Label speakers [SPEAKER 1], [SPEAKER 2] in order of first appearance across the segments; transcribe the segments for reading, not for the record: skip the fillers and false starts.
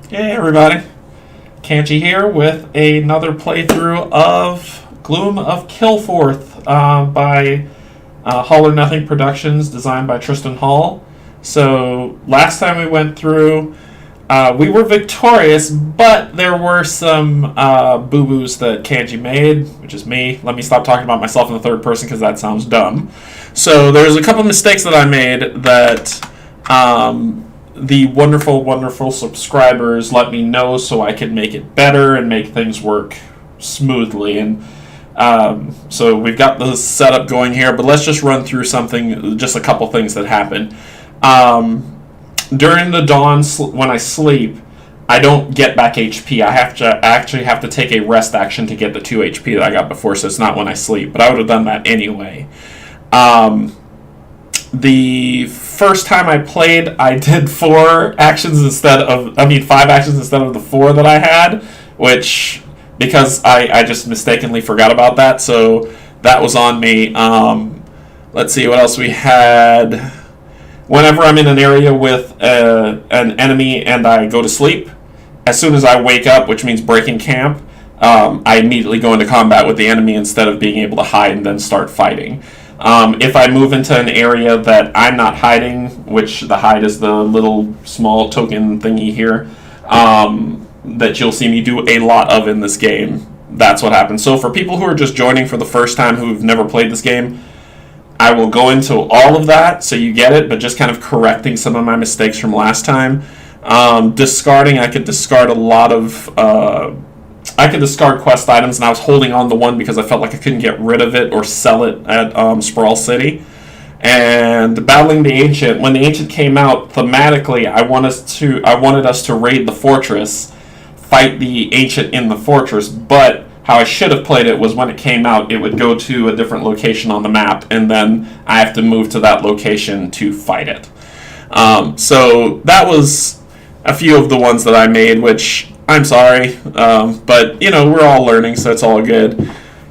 [SPEAKER 1] Hey everybody, Canje here with another playthrough of Gloom of Kilforth by All or Nothing Productions, designed by Tristan Hall. So last time we went through, we were victorious, but there were some boo-boos that Canje made, which is me. Let me stop talking about myself in the third person because that sounds dumb. So there's a couple mistakes that I made that the wonderful, wonderful subscribers let me know so I could make it better and make things work smoothly. And so we've got the setup going here, but let's just run through just a couple things that happened. During the dawn, when I sleep, I don't get back HP. I actually have to take a rest action to get the 2 HP that I got before, so it's not when I sleep. But I would have done that anyway. The first time I played, I did 5 actions instead of the 4 that I had, which, because I just mistakenly forgot about that, so that was on me. Let's see what else we had. Whenever I'm in an area with an enemy and I go to sleep, as soon as I wake up, which means breaking camp, I immediately go into combat with the enemy instead of being able to hide and then start fighting. If I move into an area that I'm not hiding, which the hide is the little small token thingy here, that you'll see me do a lot of in this game, that's what happens. So for people who are just joining for the first time who've never played this game, I will go into all of that so you get it, but just kind of correcting some of my mistakes from last time. Discarding, I could discard a lot of... I could discard quest items, and I was holding on to one because I felt like I couldn't get rid of it or sell it at Sprawl City. And battling the Ancient, when the Ancient came out, thematically, I wanted us to raid the fortress, fight the Ancient in the fortress, but how I should have played it was when it came out, it would go to a different location on the map, and then I have to move to that location to fight it. So that was a few of the ones that I made, which... I'm sorry, but, we're all learning, so it's all good.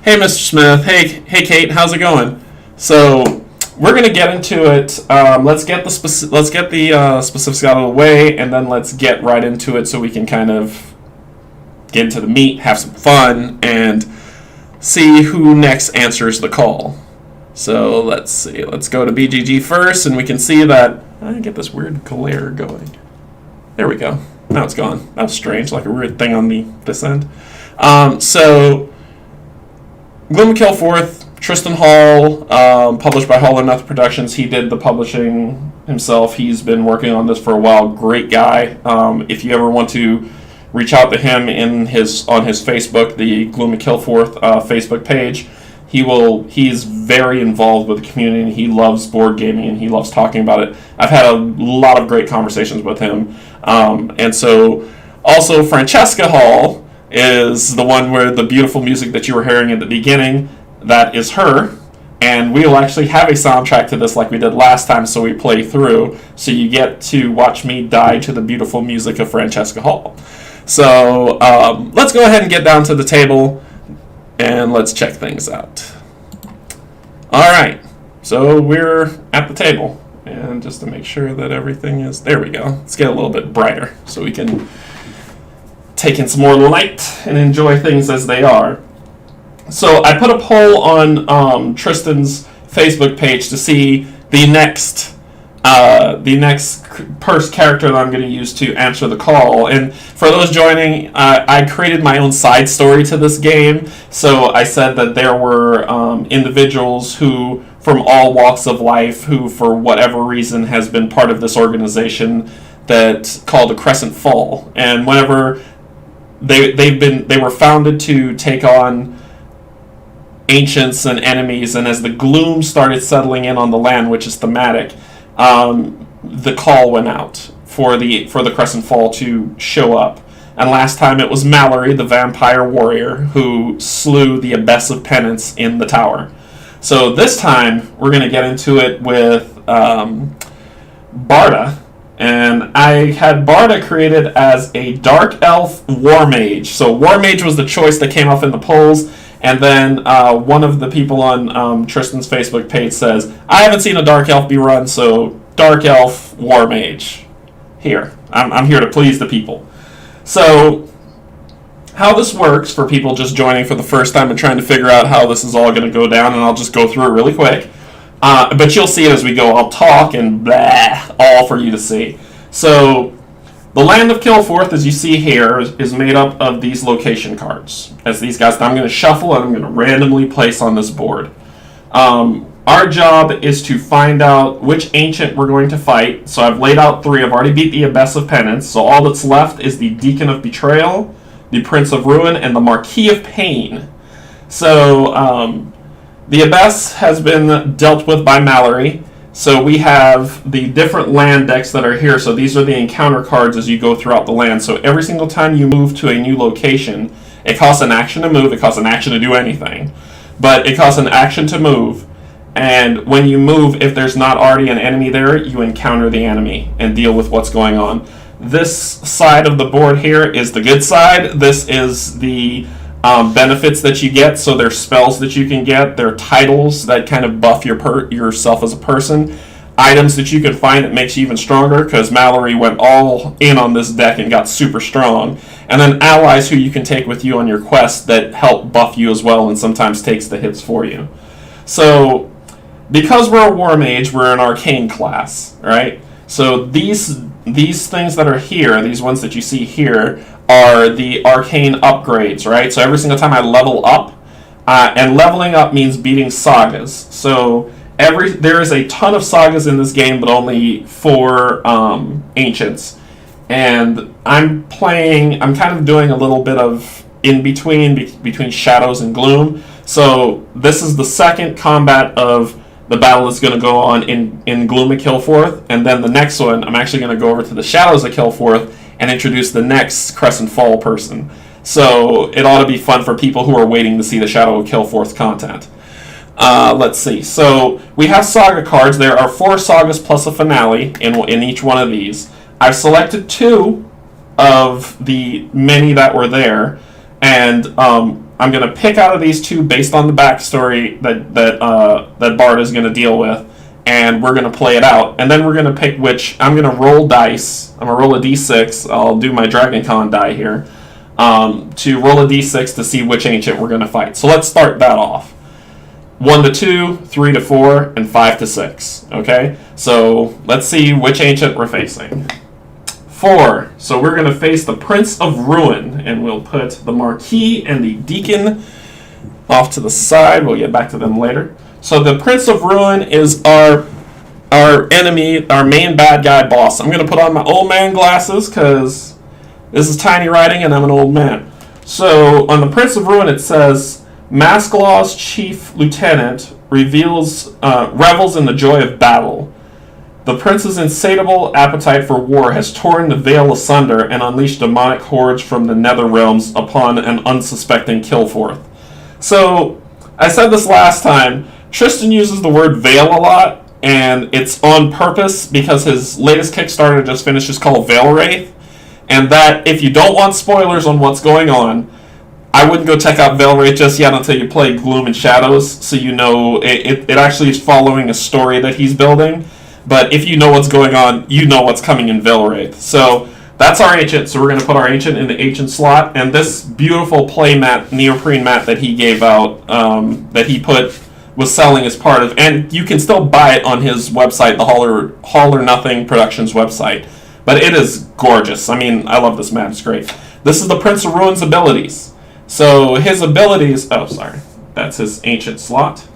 [SPEAKER 1] Hey, Mr. Smith. Hey, Kate. How's it going? So, we're going to get into it. Let's get the specifics out of the way, and then let's get right into it so we can kind of get into the meat, have some fun, and see who next answers the call. So, let's see. Let's go to BGG first, and we can see that... I get this weird glare going. There we go. Now it's gone. That was strange, like a weird thing on this end. So, Gloom of Kilforth, Tristan Hall, published by All or Nothing Productions. He did the publishing himself. He's been working on this for a while. Great guy. If you ever want to reach out to him on his Facebook, the Gloom of Kilforth Facebook page, he's very involved with the community, and he loves board gaming, and he loves talking about it. I've had a lot of great conversations with him. And so, also, Francesca Hall is the one where the beautiful music that you were hearing at the beginning, that is her. And we'll actually have a soundtrack to this like we did last time, so we play through. So you get to watch me die to the beautiful music of Francesca Hall. So, let's go ahead and get down to the table, and let's check things out. Alright, so we're at the table. And just to make sure that everything is... There we go. Let's get a little bit brighter so we can take in some more light and enjoy things as they are. So I put a poll on Tristan's Facebook page to see the next character that I'm going to use to answer the call. And for those joining, I created my own side story to this game. So I said that there were individuals who... from all walks of life, who for whatever reason has been part of this organization that's called the Crescent Fall. And whenever they were founded to take on ancients and enemies, and as the gloom started settling in on the land, which is thematic, the call went out for the Crescent Fall to show up. And last time it was Mallory, the vampire warrior, who slew the Abbess of Penance in the tower. So this time, we're going to get into it with Barda. And I had Barda created as a Dark Elf War Mage. So War Mage was the choice that came up in the polls. And then one of the people on Tristan's Facebook page says, I haven't seen a Dark Elf be run, so Dark Elf War Mage. Here. I'm here to please the people. So how this works for people just joining for the first time and trying to figure out how this is all going to go down, and I'll just go through it really quick. But you'll see it as we go. I'll talk and blah, all for you to see. So the land of Kilforth, as you see here, is made up of these location cards. As these guys, I'm going to shuffle and I'm going to randomly place on this board. Our job is to find out which ancient we're going to fight. So I've laid out 3. I've already beat the Abbess of Penance. So all that's left is the Deacon of Betrayal, the Prince of Ruin, and the Marquis of Pain. So the Abbess has been dealt with by Mallory. So we have the different land decks that are here. So these are the encounter cards as you go throughout the land. So every single time you move to a new location, it costs an action to move. It costs an action to do anything. But it costs an action to move. And when you move, if there's not already an enemy there, you encounter the enemy and deal with what's going on. This side of the board here is the good side. This is the benefits that you get. So there's spells that you can get. There are titles that kind of buff yourself as a person. Items that you can find that makes you even stronger, because Mallory went all in on this deck and got super strong. And then allies who you can take with you on your quest that help buff you as well and sometimes takes the hits for you. So because we're a war mage, we're an arcane class, right? So these things that are here, these ones that you see here, are the arcane upgrades, right? So every single time I level up, and leveling up means beating sagas. So there is a ton of sagas in this game, but only 4 ancients. And I'm kind of doing a little bit of in between Shadows and Gloom. So this is the second combat of the battle that's going to go on in Gloom at Kilforth, and then the next one, I'm actually going to go over to the Shadows at Kilforth and introduce the next Crescent Fall person. So it ought to be fun for people who are waiting to see the Shadow of Kilforth content. Let's see. So we have saga cards. There are 4 sagas plus a finale in each one of these. I've selected 2 of the many that were there, and I'm going to pick out of these 2 based on the backstory that Bard is going to deal with, and we're going to play it out. And then we're going to pick which. I'm going to roll dice. I'm going to roll a d6. I'll do my Dragon Con die here to roll a d6 to see which ancient we're going to fight. So let's start that off. 1 to 2, 3 to 4, and 5 to 6. Okay? So let's see which ancient we're facing. 4. So we're going to face the Prince of Ruin, and we'll put the Marquis and the Deacon off to the side. We'll get back to them later. So the Prince of Ruin is our enemy, our main bad guy boss. I'm going to put on my old man glasses because this is tiny writing and I'm an old man. So on the Prince of Ruin it says, Masklaw's chief lieutenant revels in the joy of battle. The prince's insatiable appetite for war has torn the veil asunder and unleashed demonic hordes from the nether realms upon an unsuspecting Kilforth. So, I said this last time, Tristan uses the word veil a lot, and it's on purpose because his latest Kickstarter just finished is called Veil Wraith, and that, if you don't want spoilers on what's going on, I wouldn't go check out Veil Wraith just yet until you play Gloom and Shadows, so you know it actually is following a story that he's building. But if you know what's going on, you know what's coming in Veil Wraith. So that's our ancient. So we're going to put our ancient in the ancient slot. And this beautiful play mat, neoprene mat that he gave out, that he was selling as part of, and you can still buy it on his website, the All or Nothing Productions website. But it is gorgeous. I mean, I love this mat. It's great. This is the Prince of Ruin's abilities. So his abilities, that's his ancient slot.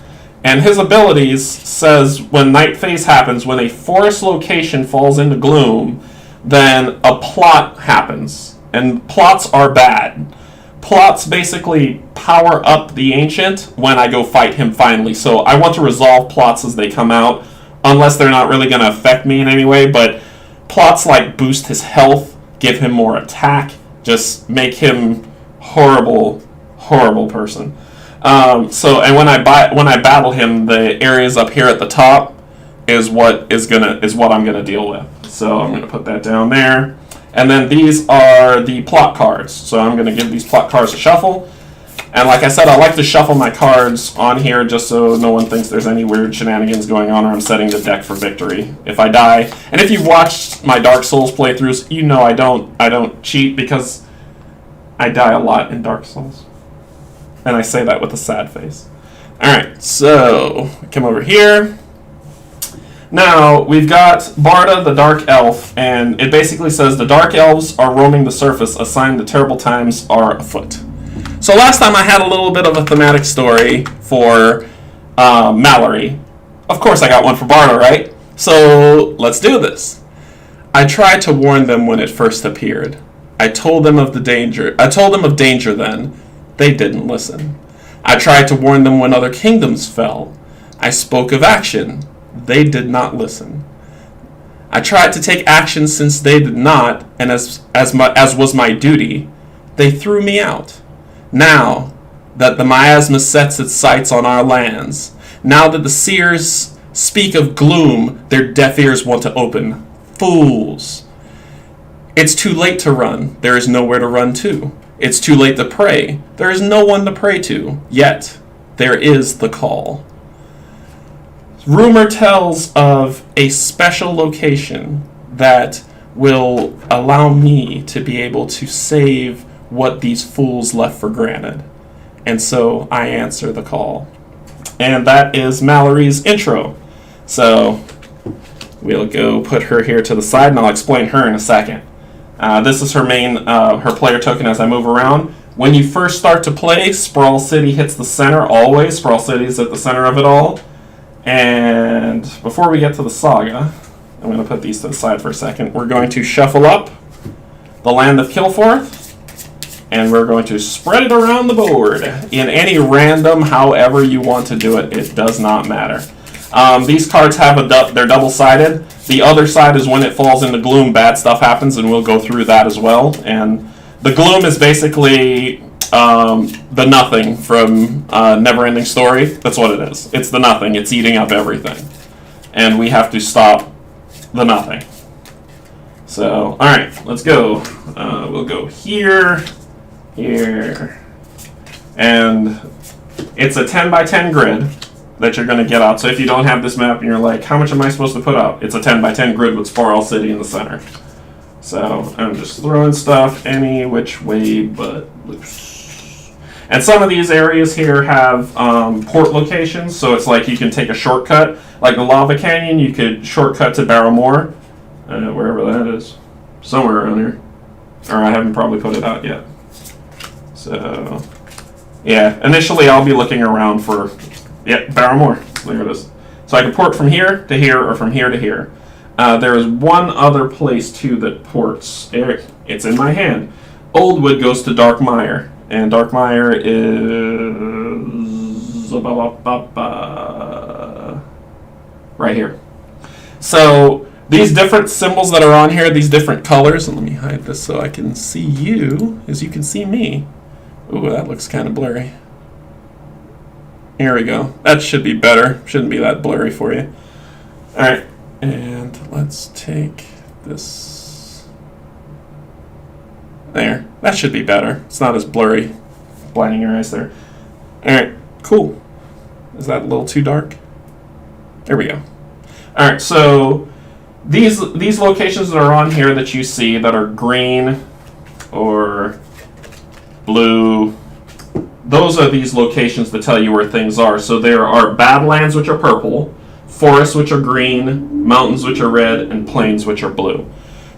[SPEAKER 1] And his abilities says when night phase happens, when a forest location falls into gloom, then a plot happens. And plots are bad. Plots basically power up the ancient when I go fight him finally. So I want to resolve plots as they come out, unless they're not really going to affect me in any way. But plots like boost his health, give him more attack, just make him horrible person. And when I battle him, the areas up here at the top is what I'm gonna deal with. So I'm gonna put that down there, and then these are the plot cards. So I'm gonna give these plot cards a shuffle. And like I said, I like to shuffle my cards on here just so no one thinks there's any weird shenanigans going on or I'm setting the deck for victory if I die. And if you've watched my Dark Souls playthroughs, you know I don't cheat because I die a lot in Dark Souls. And I say that with a sad face. Alright, so come over here. Now, we've got Barda, the Dark Elf, and it basically says the Dark Elves are roaming the surface, a sign the terrible times are afoot. So last time I had a little bit of a thematic story for Mallory. Of course I got one for Barda, right? So let's do this. I tried to warn them when it first appeared. I told them of danger then. They didn't listen. I tried to warn them when other kingdoms fell. I spoke of action. They did not listen. I tried to take action since they did not, and as was my duty, they threw me out. Now that the miasma sets its sights on our lands, now that the seers speak of gloom, their deaf ears want to open. Fools. It's too late to run. There is nowhere to run to. It's too late to pray. There is no one to pray to. Yet, there is the call. Rumor tells of a special location that will allow me to be able to save what these fools left for granted. And so I answer the call. And that is Mallory's intro. So we'll go put her here to the side and I'll explain her in a second. This is her main, her player token as I move around. When you first start to play, Sprawl City hits the center always. Sprawl City is at the center of it all. And before we get to the saga, I'm going to put these to the side for a second. We're going to shuffle up the land of Kilforth. And we're going to spread it around the board in any random, however you want to do it. It does not matter. These cards have they're double-sided. The other side is when it falls into Gloom, bad stuff happens, and we'll go through that as well. And the Gloom is basically the nothing from Neverending Story. That's what it is. It's the nothing. It's eating up everything. And we have to stop the nothing. So, alright, let's go. We'll go here. Here. And it's a 10 by 10 grid that you're going to get out. So if you don't have this map and you're like, how much am I supposed to put out? It's a 10 by 10 grid with Sprawl City in the center. So I'm just throwing stuff any which way but loose. And some of these areas here have port locations. So it's like you can take a shortcut. Like the Lava Canyon, you could shortcut to Barrowmore. Wherever that is. Somewhere around here. Or I haven't probably put it out yet. So, yeah, initially I'll be looking around for, Barrowmore. There it is. So I can port from here to here or from here to here. There is one other place, too, that ports. It's in my hand. Oldwood goes to Darkmire, and Darkmire is right here. So these different symbols that are on here, these different colors, and let me hide this so I can see you as you can see me. Ooh, that looks kind of blurry. Here we go. That should be better. Shouldn't be that blurry for you. Alright, and let's take this. There. That should be better. It's not as blurry, blinding your eyes there. Alright, cool. Is that a little too dark? There we go. Alright, so these locations that are on here that you see that are green or blue, those are these locations that tell you where things are. So there are Badlands, which are purple, forests, which are green, mountains, which are red, and plains, which are blue.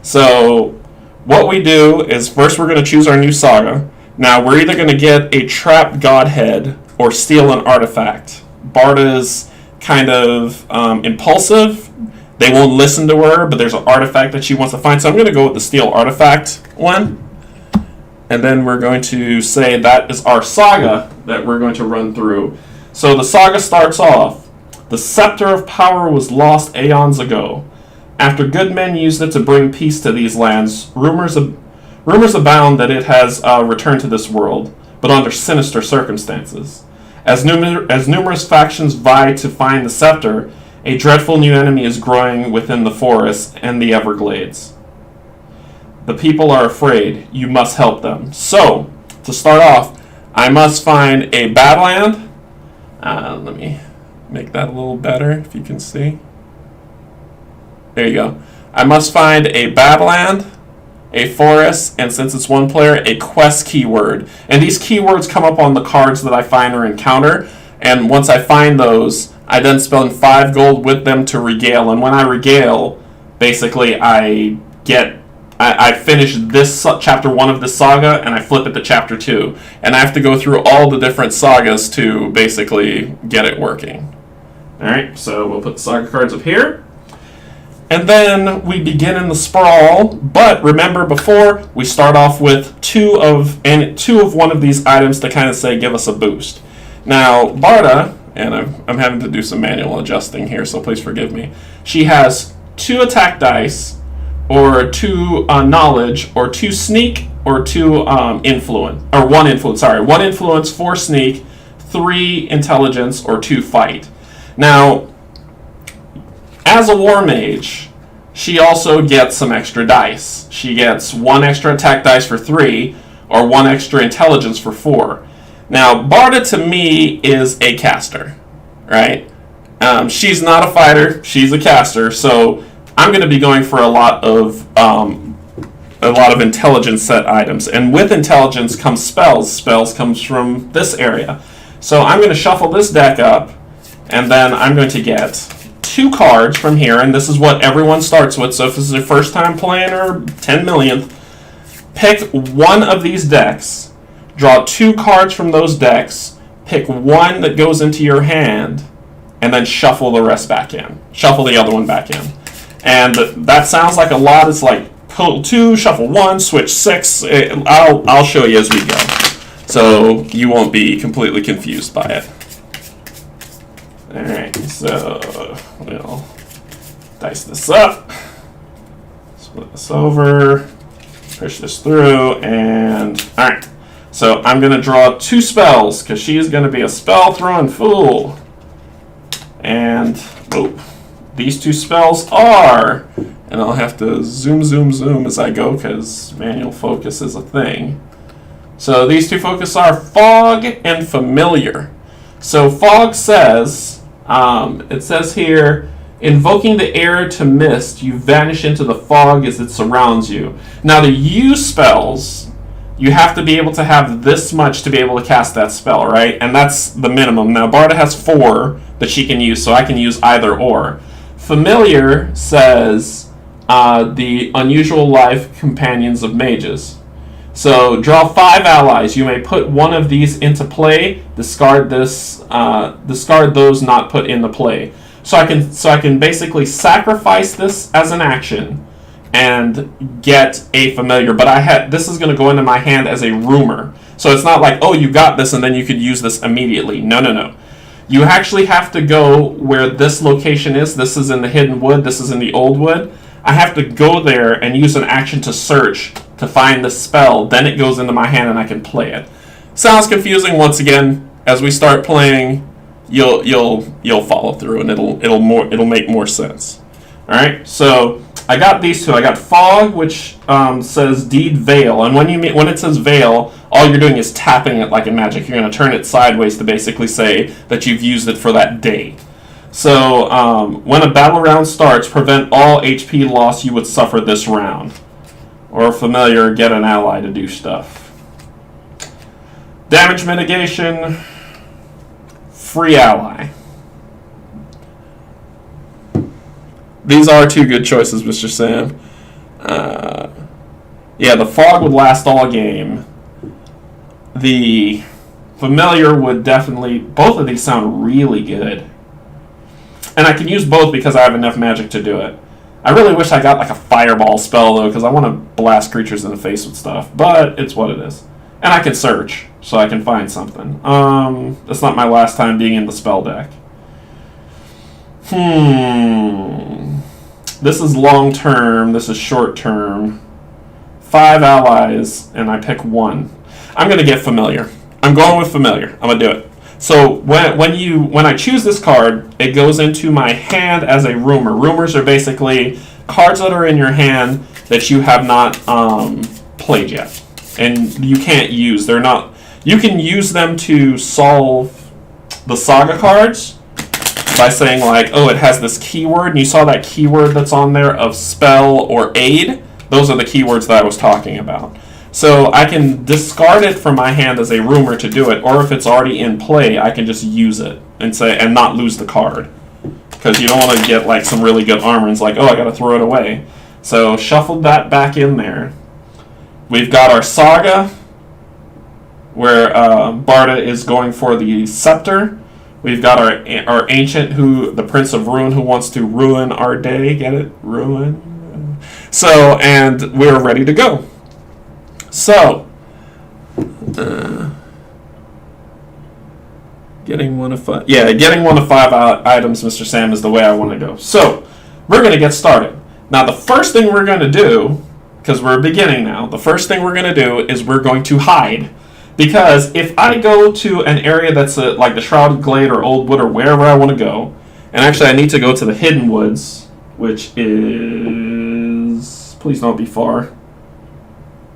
[SPEAKER 1] So what we do is first we're going to choose our new saga. Now we're either going to get a trapped godhead or steal an artifact. Barda's kind of impulsive. They won't listen to her, but there's an artifact that she wants to find. So I'm going to go with the steal artifact one. And then we're going to say that is our saga that we're going to run through. So the saga starts off. The scepter of power was lost aeons ago. After good men used it to bring peace to these lands, rumors abound that it has returned to this world, but under sinister circumstances. As numerous factions vie to find the scepter, a dreadful new enemy is growing within the forest and the Everglades. The people are afraid. You must help them. So, to start off, I must find a Badland. Let me make that a little better if you can see. There you go. I must find a Badland, a forest, and since it's one player, a quest keyword. And these keywords come up on the cards that I find or encounter. And once I find those, I then spend 5 gold with them to regale. And when I regale, basically I finish this chapter 1 of this saga, and I flip it to chapter 2. And I have to go through all the different sagas to basically get it working. Alright, so we'll put the saga cards up here. And then we begin in the Sprawl, but remember before, we start off with two of one of these items to kind of say give us a boost. Now, Barda, and I'm having to do some manual adjusting here, so please forgive me. She has 2 attack dice, or 2 knowledge, or 2 sneak, or 2 influence, or 1 influence, sorry. 1 influence, 4 sneak, 3 intelligence, or 2 fight. Now, as a war mage, she also gets some extra dice. She gets 1 extra attack dice for 3, or 1 extra intelligence for 4. Now, Barda to me is a caster, right? She's not a fighter, she's a caster, so I'm going to be going for a lot of intelligence set items. And with intelligence comes spells. Spells comes from this area. So I'm going to shuffle this deck up, and then I'm going to get 2 cards from here, and this is what everyone starts with, so if this is your first time playing or 10 millionth, pick one of these decks, draw 2 cards from those decks, pick one that goes into your hand, and then shuffle the rest back in. Shuffle the other one back in. And that sounds like a lot. It's like pull 2, shuffle 1, switch 6. I'll show you as we go, so you won't be completely confused by it. Alright, so we'll dice this up, split this over, push this through, and alright. So I'm going to draw 2 spells, because she is going to be a spell-throwing fool. And, these 2 spells are, and I'll have to zoom as I go, because manual focus is a thing. So these 2 focus are Fog and Familiar. So Fog says, it says here, invoking the air to mist, you vanish into the fog as it surrounds you. Now to use spells, you have to be able to have this much to be able to cast that spell, right? And that's the minimum. Now Barda has 4 that she can use, so I can use either or. Familiar says, the unusual life companions of mages. So draw 5 allies. You may put one of these into play. Discard this. Discard those not put into play. So I can basically sacrifice this as an action and get a familiar. But this is going to go into my hand as a rumor. So it's not like, oh, you got this and then you could use this immediately. No. You actually have to go where this location is. This is in the hidden wood. This is in the old wood. I have to go there and use an action to search to find the spell. Then it goes into my hand and I can play it. Sounds confusing. Once again, as we start playing, you'll follow through and it'll make more sense. All right. So I got these 2. I got Fog, which says Deed Veil, and when it says Veil, all you're doing is tapping it like in Magic. You're going to turn it sideways to basically say that you've used it for that day. So, when a battle round starts, prevent all HP loss you would suffer this round. Or familiar, get an ally to do stuff. Damage mitigation, free ally. These are 2 good choices, Mr. Sam. Yeah, the Fog would last all game. The familiar would definitely... Both of these sound really good. And I can use both because I have enough magic to do it. I really wish I got like a fireball spell though, because I want to blast creatures in the face with stuff. But it's what it is. And I can search, so I can find something. That's not my last time being in the spell deck. This is long term, this is short term. 5 allies, and I pick 1. I'm going to get familiar. I'm going with familiar. I'm going to do it. So when I choose this card, it goes into my hand as a rumor. Rumors are basically cards that are in your hand that you have not played yet, and you can't use. They're not. You can use them to solve the saga cards by saying like, oh, it has this keyword, and you saw that keyword that's on there of spell or aid. Those are the keywords that I was talking about. So I can discard it from my hand as a rumor to do it, or if it's already in play, I can just use it and not lose the card. Because you don't want to get like some really good armor and it's like, oh, I gotta throw it away. So shuffled that back in there. We've got our saga, where Barda is going for the scepter. We've got our ancient, the Prince of Ruin, who wants to ruin our day. Get it? Ruin. So, and we're ready to go. So, getting one of five. Yeah, getting one of five items, Mr. Sam, is the way I want to go. So, we're going to get started. Now, the first thing we're going to do, because we're beginning now, the first thing we're going to do is we're going to hide. Because if I go to an area that's like the Shrouded Glade or Old Wood or wherever I want to go, and actually I need to go to the Hidden Woods, which is... Please don't be far.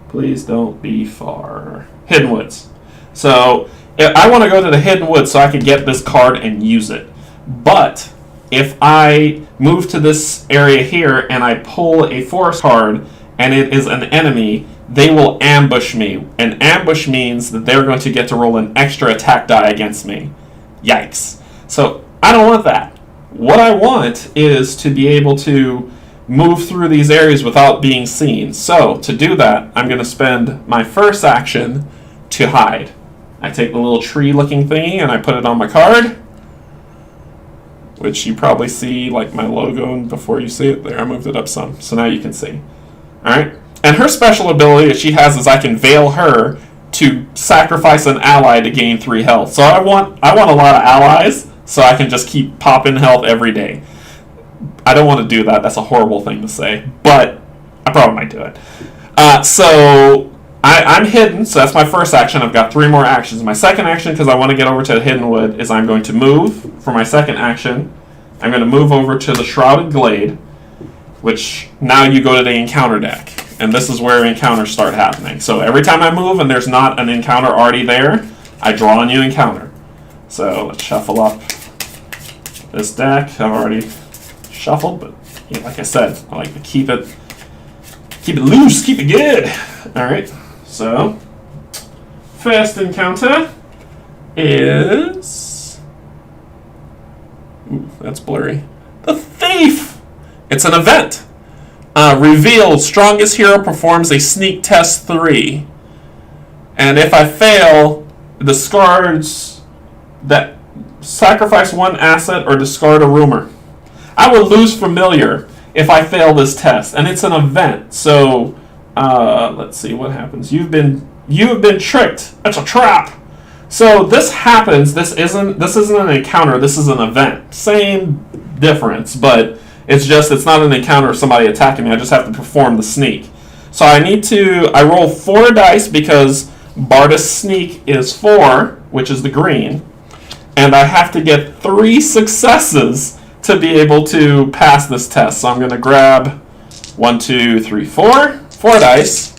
[SPEAKER 1] Please don't be far. Hidden Woods. So, I want to go to the Hidden Woods so I can get this card and use it. But, if I move to this area here and I pull a forest card and it is an enemy, they will ambush me. And ambush means that they're going to get to roll an extra attack die against me. Yikes. So, I don't want that. What I want is to be able to move through these areas without being seen. So, to do that, I'm going to spend my first action to hide. I take the little tree-looking thingy and I put it on my card, which you probably see, like my logo before you see it. There, I moved it up some, so now you can see. Alright? And her special ability that she has is I can veil her to sacrifice an ally to gain 3 health. So I want a lot of allies, so I can just keep popping health every day. I don't want to do that. That's a horrible thing to say, but I probably might do it. So I'm hidden, so that's my first action. I've got 3 more actions. My second action, because I want to get over to the Hidden Wood, is I'm going to move for my second action. I'm going to move over to the Shrouded Glade, which now you go to the encounter deck. And this is where encounters start happening. So every time I move and there's not an encounter already there, I draw a new encounter. So let's shuffle up this deck. I've already shuffled, but like I said, I like to keep it loose, keep it good. Alright, so first encounter is... Ooh, that's blurry. The Thief! It's an event. Revealed, strongest hero performs a sneak test 3. And if I fail, discards that sacrifice 1 asset or discard a rumor. I will lose familiar if I fail this test, and it's an event. So, let's see what happens. You have been tricked. That's a trap. So this happens. This isn't an encounter. This is an event. Same difference, but it's not an encounter of somebody attacking me. I just have to perform the sneak. So I roll 4 dice because Barda's sneak is 4, which is the green, and I have to get 3 successes to be able to pass this test. So I'm going to grab 1, 2, 3, 4 dice.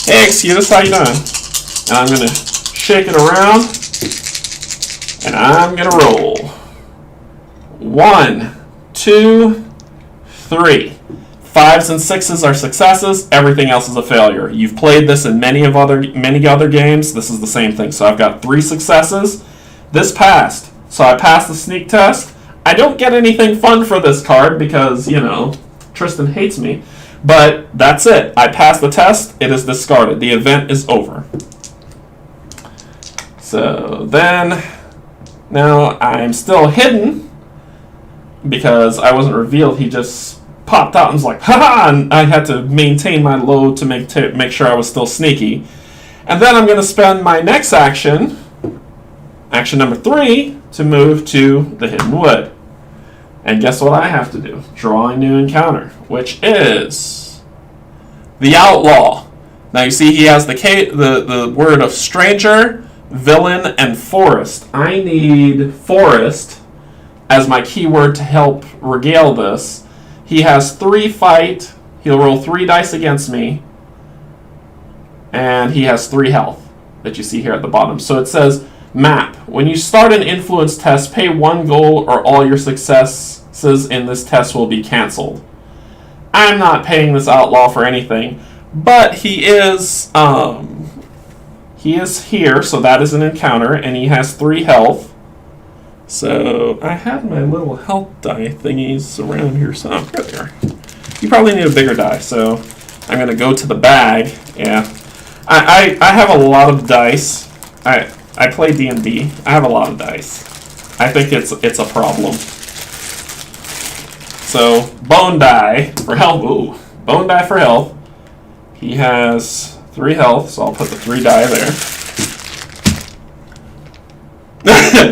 [SPEAKER 1] Hey, excuse, how you doing? And I'm going to shake it around, and I'm going to roll. 1, 2, 3. 5s and 6s are successes. Everything else is a failure. You've played this in many other games. This is the same thing. So I've got 3 successes. This passed. So I passed the sneak test. I don't get anything fun for this card because, Tristan hates me. But that's it. I passed the test. It is discarded. The event is over. So then, now I'm still hidden because I wasn't revealed. He just popped out and was like, ha-ha! And I had to maintain my load to make sure I was still sneaky. And then I'm going to spend my next action number 3, to move to the Hidden Wood. And guess what I have to do? Draw a new encounter, which is the Outlaw. Now you see he has the word of stranger, villain, and forest. I need forest as my keyword to help regale this. He has 3 fight. He'll roll 3 dice against me. and he has 3 health that you see here at the bottom. So it says, map. When you start an influence test, pay 1 gold or all your successes in this test will be cancelled. I'm not paying this outlaw for anything, but he is here, so that is an encounter, and he has 3 health. So I had my little health die thingies around here, so here they are. You probably need a bigger die, so I'm gonna go to the bag. Yeah, I have a lot of dice. I play D&D. I have a lot of dice. I think it's a problem. So bone die for health. Ooh, bone die for health. He has 3 health, so I'll put the 3 die there.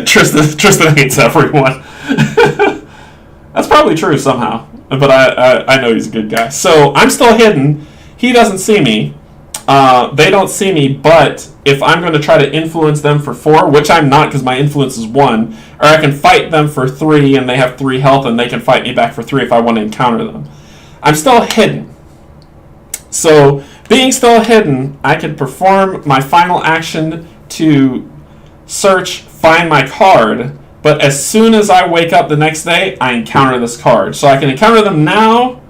[SPEAKER 1] Tristan hates everyone. That's probably true somehow, but I know he's a good guy. So I'm still hidden. He doesn't see me. They don't see me, but if I'm going to try to influence them for 4, which I'm not because my influence is 1, or I can fight them for 3 and they have 3 health and they can fight me back for 3 if I want to encounter them. I'm still hidden. So being still hidden, I can perform my final action to search, find my card, but as soon as I wake up the next day, I encounter this card. So I can encounter them now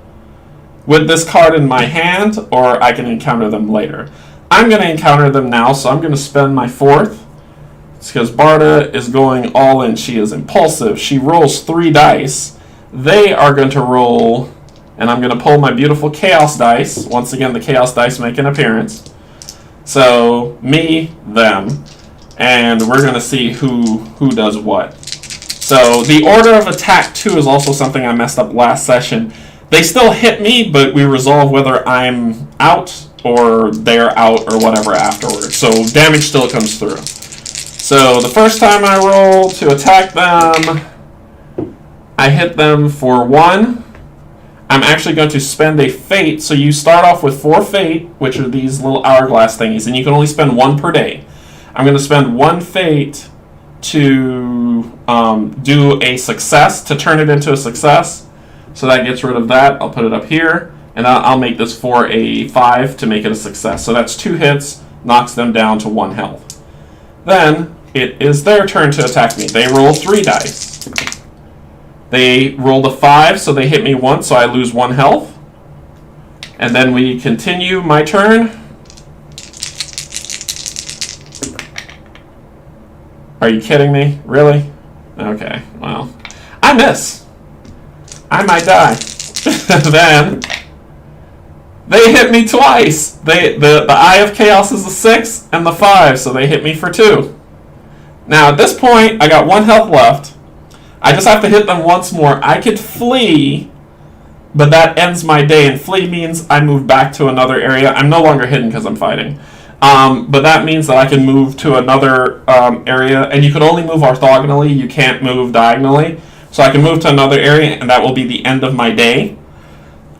[SPEAKER 1] with this card in my hand, or I can encounter them later. I'm going to encounter them now, so I'm going to spend my 4th. It's because Barda is going all in. She is impulsive. She rolls 3 dice. They are going to roll, and I'm going to pull my beautiful Chaos dice. Once again, the Chaos dice make an appearance. So, me, them, and we're going to see who does what. So, the order of attack, too, is also something I messed up last session. They still hit me, but we resolve whether I'm out or they're out or whatever afterwards. So damage still comes through. So the first time I roll to attack them, I hit them for 1. I'm actually going to spend a fate. So you start off with 4 fate, which are these little hourglass thingies, and you can only spend 1 per day. I'm going to spend 1 fate to do a success, to turn it into a success. So that gets rid of that. I'll put it up here. And I'll make this for a 5 to make it a success. So that's 2 hits, knocks them down to 1 health. Then it is their turn to attack me. They roll 3 dice. They rolled a 5, so they hit me once, so I lose 1 health. And then we continue my turn. Are you kidding me? Really? Okay, well. I miss. I might die. Then they hit me twice. The Eye of Chaos is a 6 and the 5, so they hit me for 2. Now at this point, I got 1 health left. I just have to hit them once more. I could flee, but that ends my day, and flee means I move back to another area. I'm no longer hidden because I'm fighting. But that means that I can move to another area, and you can only move orthogonally. You can't move diagonally. So I can move to another area, and that will be the end of my day.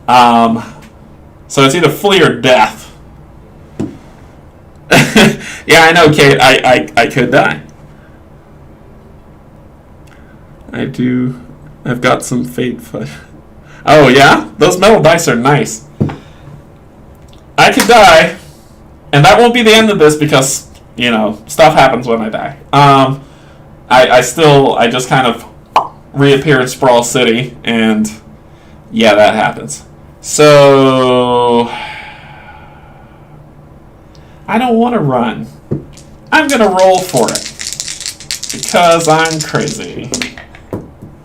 [SPEAKER 1] So it's either flee or death. Yeah, I know, Kate. I could die. I've got some fate. Oh, yeah? Those metal dice are nice. I could die, and that won't be the end of this because, stuff happens when I die. I just kind of reappear in Sprawl City, and yeah, that happens. So I don't want to run. I'm going to roll for it because I'm crazy.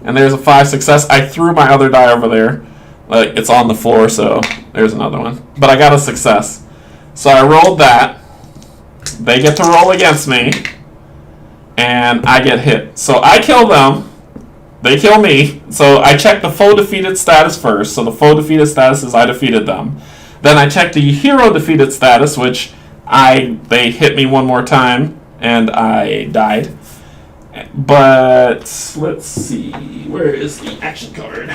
[SPEAKER 1] And there's a 5 success. I threw my other die over there. Like, it's on the floor, so there's another one. But I got a success. So I rolled that. They get to roll against me. And I get hit. So I kill them. They kill me. So I check the foe defeated status first. So the foe defeated status is I defeated them. Then I check the hero defeated status, which they hit me one more time, and I died. But let's see, where is the action card?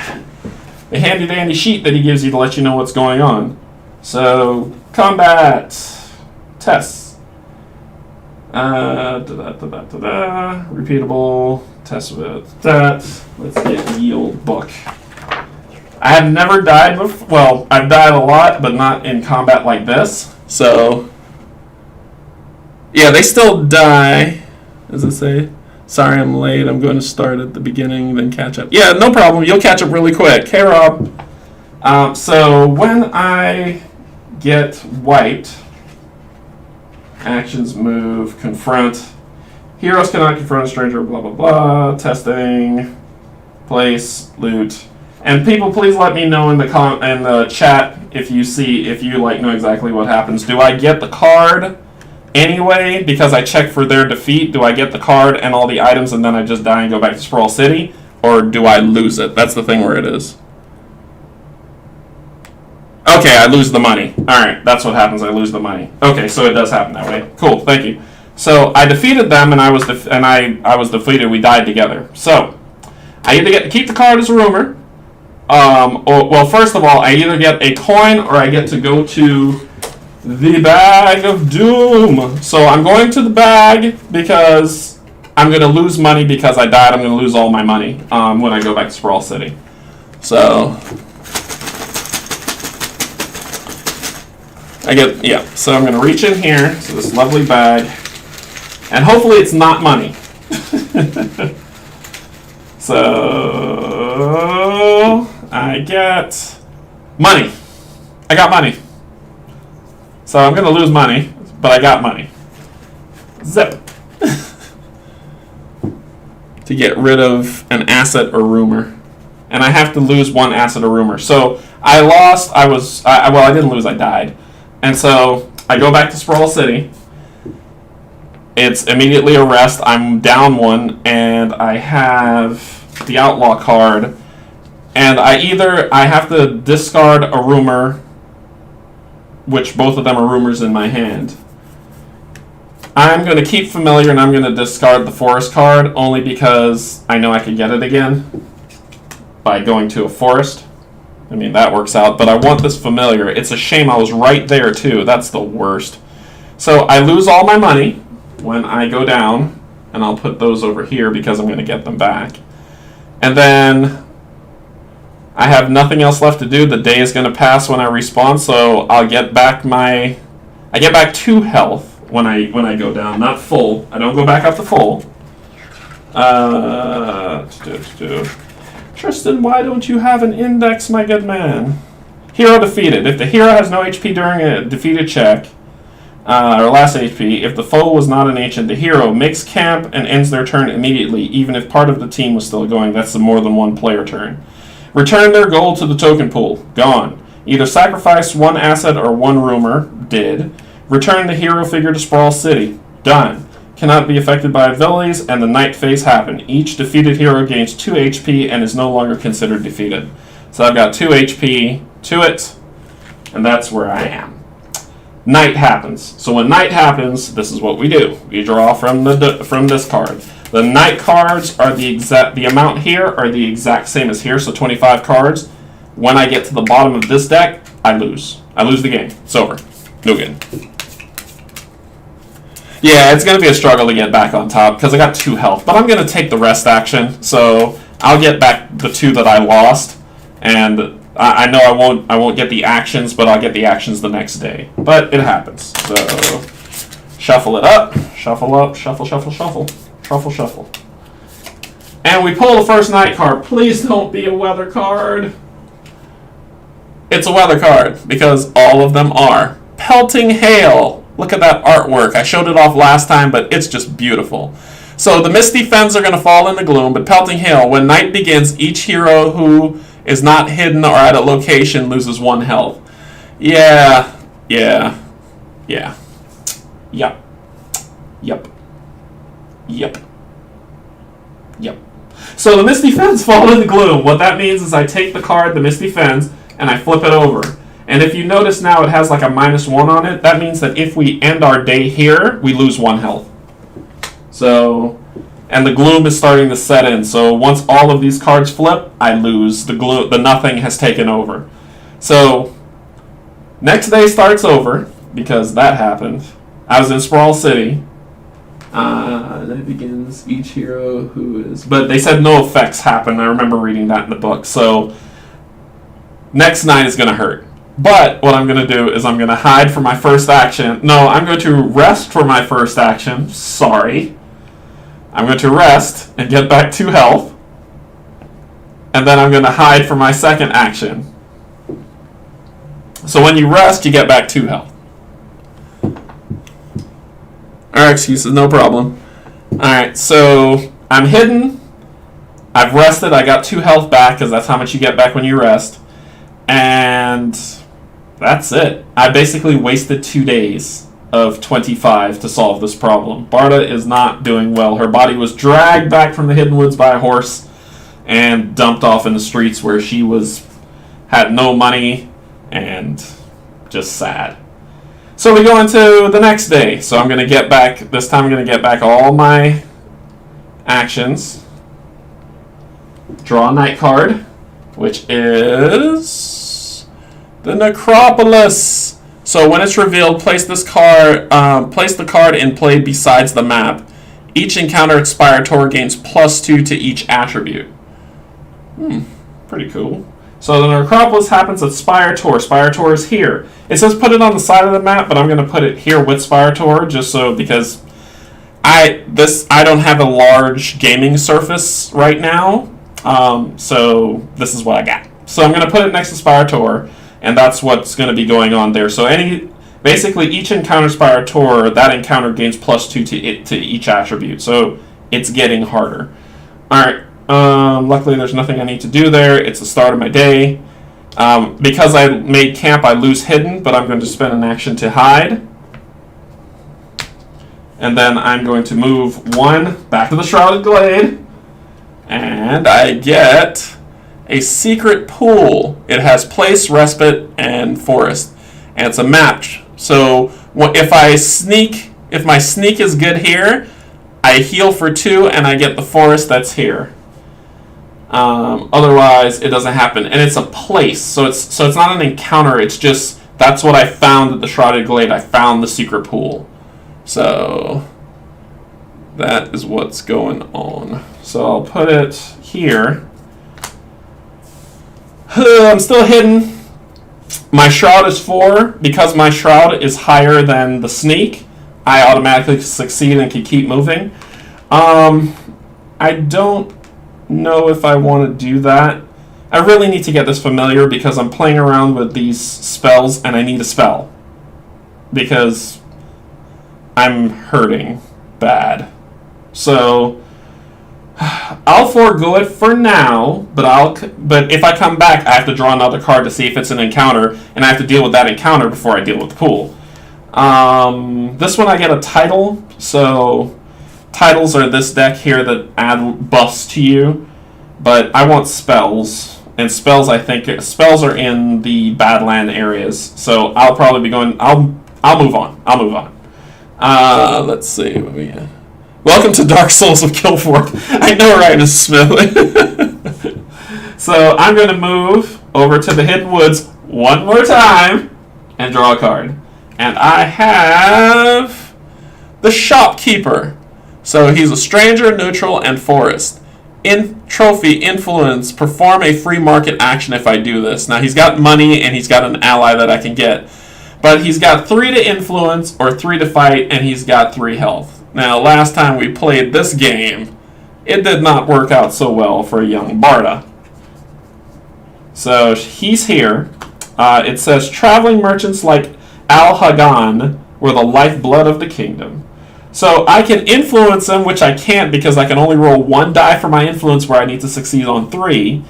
[SPEAKER 1] The handy dandy sheet that he gives you to let you know what's going on. So combat tests. Repeatable test with that. Let's get the old book. I have never died before. Well, I've died a lot, but not in combat like this. So Yeah, they still die. Does it say? Sorry, I'm late. I'm going to start at the beginning, then catch up. Yeah, no problem. You'll catch up really quick. Hey, Rob. So when I get wiped, actions move, confront. Heroes cannot confront a stranger, blah, blah, blah. Testing, place, loot. And people, please let me know in the chat if you like know exactly what happens. Do I get the card anyway because I checked for their defeat? Do I get the card and all the items and then I just die and go back to Sprawl City? Or do I lose it? That's the thing where it is. Okay, I lose the money. Alright, that's what happens. I lose the money. Okay, so it does happen that way. Cool, thank you. So I defeated them and I was defeated. We died together. So I either get to keep the card as a rumor. Well, first of all, I either get a coin or I get to go to the Bag of Doom. So I'm going to the bag because I'm going to lose money because I died. I'm going to lose all my money when I go back to Sprawl City. So so I'm going to reach in here to this lovely bag, and hopefully it's not money. So I get money. I got money. So I'm going to lose money, but I got money. Zip. To get rid of an asset or rumor. And I have to lose one asset or rumor. So I lost, I didn't lose, I died. And so I go back to Sprawl City. It's immediately a rest. I'm down one, and I have the Outlaw card. And I have to discard a rumor, which both of them are rumors in my hand. I'm going to keep familiar, and I'm going to discard the forest card, only because I know I can get it again by going to a forest. I mean, that works out, but I want this familiar. It's a shame I was right there, too. That's the worst. So I lose all my money when I go down, and I'll put those over here because I'm going to get them back. And then I have nothing else left to do. The day is going to pass when I respawn, so I'll get back I get back 2 health when I go down, not full. I don't go back up to full. Tristan, why don't you have an index, my good man? Hero defeated. If the hero has no HP during a defeated check, or last HP, if the foe was not an ancient, the hero makes camp and ends their turn immediately, even if part of the team was still going. That's the more than one player turn. Return their gold to the token pool. Gone. Either sacrifice one asset or one rumor. Did. Return the hero figure to Sprawl City. Done. Cannot be affected by abilities, and the night phase happen. Each defeated hero gains 2 HP and is no longer considered defeated. So I've got 2 HP to it, and that's where I am. Night happens. So when night happens, this is what we do. We draw from this card. The night cards are the amount here are the exact same as here, so 25 cards. When I get to the bottom of this deck, I lose. I lose the game. It's over. No good. Yeah, it's going to be a struggle to get back on top because I got 2 health. But I'm going to take the rest action, so I'll get back the 2 that I lost. And I know I won't get the actions, but I'll get the actions the next day. But it happens. So shuffle it up, shuffle, shuffle, shuffle. Shuffle, shuffle. And we pull the first night card. Please don't be a weather card. It's a weather card because all of them are. Pelting Hail. Look at that artwork. I showed it off last time, but it's just beautiful. So the Misty Fens are going to fall into Gloom, but Pelting Hail. When night begins, each hero who is not hidden or at a location loses 1 health. Yeah. Yep. So the Misty Fens fall into Gloom. What that means is I take the card, the Misty Fens, and I flip it over. And if you notice now it has like a -1 on it, that means that if we end our day here, we lose 1 health. So, and the Gloom is starting to set in. So once all of these cards flip, I lose. The nothing has taken over. So, next day starts over, because that happened. I was in Sprawl City. That begins each hero who is... But they said no effects happen. I remember reading that in the book. So, next night is going to hurt. But what I'm going to do is I'm going to hide for my first action. No, I'm going to rest for my first action. Sorry. I'm going to rest and get back 2 health. And then I'm going to hide for my second action. So when you rest, you get back 2 health. Alright, excuses, no problem. Alright, so I'm hidden. I've rested. I got 2 health back because that's how much you get back when you rest. And that's it. I basically wasted 2 days of 25 to solve this problem. Barda is not doing well. Her body was dragged back from the Hidden Woods by a horse and dumped off in the streets where she had no money and just sad. So we go into the next day. So I'm going to get back, this time I'm going to get back all my actions. Draw a night card, which is the Necropolis. So when it's revealed, place the card in play besides the map. Each encounter at Spirator gains +2 to each attribute. Pretty cool. So the Necropolis happens at Spirator. Spirator is here. It says put it on the side of the map, but I'm going to put it here with Spirator just so, because I don't have a large gaming surface right now. So this is what I got. So I'm going to put it next to Spirator, and that's what's going to be going on there. So basically each encounter Spirator, that encounter gains +2 to each attribute. So it's getting harder. Alright. Luckily there's nothing I need to do there. It's the start of my day. Because I made camp, I lose hidden, but I'm going to spend an action to hide. And then I'm going to move 1 back to the Shrouded Glade. And I get a secret pool. It has place, respite, and forest. And it's a match. So if my sneak is good here, I heal for 2 and I get the forest that's here. Otherwise, it doesn't happen. And it's a place. So it's not an encounter. It's just, that's what I found at the Shrouded Glade. I found the secret pool. So that is what's going on. So I'll put it here. I'm still hidden. My shroud is 4. Because my shroud is higher than the sneak, I automatically succeed and can keep moving. I don't know if I want to do that. I really need to get this familiar because I'm playing around with these spells and I need a spell. Because I'm hurting bad. So I'll forego it for now, but if I come back, I have to draw another card to see if it's an encounter, and I have to deal with that encounter before I deal with the pool. This one I get a title, so titles are this deck here that add buffs to you, but I want spells, and spells spells are in the Badland areas, so I'll probably be going, I'll move on. Let's see, what we got. Welcome to Dark Souls of Kilforth. I know, right, Mrs. Smith. So I'm going to move over to the Hidden Woods one more time and draw a card. And I have the Shopkeeper. So he's a stranger, neutral, and forest. In trophy, influence, perform a free market action if I do this. Now he's got money and he's got an ally that I can get. But he's got 3 to influence or 3 to fight, and he's got 3 health. Now, last time we played this game, it did not work out so well for a young Barda. So he's here. It says, traveling merchants like Al-Hagan were the lifeblood of the kingdom. So I can influence him, which I can't because I can only roll 1 die for my influence where I need to succeed on 3.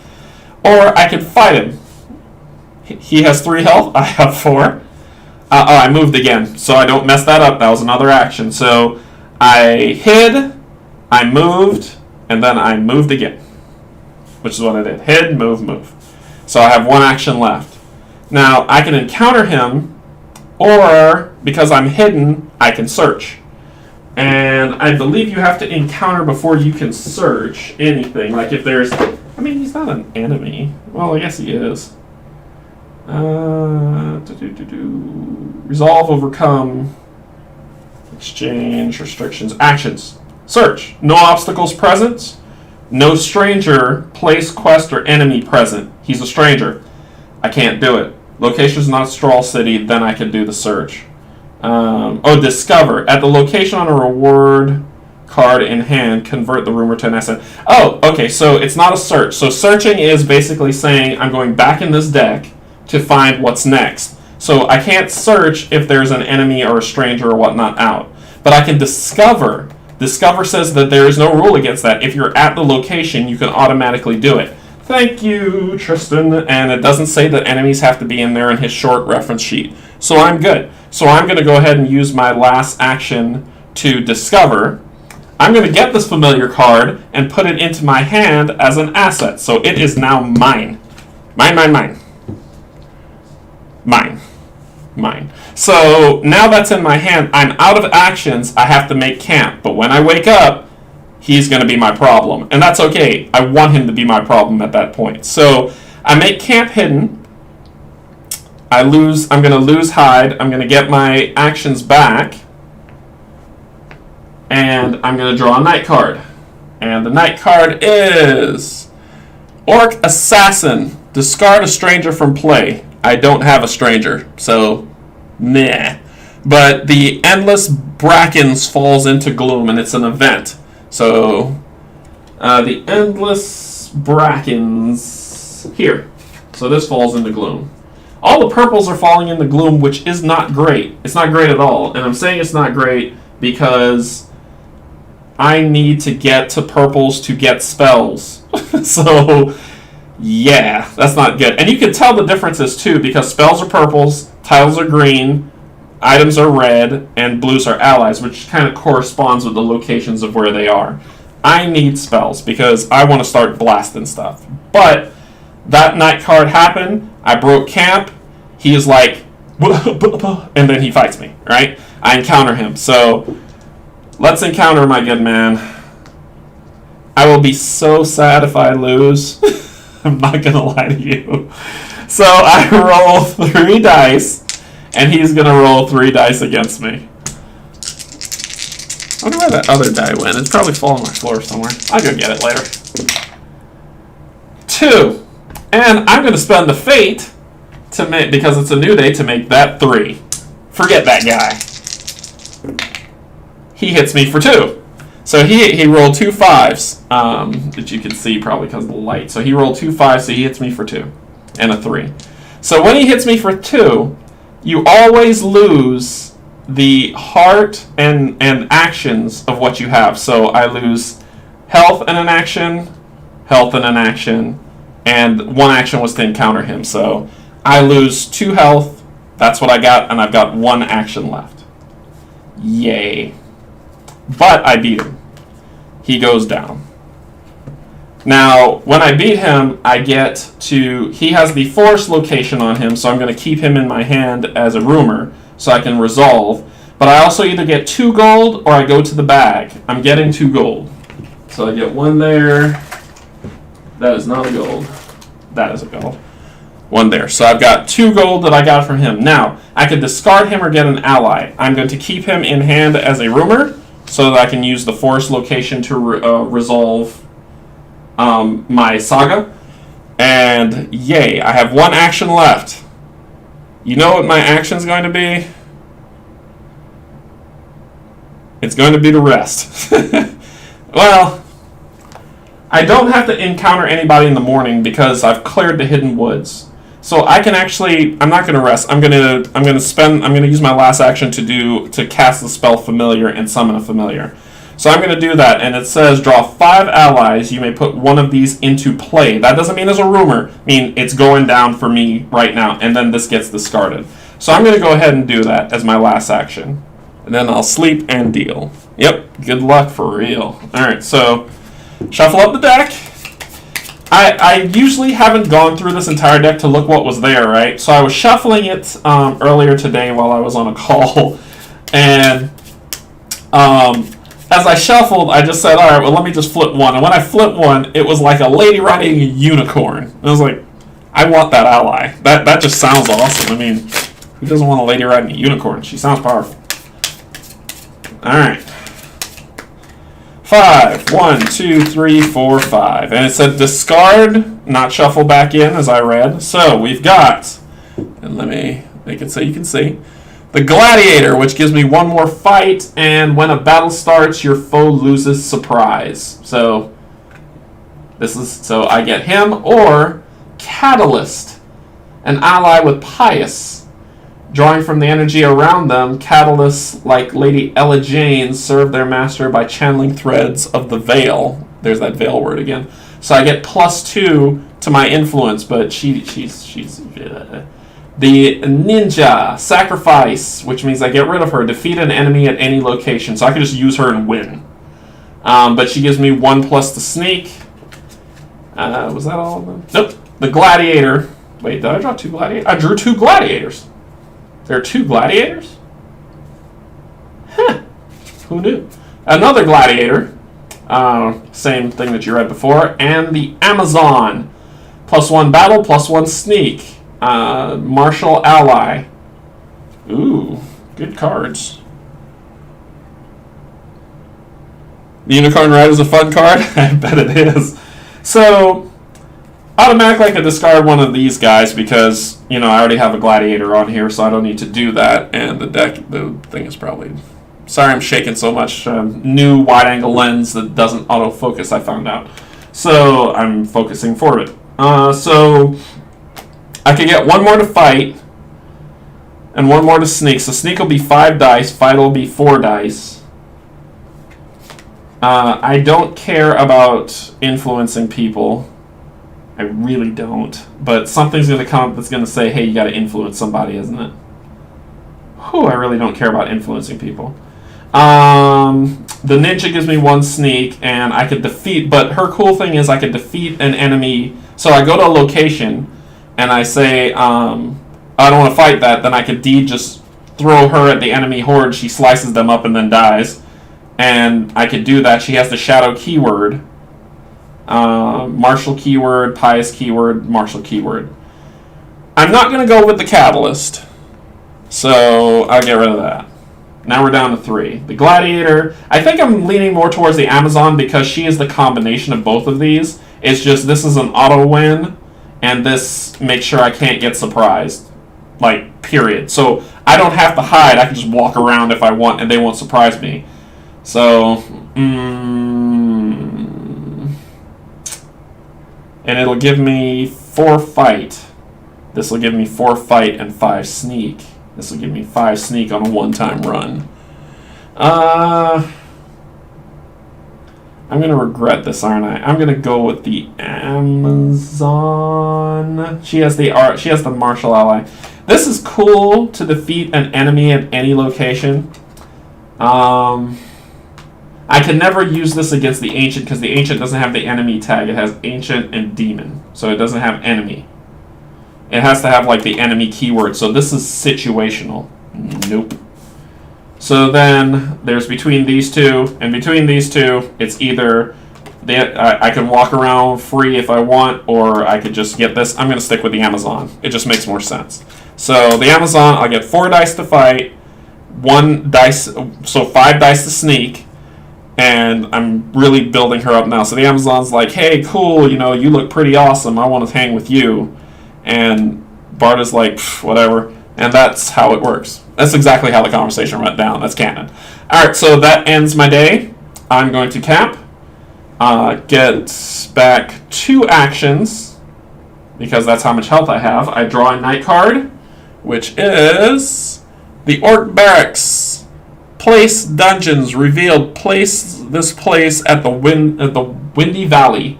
[SPEAKER 1] Or I can fight him. He has 3 health, I have 4. I moved again, so I don't mess that up. That was another action. So I hid, I moved, and then I moved again. Which is what I did. Hid, move. So I have 1 action left. Now, I can encounter him, or, because I'm hidden, I can search. And I believe you have to encounter before you can search anything. Like if there's... I mean, he's not an enemy. Well, I guess he is. Resolve, overcome... Exchange, restrictions, actions. Search. No obstacles present. No stranger, place, quest, or enemy present. He's a stranger. I can't do it. Location is not Sprawl City, then I could do the search. Discover. At the location on a reward card in hand, convert the rumor to an asset. Oh, okay, so it's not a search. So searching is basically saying I'm going back in this deck to find what's next. So I can't search if there's an enemy or a stranger or whatnot out. But I can discover. Discover says that there is no rule against that. If you're at the location, you can automatically do it. Thank you, Tristan. And it doesn't say that enemies have to be in there in his short reference sheet. So I'm good. So I'm going to go ahead and use my last action to discover. I'm going to get this familiar card and put it into my hand as an asset. So it is now mine. Mine. So now that's in my hand. I'm out of actions. I have to make camp. But when I wake up, he's going to be my problem. And that's okay. I want him to be my problem at that point. So I make camp hidden. I'm going to lose hide. I'm going to get my actions back. And I'm going to draw a night card. And the night card is Orc Assassin. Discard a stranger from play. I don't have a stranger, so meh. But the Endless Brackens falls into Gloom, and it's an event. So the Endless Brackens here. So this falls into Gloom. All the purples are falling into Gloom, which is not great. It's not great at all. And I'm saying it's not great because I need to get to purples to get spells. So yeah, that's not good. And you can tell the differences too, because spells are purples, tiles are green, items are red, and blues are allies, which kind of corresponds with the locations of where they are. I need spells because I want to start blasting stuff. But that night card happened, I broke camp, he is like, and then he fights me, right? I encounter him. So let's encounter my good man. I will be so sad if I lose. I'm not going to lie to you. So I roll 3 dice, and he's going to roll 3 dice against me. I wonder where that other die went. It's probably falling on my floor somewhere. I'll go get it later. 2. And I'm going to spend the fate, to make, because it's a new day, to make that 3. Forget that guy. He hits me for 2. So he rolled 2 5s, that you can see probably because of the light. So he rolled 2 5s, so he hits me for 2, and a 3. So when he hits me for 2, you always lose the heart and actions of what you have. So I lose health and an action, and 1 action was to encounter him. So I lose 2 health, that's what I got, and I've got 1 action left. Yay. But I beat him. He goes down. Now, when I beat him, I get to... He has the forest location on him, so I'm going to keep him in my hand as a rumor, so I can resolve. But I also either get 2 gold, or I go to the bag. I'm getting 2 gold. So I get 1 there. That is not a gold. That is a gold. 1 there. So I've got 2 gold that I got from him. Now, I could discard him or get an ally. I'm going to keep him in hand as a rumor, so that I can use the forest location to resolve my saga. And yay, I have 1 action left. You know what my action's going to be? It's going to be to rest. Well, I don't have to encounter anybody in the morning because I've cleared the hidden woods. So I can actually, I'm not going to rest. I'm going to use my last action to cast the spell Familiar and summon a familiar. So I'm going to do that, and it says draw 5 allies. You may put 1 of these into play. That doesn't mean as a rumor. I mean it's going down for me right now, and then this gets discarded. So I'm going to go ahead and do that as my last action, and then I'll sleep and deal. Yep, good luck for real. All right, so shuffle up the deck. I usually haven't gone through this entire deck to look what was there, right? So I was shuffling it earlier today while I was on a call, and as I shuffled, I just said, all right, well, let me just flip 1. And when I flipped 1, it was like a lady riding a unicorn. And I was like, I want that ally. That just sounds awesome. I mean, who doesn't want a lady riding a unicorn? She sounds powerful. All right. 5. 1, 2, 3, 4, 5. And it said discard, not shuffle back in, as I read. So we've got, and And let me make it so you can see. The Gladiator, which gives me one more fight, and when a battle starts, your foe loses surprise. So I get him, or Catalyst, an ally with Pious. Drawing from the energy around them, Catalysts, like Lady Ella Jane, serve their master by channeling threads of the veil. There's that veil word again. So I get +2 to my influence, but she's the Ninja, Sacrifice, which means I get rid of her. Defeat an enemy at any location. So I can just use her and win. But she gives me 1+ to sneak. Was that all of them? Nope. The Gladiator. Wait, did I draw 2 gladiators? I drew 2 gladiators. There are 2 gladiators? Huh. Who knew? Another gladiator. Same thing that you read before. And the Amazon. +1 battle, +1 sneak. Martial ally. Ooh, good cards. The Unicorn Ride is a fun card? I bet it is. So, automatically I can discard one of these guys because, I already have a Gladiator on here, so I don't need to do that. And the thing is probably... Sorry I'm shaking so much. New wide-angle lens that doesn't autofocus, I found out. So, I'm focusing forward. So, I can get 1 more to fight, and 1 more to sneak. So, sneak will be 5 dice, fight will be 4 dice. I don't care about influencing people. I really don't. But something's going to come up that's going to say, hey, you got to influence somebody, isn't it? Whew, I really don't care about influencing people. The Ninja gives me 1 sneak, and I could defeat... But her cool thing is I could defeat an enemy... So I go to a location, and I say, I don't want to fight that. Then I could just throw her at the enemy horde. She slices them up and then dies. And I could do that. She has the Shadow keyword. Martial keyword, Pious keyword, Martial keyword. I'm not going to go with the Catalyst. So I'll get rid of that. Now we're down to 3. The Gladiator. I think I'm leaning more towards the Amazon because she is the combination of both of these. It's just this is an auto win. And this makes sure I can't get surprised. Like, period. So I don't have to hide. I can just walk around if I want and they won't surprise me. So, and it'll give me 4 fight. This will give me 4 fight and 5 sneak. This will give me 5 sneak on a one-time run. I'm going to regret this, aren't I? I'm going to go with the Amazon. She has the martial ally. This is cool to defeat an enemy at any location. I can never use this against the Ancient because the Ancient doesn't have the enemy tag. It has Ancient and Demon. So it doesn't have enemy. It has to have like the enemy keyword. So this is situational. Nope. So then there's between these two. And between these two, it's either I can walk around free if I want, or I could just get this. I'm going to stick with the Amazon. It just makes more sense. So the Amazon, I'll get 4 dice to fight, 1 dice, so 5 dice to sneak. And I'm really building her up now. So the Amazon's like, hey, cool, you look pretty awesome. I want to hang with you. And Barda's like, whatever. And that's how it works. That's exactly how the conversation went down. That's canon. Alright, so that ends my day. I'm going to cap. Get back 2 actions. Because that's how much health I have. I draw a night card, which is the Orc Barracks. Place dungeons revealed. Place this place at the Windy Valley.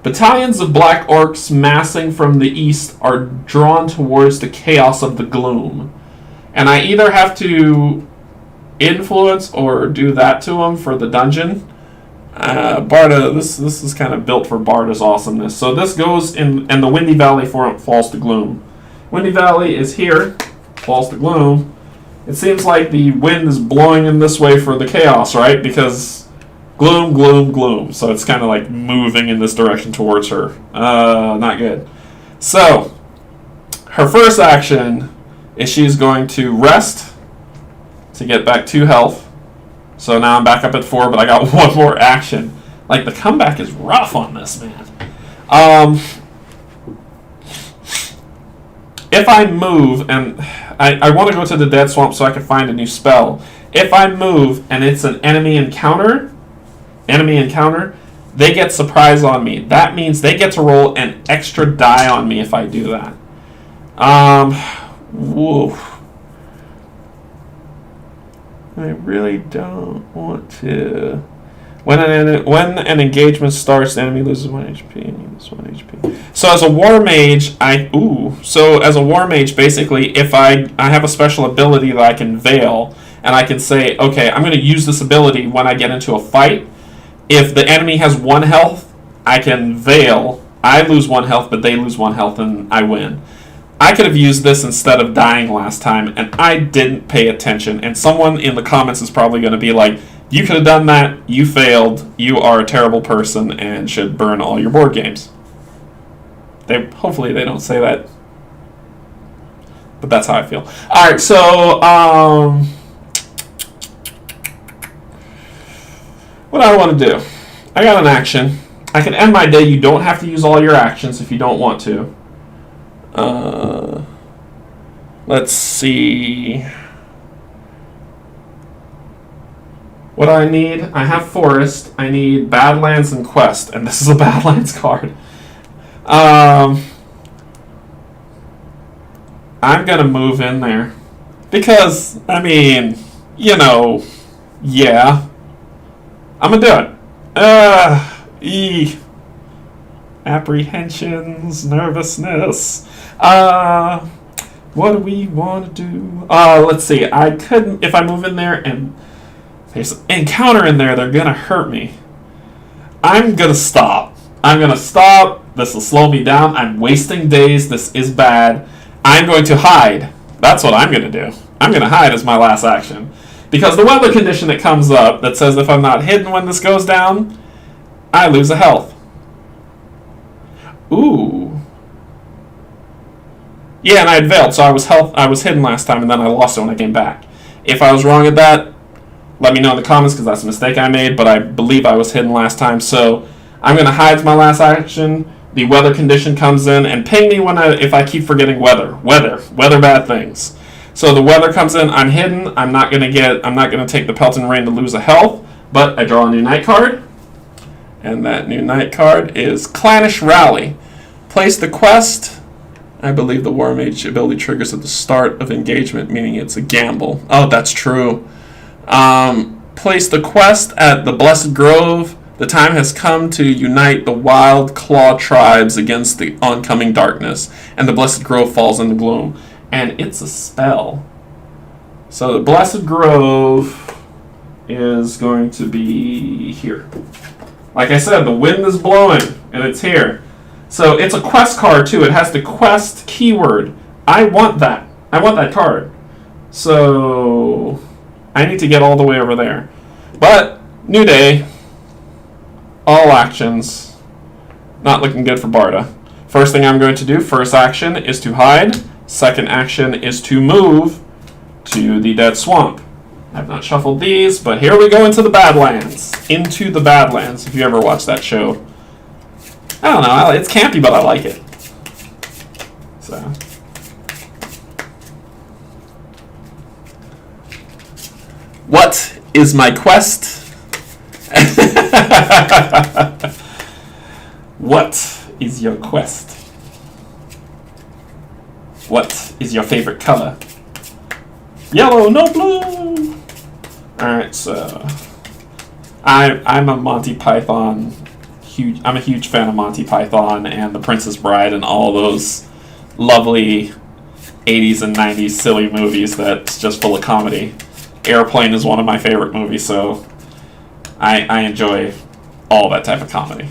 [SPEAKER 1] Battalions of black orcs massing from the east are drawn towards the chaos of the gloom. And I either have to influence or do that to them for the dungeon. Barda, this is kind of built for Barda's awesomeness. So this goes in, and the Windy Valley falls to gloom. Windy Valley is here, falls to gloom. It seems like the wind is blowing in this way for the chaos, right? Because gloom, gloom, gloom. So it's kind of like moving in this direction towards her. Not good. So, her first action is she's going to rest to get back 2 health. So now I'm back up at 4, but I got 1 more action. Like, the comeback is rough on this, man. If if I move, and I want to go to the Dead Swamp so I can find a new spell. If I move and it's an enemy encounter, they get surprise on me. That means they get to roll an extra die on me if I do that. Whoa. I really don't want to. When an engagement starts, the enemy loses 1 HP. So as a war mage, basically, if I have a special ability that I can veil, and I can say, okay, I'm going to use this ability when I get into a fight. If the enemy has 1 health, I can veil. I lose 1 health, but they lose 1 health, and I win. I could have used this instead of dying last time, and I didn't pay attention. And someone in the comments is probably going to be like, you could have done that, you failed, you are a terrible person, and should burn all your board games. Hopefully they don't say that. But that's how I feel. Alright, so, what do I want to do? I got an action. I can end my day. You don't have to use all your actions if you don't want to. Let's see. What do I need? I have Forest. I need Badlands and Quest. And this is a Badlands card. I'm going to move in there. Because, I mean, yeah. I'm going to do it. Apprehensions, nervousness. What do we want to do? Let's see. I couldn't, if I move in there and there's an encounter in there, they're going to hurt me. I'm going to stop. This will slow me down. I'm wasting days. This is bad. I'm going to hide. That's what I'm going to do. I'm going to hide as my last action. Because the weather condition that comes up that says if I'm not hidden when this goes down, I lose a health. Ooh. Yeah, and I had veiled, so I was hidden last time, and then I lost it when I came back. If I was wrong at that, let me know in the comments, because that's a mistake I made, but I believe I was hidden last time, so I'm going to hide as my last action. The weather condition comes in, and ping me if I keep forgetting weather bad things. So the weather comes in, I'm hidden, I'm not going to take the Pelton Rain to lose a health, but I draw a new night card. And that new night card is Clannish Rally. Place the quest. I believe the War Mage ability triggers at the start of engagement, meaning it's a gamble. Oh, that's true. Place the quest at the Blessed Grove. The time has come to unite the Wild Claw tribes against the oncoming darkness. And the Blessed Grove falls into Gloom. And it's a spell. So the Blessed Grove is going to be here. Like I said, the wind is blowing, and it's here. So it's a quest card, too. It has the quest keyword. I want that. I want that card. So I need to get all the way over there. But, new day. All actions. Not looking good for Barda. First thing I'm going to do, first action, is to hide. Second action is to move to the Dead Swamp. I've not shuffled these, but here we go into the Badlands. Into the Badlands, if you ever watched that show. I don't know, it's campy, but I like it. So. What is my quest? What is your quest? What is your favorite color? Yellow, no blue! Alright, so I'm a Monty Python I'm a huge fan of Monty Python and The Princess Bride and all those lovely 80s and 90s silly movies that's just full of comedy. Airplane is one of my favorite movies, so I enjoy all that type of comedy.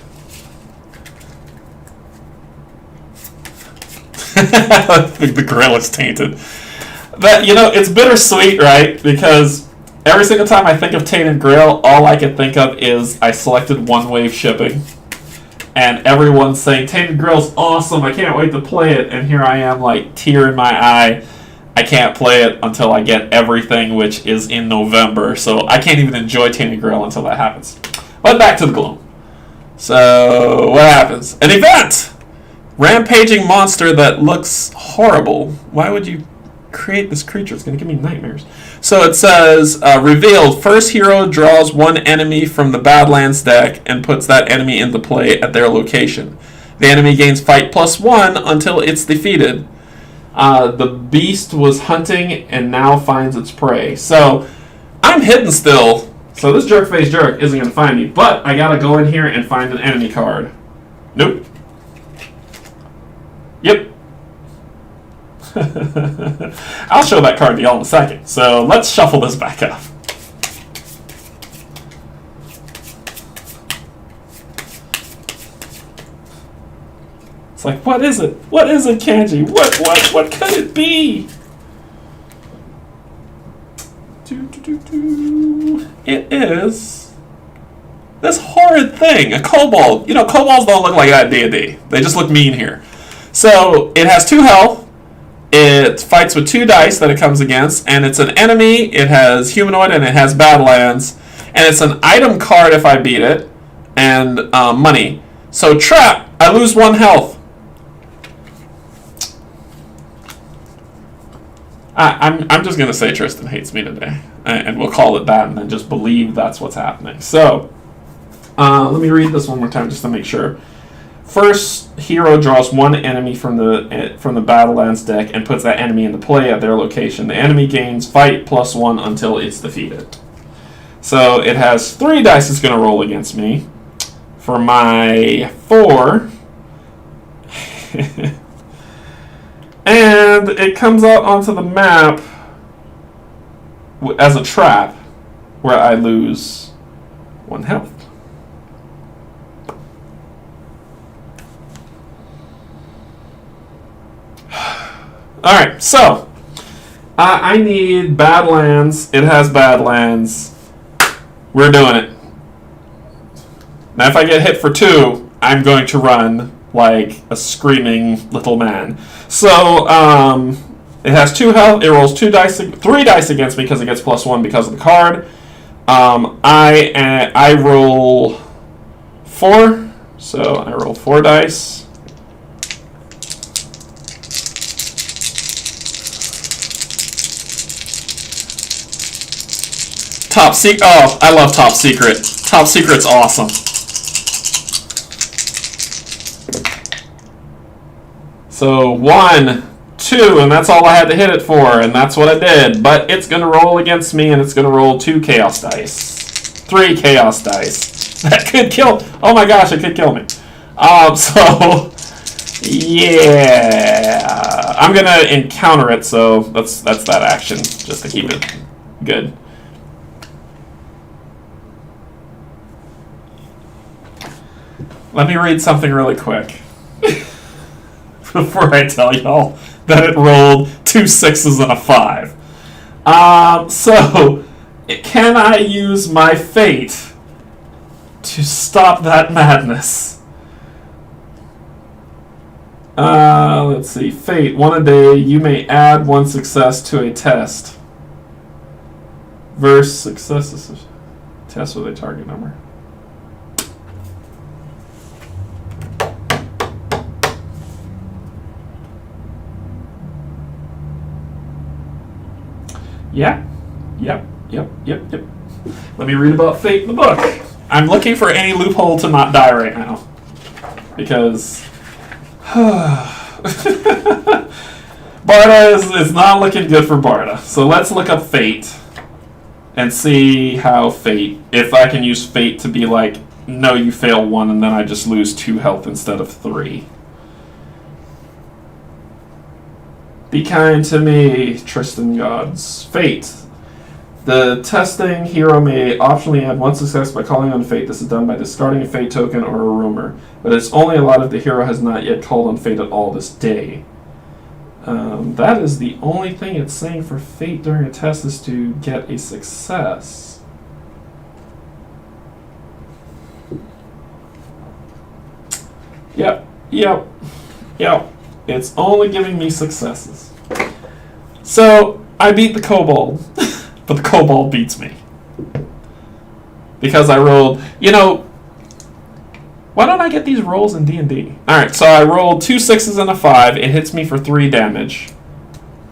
[SPEAKER 1] The grill is tainted. But, it's bittersweet, right? Because every single time I think of Tainted Grail, all I can think of is I selected One Wave Shipping. And everyone's saying, Tainted Grail's awesome, I can't wait to play it. And here I am, like, tear in my eye. I can't play it until I get everything, which is in November. So I can't even enjoy Tainted Grail until that happens. But back to the Gloom. So, what happens? An event! Rampaging monster that looks horrible. Why would you create this creature? It's going to give me nightmares. So it says, revealed, first hero draws one enemy from the Badlands deck and puts that enemy into play at their location. The enemy gains fight +1 until it's defeated. The beast was hunting and now finds its prey. So I'm hidden still, so this jerk-faced jerk isn't going to find me, but I got to go in here and find an enemy card. Nope. Yep. I'll show that card to y'all in a second. So let's shuffle this back up. It's like, what is it? What is it, Canje? What could it be? It is this horrid thing, a kobold. You know, kobolds don't look like that in D&D. They just look mean here. So it has 2 health. It fights with 2 dice that it comes against, and it's an enemy. It has humanoid and it has Badlands, and it's an item card if I beat it, and money. So trap, I lose 1 health. I'm just gonna say Tristan hates me today, and we'll call it that, and then just believe that's what's happening. So let me read this one more time just to make sure. First hero draws 1 enemy from the Battlelands deck and puts that enemy into play at their location. The enemy gains fight +1 until it's defeated. So it has 3 dice it's going to roll against me. For my 4. And it comes out onto the map as a trap where I lose 1 health. Alright, so I need Badlands. It has Badlands. We're doing it. Now if I get hit for 2, I'm going to run like a screaming little man. So it has 2 health. It rolls 3 dice against me because it gets +1 because of the card. I roll 4. So I roll 4 dice. Top Secret. Oh, I love Top Secret. Top Secret's awesome. So 1, 2, and that's all I had to hit it for, and that's what I did. But it's going to roll against me, and it's going to roll 2 chaos dice. 3 chaos dice. That could kill. Oh my gosh, it could kill me. So yeah, I'm going to encounter it. So that's that action, just to keep it good. Let me read something really quick before I tell y'all that it rolled 2 6s and a 5. So, can I use my fate to stop that madness? Let's see. Fate, 1 a day. You may add 1 success to a test. Verse successes. Test with a target number. Yeah. Yep. Let me read about fate in the book. I'm looking for any loophole to not die right now. Because Barda is not looking good for Barda. So let's look up fate and see how fate, if I can use fate to be like, no, you fail 1 and then I just lose 2 health instead of 3. Be kind to me, Tristan Gods. Fate. The testing hero may optionally add 1 success by calling on fate. This is done by discarding a fate token or a rumor, but it's only allowed if the hero has not yet called on fate at all this day. That is the only thing it's saying for fate during a test is to get a success. Yep. It's only giving me successes. So, I beat the kobold, but the kobold beats me. Because I rolled, Why don't I get these rolls in D&D? Alright, so I rolled 2 6s and a 5. It hits me for 3 damage.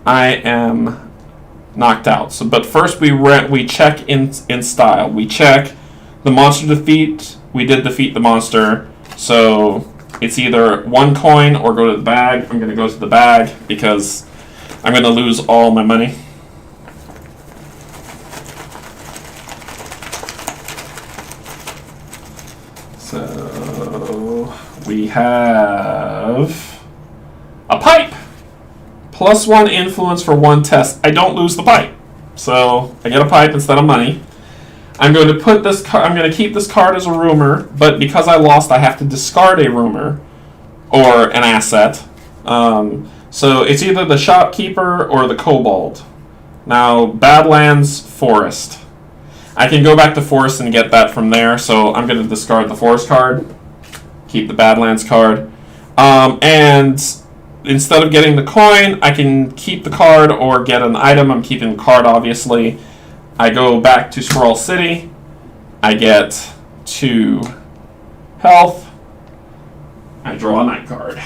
[SPEAKER 1] I am knocked out. So, but first we check in style. We check the monster defeat. We did defeat the monster. So it's either 1 coin or go to the bag. I'm going to go to the bag because I'm going to lose all my money. So we have a pipe. +1 influence for 1 test. I don't lose the pipe. So I get a pipe instead of money. I'm going to put this I'm going to keep this card as a rumor, but because I lost, I have to discard a rumor or an asset. So it's either the shopkeeper or the kobold. Now, Badlands Forest. I can go back to Forest and get that from there, so I'm going to discard the Forest card, keep the Badlands card, and instead of getting the coin, I can keep the card or get an item. I'm keeping the card, obviously. I go back to Sprawl City. I get 2 health. I draw a night card.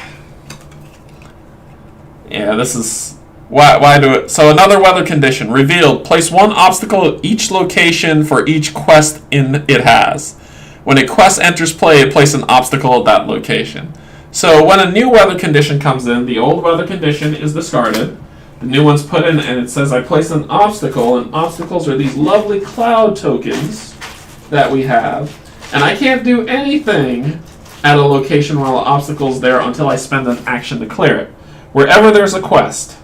[SPEAKER 1] Yeah, this is... Why do it? So another weather condition. Revealed. Place 1 obstacle at each location for each quest it has. When a quest enters play, it places an obstacle at that location. So when a new weather condition comes in, the old weather condition is discarded. The new one's put in, and it says I place an obstacle, and obstacles are these lovely cloud tokens that we have. And I can't do anything at a location while the obstacle's there until I spend an action to clear it. Wherever there's a quest,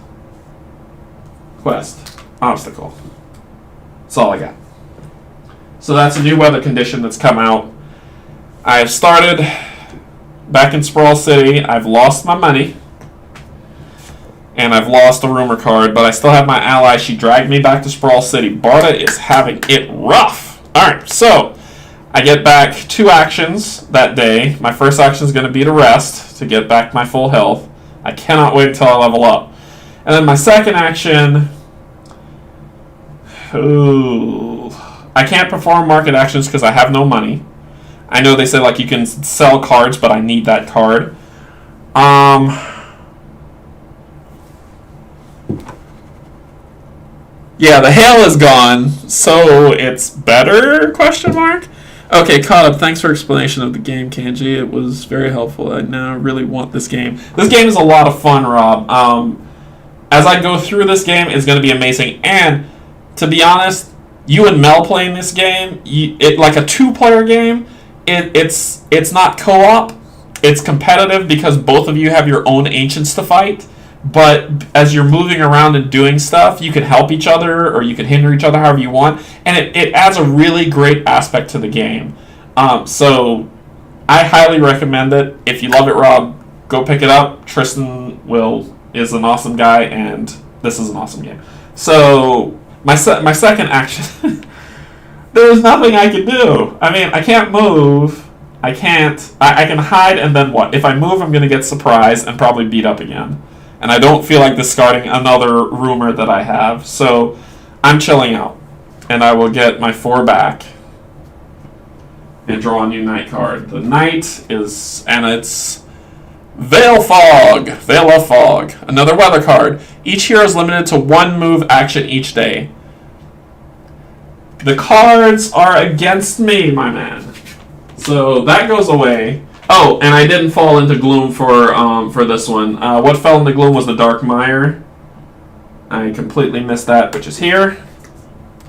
[SPEAKER 1] obstacle. That's all I got. So that's a new weather condition that's come out. I've started back in Sprawl City. I've lost my money. And I've lost a rumor card, but I still have my ally. She dragged me back to Sprawl City. Barda is having it rough. Alright, so I get back 2 actions that day. My first action is going to be to rest, to get back my full health. I cannot wait until I level up. And then my second action... Ooh, I can't perform market actions because I have no money. I know they say like you can sell cards, but I need that card. Yeah, the hail is gone, so it's better? Question mark. Okay, caught up. Thanks for explanation of the game, Canje. It was very helpful. I now really want this game. This game is a lot of fun, Rob. As I go through this game, it's going to be amazing. And to be honest, you and Mel playing this game, like a 2-player game. It's not co-op. It's competitive because both of you have your own ancients to fight. But as you're moving around and doing stuff, you can help each other or you can hinder each other however you want. And it adds a really great aspect to the game. So I highly recommend it. If you love it, Rob, go pick it up. Tristan is an awesome guy, and this is an awesome game. So my second action, there's nothing I can do. I mean, I can't move. I can hide, and then what? If I move, I'm going to get surprised and probably beat up again. And I don't feel like discarding another rumor that I have. So I'm chilling out. And I will get my 4 back. And draw a new night card. The night is... And it's... Veil Fog. Veil of Fog. Another weather card. Each hero is limited to 1 move action each day. The cards are against me, my man. So that goes away. Oh, and I didn't fall into Gloom for this one. What fell into Gloom was the Dark Mire. I completely missed that, which is here.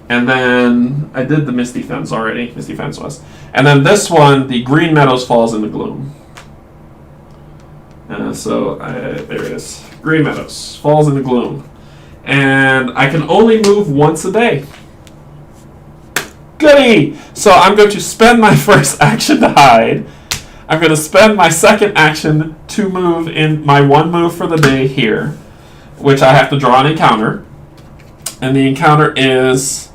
[SPEAKER 1] And then I did the Misty Fence already. Misty Fence was. And then this one, the Green Meadows falls into Gloom. There it is. Green Meadows falls into Gloom. And I can only move once a day. Goody! So I'm going to spend my first action to hide. I'm going to spend my second action to move in my 1 move for the day here, which I have to draw an encounter. And the encounter is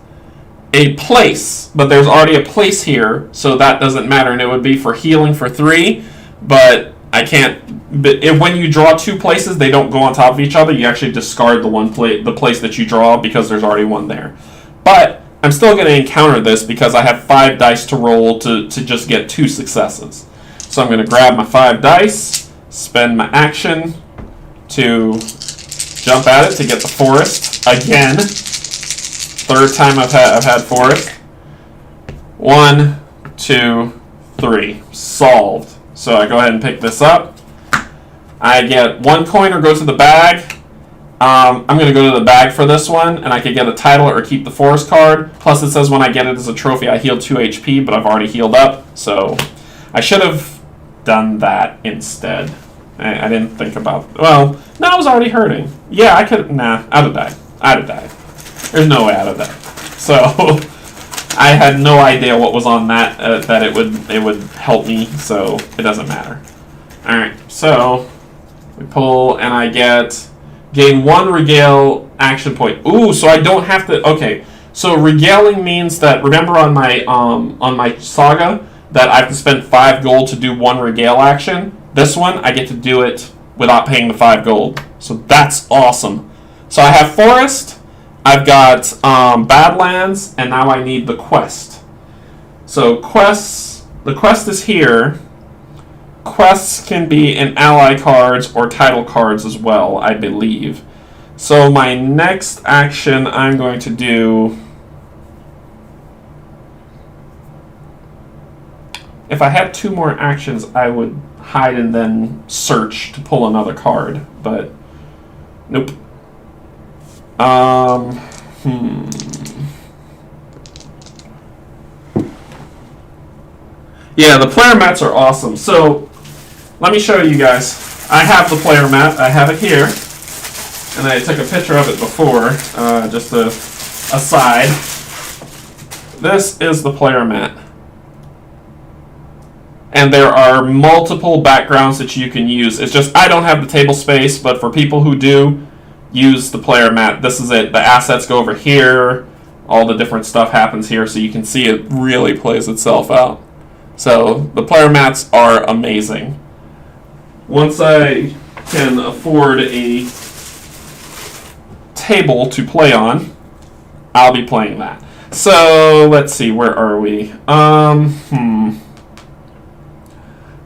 [SPEAKER 1] a place, but there's already a place here, so that doesn't matter. And it would be for healing for 3, but I can't. When you draw 2 places, they don't go on top of each other. You actually discard the place that you draw because there's already one there. But I'm still going to encounter this because I have 5 dice to roll to just get 2 successes. So I'm going to grab my 5 dice, spend my action to jump at it to get the forest again. Third time I've had forest. 1, 2, 3. Solved. So I go ahead and pick this up. I get 1 coin or go to the bag. I'm going to go to the bag for this one, and I could get a title or keep the forest card. Plus it says when I get it as a trophy I heal 2 HP, but I've already healed up. So I should have done that instead. I didn't think about... Well, no, I was already hurting. Yeah, I could... Nah, I'd have died. I'd have died. There's no way I'd have died. So I had no idea what was on that, that it would help me, so it doesn't matter. Alright, so we pull, and I gain 1 regale action point. Ooh, so I don't have to... Okay, so regaling means that... Remember on my saga that I have to spend 5 gold to do 1 regale action? This one, I get to do it without paying the 5 gold. So that's awesome. So I have forest, I've got Badlands, and now I need the quest. So quests, the quest is here. Quests can be in ally cards or title cards as well, I believe. So my next action I'm going to do... If I had 2 more actions, I would hide and then search to pull another card, but nope. Yeah, the player mats are awesome. So let me show you guys. I have the player mat. I have it here, and I took a picture of it before. Just a aside. This is the player mat. And there are multiple backgrounds that you can use. It's just, I don't have the table space, but for people who do, use the player mat. This is it. The assets go over here. All the different stuff happens here, so you can see it really plays itself out. So, the player mats are amazing. Once I can afford a table to play on, I'll be playing that. So, let's see, where are we?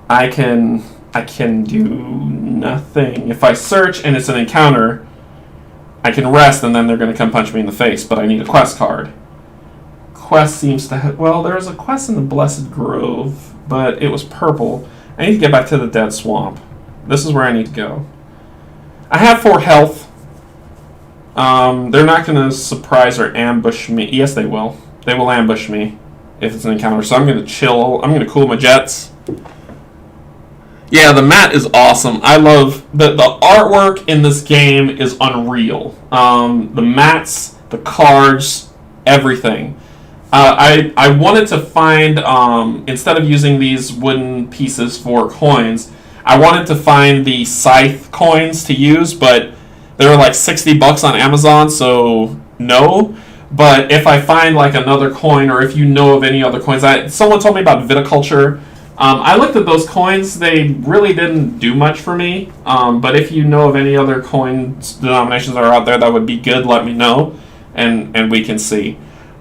[SPEAKER 1] I can do nothing. If I search and it's an encounter, I can rest and then they're going to come punch me in the face, but I need a quest card. Quest seems to have... Well, there was a quest in the Blessed Grove, but it was purple. I need to get back to the Dead Swamp. This is where I need to go. I have 4 health. They're not going to surprise or ambush me. Yes, they will. They will ambush me if it's an encounter. So I'm going to chill. I'm going to cool my jets. Yeah, the mat is awesome. I love... The artwork in this game is unreal. The mats, the cards, everything. I wanted to find, instead of using these wooden pieces for coins, I wanted to find the scythe coins to use, but they were like $60 on Amazon, so no. But if I find like another coin, or if you know of any other coins... Someone told me about viticulture. I looked at those coins. They really didn't do much for me. But if you know of any other coins denominations that are out there that would be good, let me know, and we can see.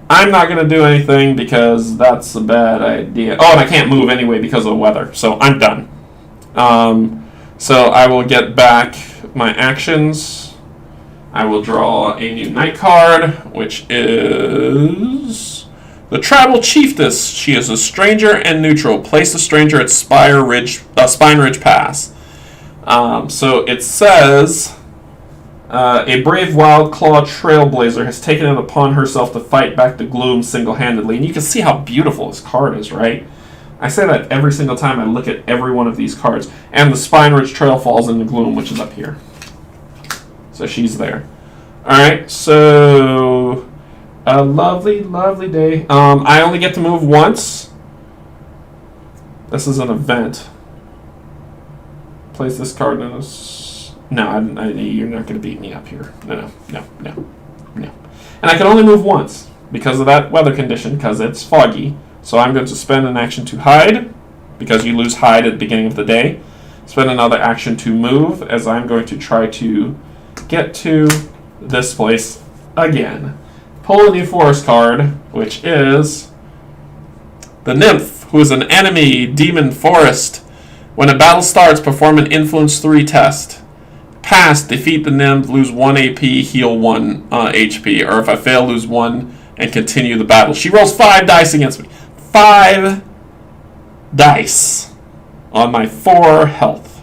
[SPEAKER 1] I'm not going to do anything because that's a bad idea. Oh, and I can't move anyway because of the weather, so I'm done. So I will get back my actions. I will draw a new night card, which is... The Tribal Chiefess. She is a stranger and neutral. Place the stranger at Spine Ridge Pass. So it says, a brave wild claw trailblazer has taken it upon herself to fight back the Gloom single-handedly. And you can see how beautiful this card is, right? I say that every single time I look at every one of these cards. And the Spine Ridge Trail falls in the Gloom, which is up here. So she's there. Alright, so... A lovely, lovely day. I only get to move once. This is an event. Place this card in this... No, you're not going to beat me up here. No. And I can only move once because of that weather condition, because it's foggy. So I'm going to spend an action to hide, because you lose hide at the beginning of the day. Spend another action to move, as I'm going to try to get to this place again. Pull a new forest card, which is the Nymph, who is an enemy demon forest. When a battle starts, perform an Influence 3 test. Pass, defeat the nymph, lose 1 AP, heal 1 HP. Or if I fail, lose 1 and continue the battle. She rolls 5 dice against me. 5 dice on my 4 health.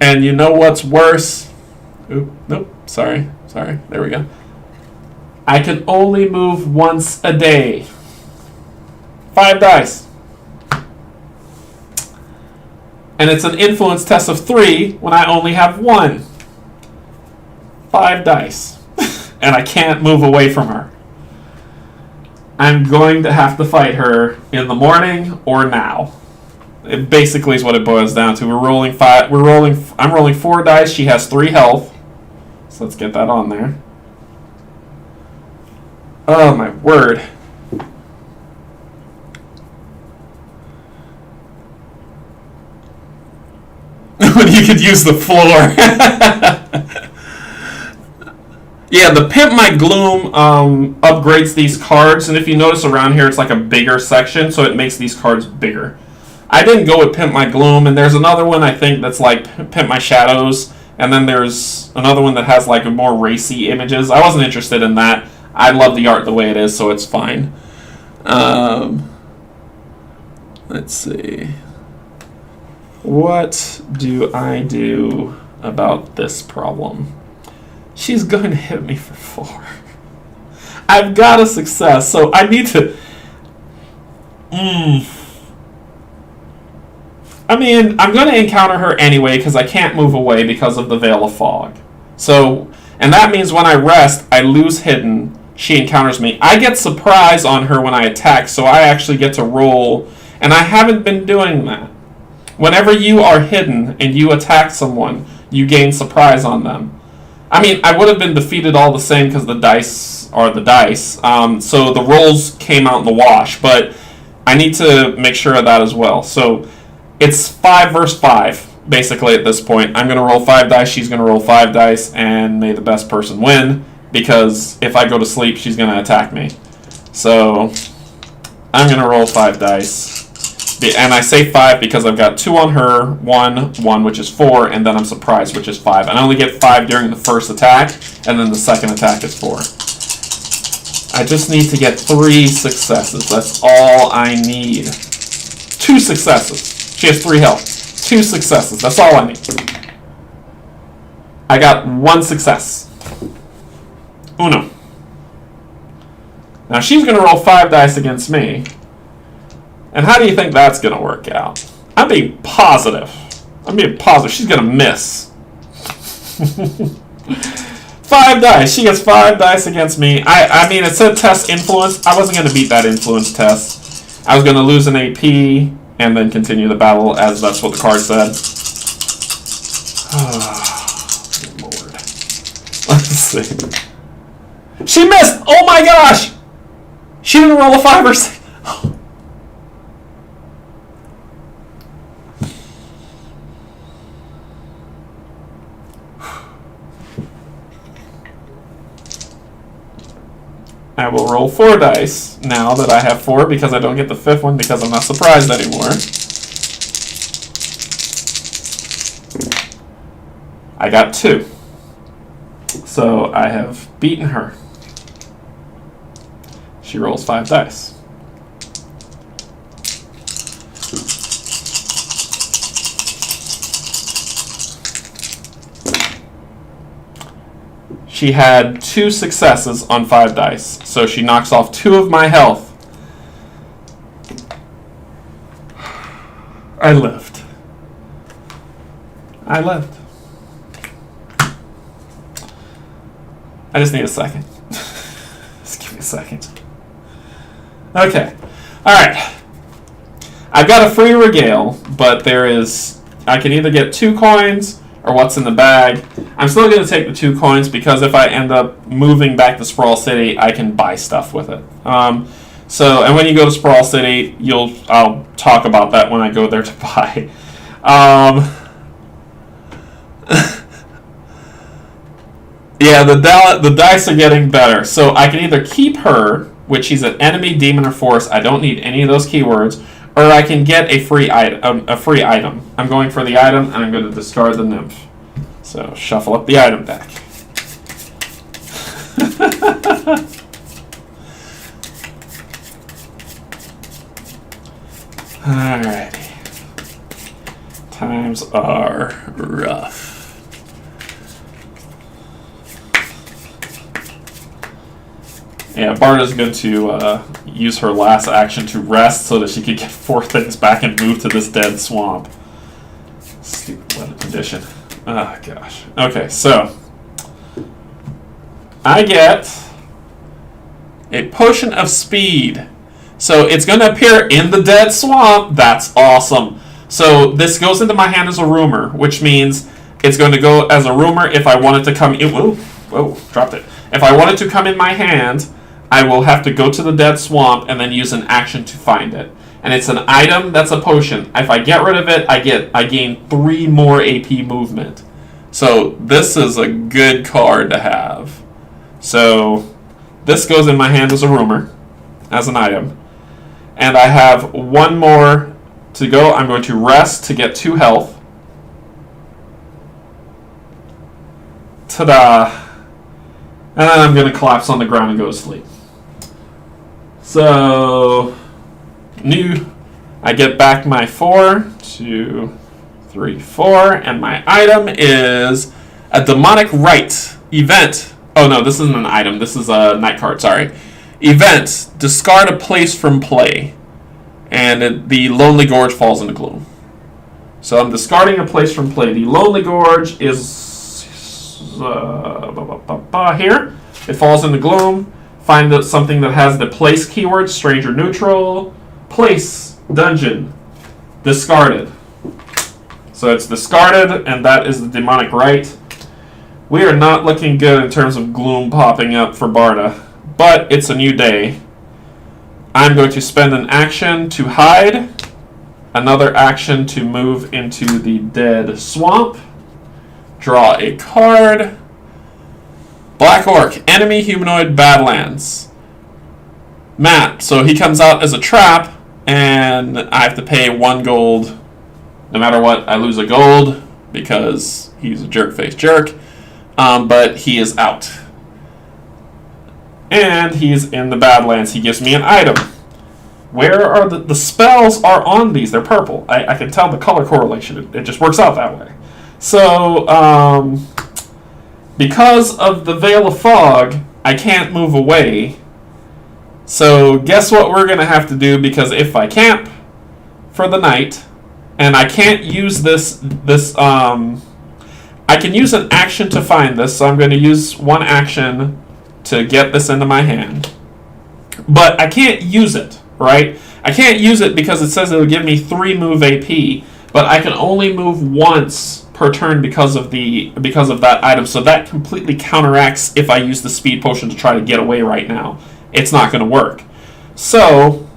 [SPEAKER 1] And you know what's worse? Oop, nope, sorry, there we go. I can only move once a day. 5 dice. And it's an influence test of 3 when I only have 1. 5 dice. And I can't move away from her. I'm going to have to fight her in the morning or now. It basically is what it boils down to. I'm rolling 4 dice. She has 3 health. So let's get that on there. Oh my word. When you could use the floor. Yeah, the Pimp My Gloom upgrades these cards, and if you notice around here, it's like a bigger section, so it makes these cards bigger. I didn't go with Pimp My Gloom, and there's another one I think that's like Pimp My Shadows, and then there's another one that has like more racy images. I wasn't interested in that. I love the art the way it is, so it's fine. Let's see. What do I do about this problem? She's going to hit me for 4. I've got a success, so I need to... I mean, I'm going to encounter her anyway because I can't move away because of the Veil of Fog. So, and that means when I rest, I lose hidden. She encounters me. I get surprise on her when I attack, so I actually get to roll, and I haven't been doing that. Whenever you are hidden and you attack someone, you gain surprise on them. I mean, I would have been defeated all the same because the dice are the dice. So the rolls came out in the wash, but I need to make sure of that as well. So it's 5 versus 5, basically, at this point. I'm going to roll 5 dice, she's going to roll 5 dice, and may the best person win, because if I go to sleep, she's going to attack me. So I'm going to roll 5 dice. And I say 5 because I've got 2 on her, 1, which is 4, and then I'm surprised, which is 5. And I only get 5 during the first attack, and then the second attack is 4. I just need to get 3 successes. That's all I need. 2 successes. She has 3 health. 2 successes. That's all I need. I got 1 success. Uno. Now she's going to roll 5 dice against me. And how do you think that's going to work out? I'm being positive. She's going to miss. 5 dice. She gets 5 dice against me. I mean, it said test influence. I wasn't going to beat that influence test. I was going to lose an AP and then continue the battle, as that's what the card said. Oh, Lord. Let's see. She missed! Oh my gosh! She didn't roll a 5 or 6. I will roll 4 dice now that I have 4 because I don't get the 5th one because I'm not surprised anymore. I got 2. So I have beaten her. She rolls 5 dice. She had 2 successes on 5 dice, so she knocks off 2 of my health. I lived. I just need a second. Just give me a second. Okay. Alright. I've got a free regale, but I can either get 2 coins or what's in the bag. I'm still going to take the 2 coins because if I end up moving back to Sprawl City, I can buy stuff with it. And when you go to Sprawl City, I'll talk about that when I go there to buy. Yeah, the dice are getting better. So I can either keep her, which she's an enemy, demon, or force. I don't need any of those keywords. or I can get a free item. I'm going for the item, and I'm going to discard the nymph. So shuffle up the item deck. Alrighty. Times are rough. Yeah, Barda's going to use her last action to rest so that she can get 4 things back and move to this dead swamp. Stupid weather condition. Oh, gosh. Okay, so I get a potion of speed. So it's going to appear in the dead swamp. That's awesome. So this goes into my hand as a rumor, which means it's going to go as a rumor if I want it to come in. Whoa, dropped it. If I want it to come in my hand, I will have to go to the dead swamp and then use an action to find it. And it's an item that's a potion. If I get rid of it, I gain 3 more AP movement. So this is a good card to have. So this goes in my hand as a rumor, as an item. And I have 1 more to go. I'm going to rest to get 2 health. Ta-da! And then I'm going to collapse on the ground and go to sleep. So, I get back my 4, 2, 3, 4, and my item is a demonic rite event. Oh no, this isn't an item. This is a night card. Sorry. Event: discard a place from play, and the Lonely Gorge falls into Gloom. So I'm discarding a place from play. The Lonely Gorge is here. It falls into Gloom. Find something that has the place keyword, strange or neutral. Place, dungeon, discarded. So it's discarded, and that is the demonic rite. We are not looking good in terms of Gloom popping up for Barda, but it's a new day. I'm going to spend an action to hide, another action to move into the dead swamp, draw a card. Black Orc, enemy humanoid Badlands. Matt, so he comes out as a trap, and I have to pay 1 gold. No matter what, I lose a gold because he's a jerk-faced jerk. But he is out. And he's in the Badlands. He gives me an item. Where are the spells are on these? They're purple. I can tell the color correlation. It just works out that way. So, because of the Veil of Fog, I can't move away. So guess what we're going to have to do, because if I camp for the night, and I can't use I can use an action to find this, so I'm going to use 1 action to get this into my hand. But I can't use it, right? I can't use it because it says it'll give me 3 move AP, but I can only move once per turn because of that item, so that completely counteracts if I use the speed potion to try to get away right now. It's not going to work. So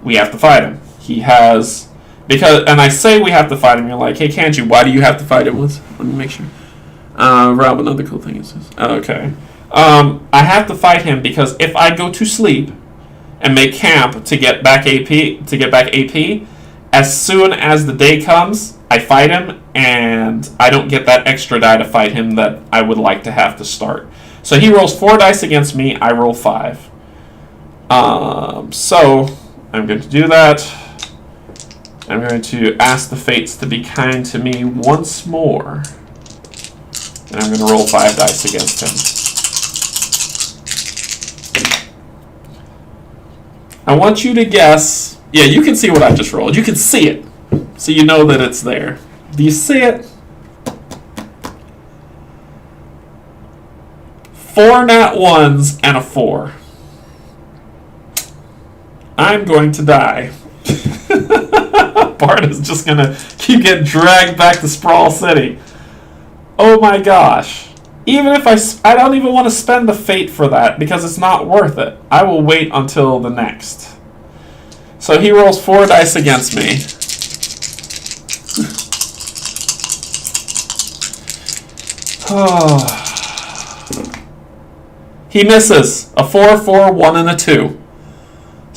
[SPEAKER 1] we have to fight him. He has and I say we have to fight him. You're like, hey Canje, why do you have to fight him? Let me make sure. Rob, another cool thing is this. Okay. I have to fight him because if I go to sleep and make camp to get back AP, as soon as the day comes, I fight him, and I don't get that extra die to fight him that I would like to have to start. So he rolls 4 dice against me, I roll 5. So I'm going to do that. I'm going to ask the fates to be kind to me once more. And I'm going to roll 5 dice against him. I want you to guess. Yeah, you can see what I just rolled. You can see it. So you know that it's there. Do you see it? 4 nat 1s and a 4. I'm going to die. Bart is just going to keep getting dragged back to Sprawl City. Oh my gosh. Even if I don't even want to spend the fate for that because it's not worth it. I will wait until the next. So he rolls 4 dice against me. He misses. A 4, 4, 1, and a 2.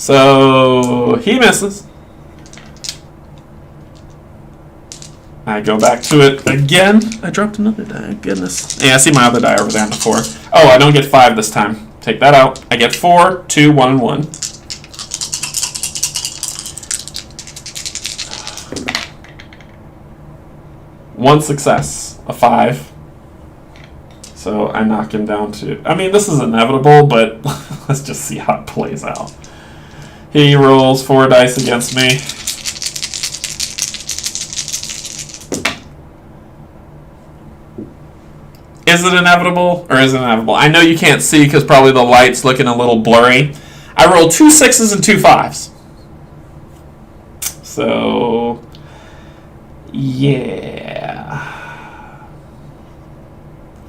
[SPEAKER 1] So he misses. I go back to it again. I dropped another die. Goodness. Yeah, I see my other die over there on the 4. Oh, I don't get 5 this time. Take that out. I get 4, 2, 1, and 1. One success. A 5. So I knock him down to... I mean, this is inevitable, but let's just see how it plays out. He rolls 4 dice against me. Is it inevitable or is it inevitable? I know you can't see because probably the light's looking a little blurry. I rolled 2 6s and 2 5s. So, yeah.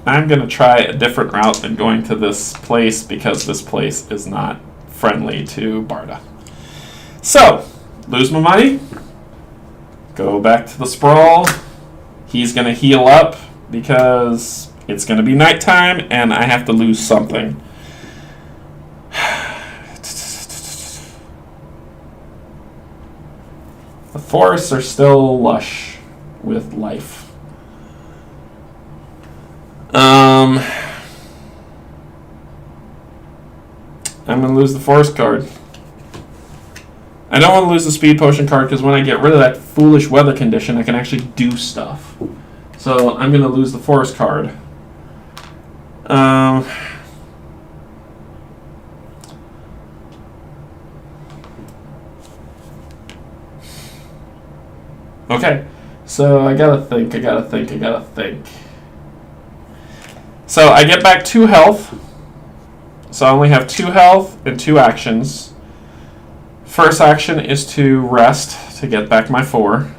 [SPEAKER 1] I'm going to try a different route than going to this place because this place is not friendly to Barda. So, lose my money. Go back to the Sprawl. He's going to heal up because it's going to be nighttime and I have to lose something. The forests are still lush with life. I'm going to lose the forest card. I don't want to lose the speed potion card because when I get rid of that foolish weather condition, I can actually do stuff. So I'm going to lose the forest card. Okay, so I gotta think. So I get back 2 health. So I only have 2 health and 2 actions. First action is to rest to get back my 4.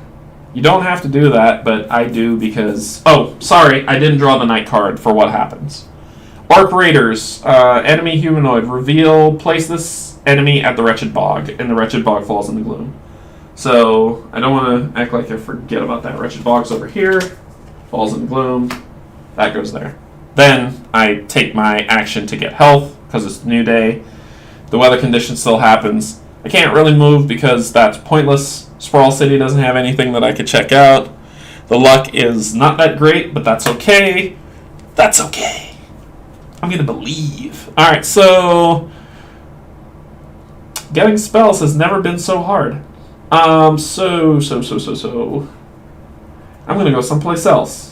[SPEAKER 1] You don't have to do that, but I do because... Oh, sorry, I didn't draw the night card for what happens. Orc Raiders, enemy humanoid, reveal, place this enemy at the Wretched Bog, and the Wretched Bog falls in the gloom. So, I don't want to act like I forget about that. Wretched Bog's over here, falls in the gloom, that goes there. Then, I take my action to get health, because it's a new day. The weather condition still happens. I can't really move because that's pointless. Sprawl City doesn't have anything that I could check out. The luck is not that great, but that's okay. That's okay. I'm going to believe. Alright, so... getting spells has never been so hard. So... I'm going to go someplace else.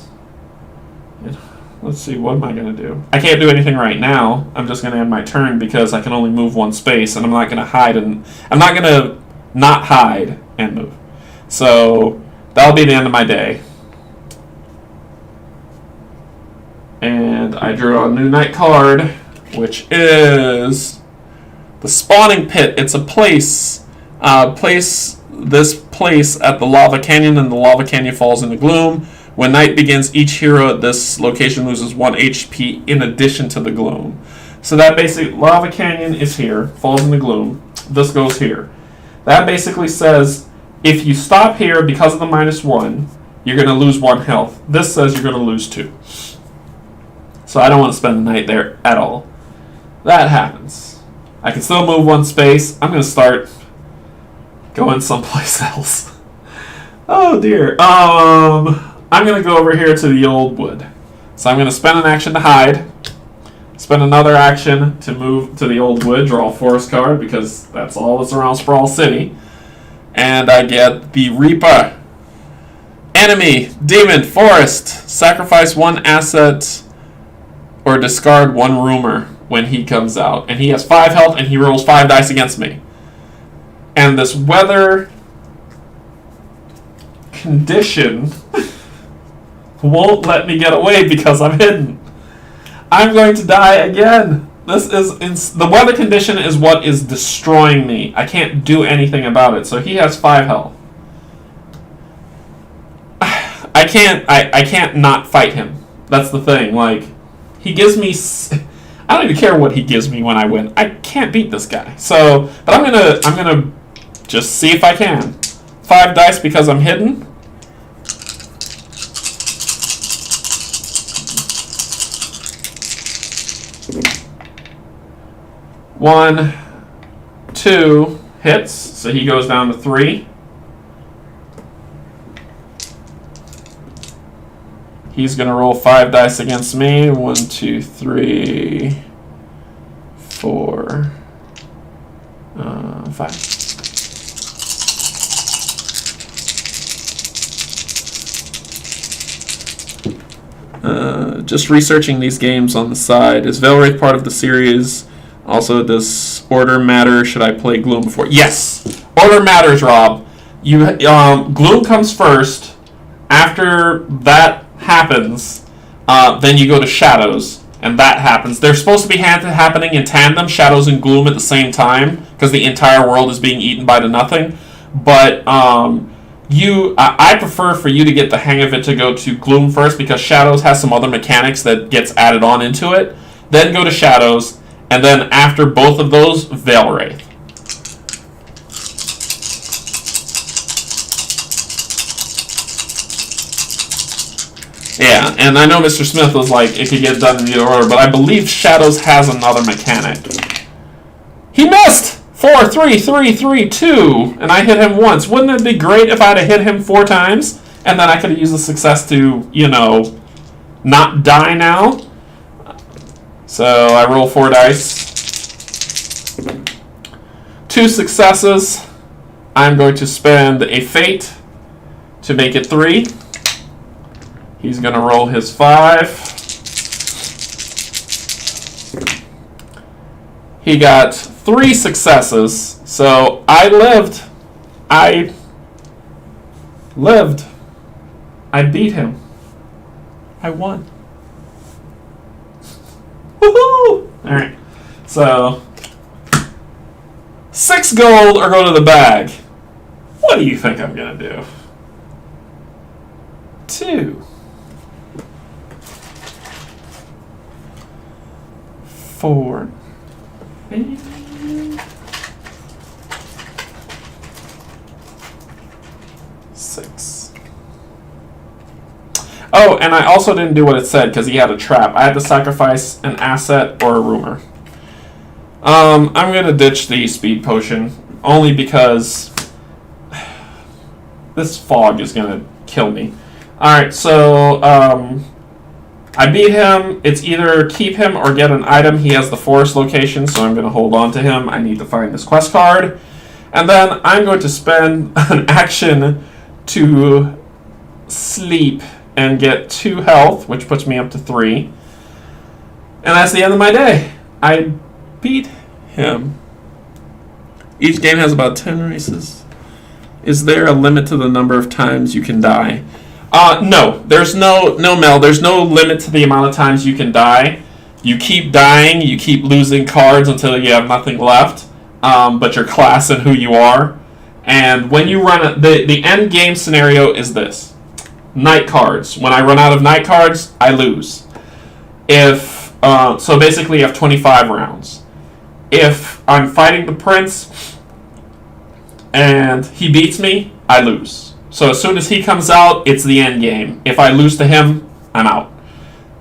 [SPEAKER 1] Let's see, what am I going to do? I can't do anything right now. I'm just going to end my turn because I can only move 1 space, and I'm not going to hide, and I'm not going to not hide and move. So, that'll be the end of my day. And I drew a new night card, which is the Spawning Pit. It's a place. This place at the Lava Canyon, and the Lava Canyon falls into gloom. When night begins, each hero at this location loses 1 HP in addition to the gloom. So that basically, Lava Canyon is here, falls into gloom. This goes here. That basically says, if you stop here because of the -1, you're going to lose 1 health. This says you're going to lose 2. So I don't want to spend the night there at all. That happens. I can still move 1 space. I'm going to start going someplace else. Oh dear. I'm going to go over here to the old wood. So I'm going to spend an action to hide. Spend another action to move to the old wood. Draw a forest card because that's all that's around Sprawl City. And I get the Reaper. Enemy, demon, forest. Sacrifice 1 asset or discard 1 rumor when he comes out. And he has 5 health and he rolls 5 dice against me. And this weather condition won't let me get away because I'm hidden. I'm going to die again. The weather condition is what is destroying me. I can't do anything about it. So he has 5 health. I can't not fight him. That's the thing. Like, he gives me... I don't even care what he gives me when I win. I can't beat this guy. So, but I'm gonna just see if I can. 5 dice because I'm hidden. One, 2 hits, so he goes down to 3. He's going to roll 5 dice against me. 1, 2, 3, 4, 5. Just researching these games on the side. Is Valwraith part of the series? Also, does Order matter? Should I play Gloom before? Yes! Order matters, Rob. Gloom comes first. After that happens, then you go to Shadows, and that happens. They're supposed to be happening in tandem, Shadows and Gloom at the same time, because the entire world is being eaten by the nothing. But I prefer for you to get the hang of it to go to Gloom first, because Shadows has some other mechanics that gets added on into it. Then go to Shadows, and then after both of those, Valwraith. Yeah, and I know Mr. Smith was like, it could get done in either order, but I believe Shadows has another mechanic. He missed! 4, 3, 3, 3, 2, and I hit him once. Wouldn't it be great if I'd have hit him 4 times, and then I could have used the success to, not die now? So I roll 4 dice. 2 successes. I'm going to spend a fate to make it 3. He's going to roll his 5. He got 3 successes, so I lived. I beat him. I won. Woohoo! Alright, so 6 gold or go to the bag. What do you think I'm going to do? 2. 4. 6. Oh, and I also didn't do what it said because he had a trap. I had to sacrifice an asset or a rumor. I'm going to ditch the speed potion only because this fog is going to kill me. Alright, so I beat him. It's either keep him or get an item. He has the forest location, so I'm going to hold on to him. I need to find this quest card. And then I'm going to spend an action to sleep and get 2 health, which puts me up to 3. And that's the end of my day. I beat him. Each game has about 10 races. Is there a limit to the number of times you can die? No. There's no Mel. There's no limit to the amount of times you can die. You keep dying. You keep losing cards until you have nothing left. But your class and who you are. And when you run the end game scenario is this: night cards. When I run out of night cards, I lose. So basically, you have 25 rounds. If I'm fighting the prince and he beats me, I lose. So as soon as he comes out, it's the end game. If I lose to him, I'm out.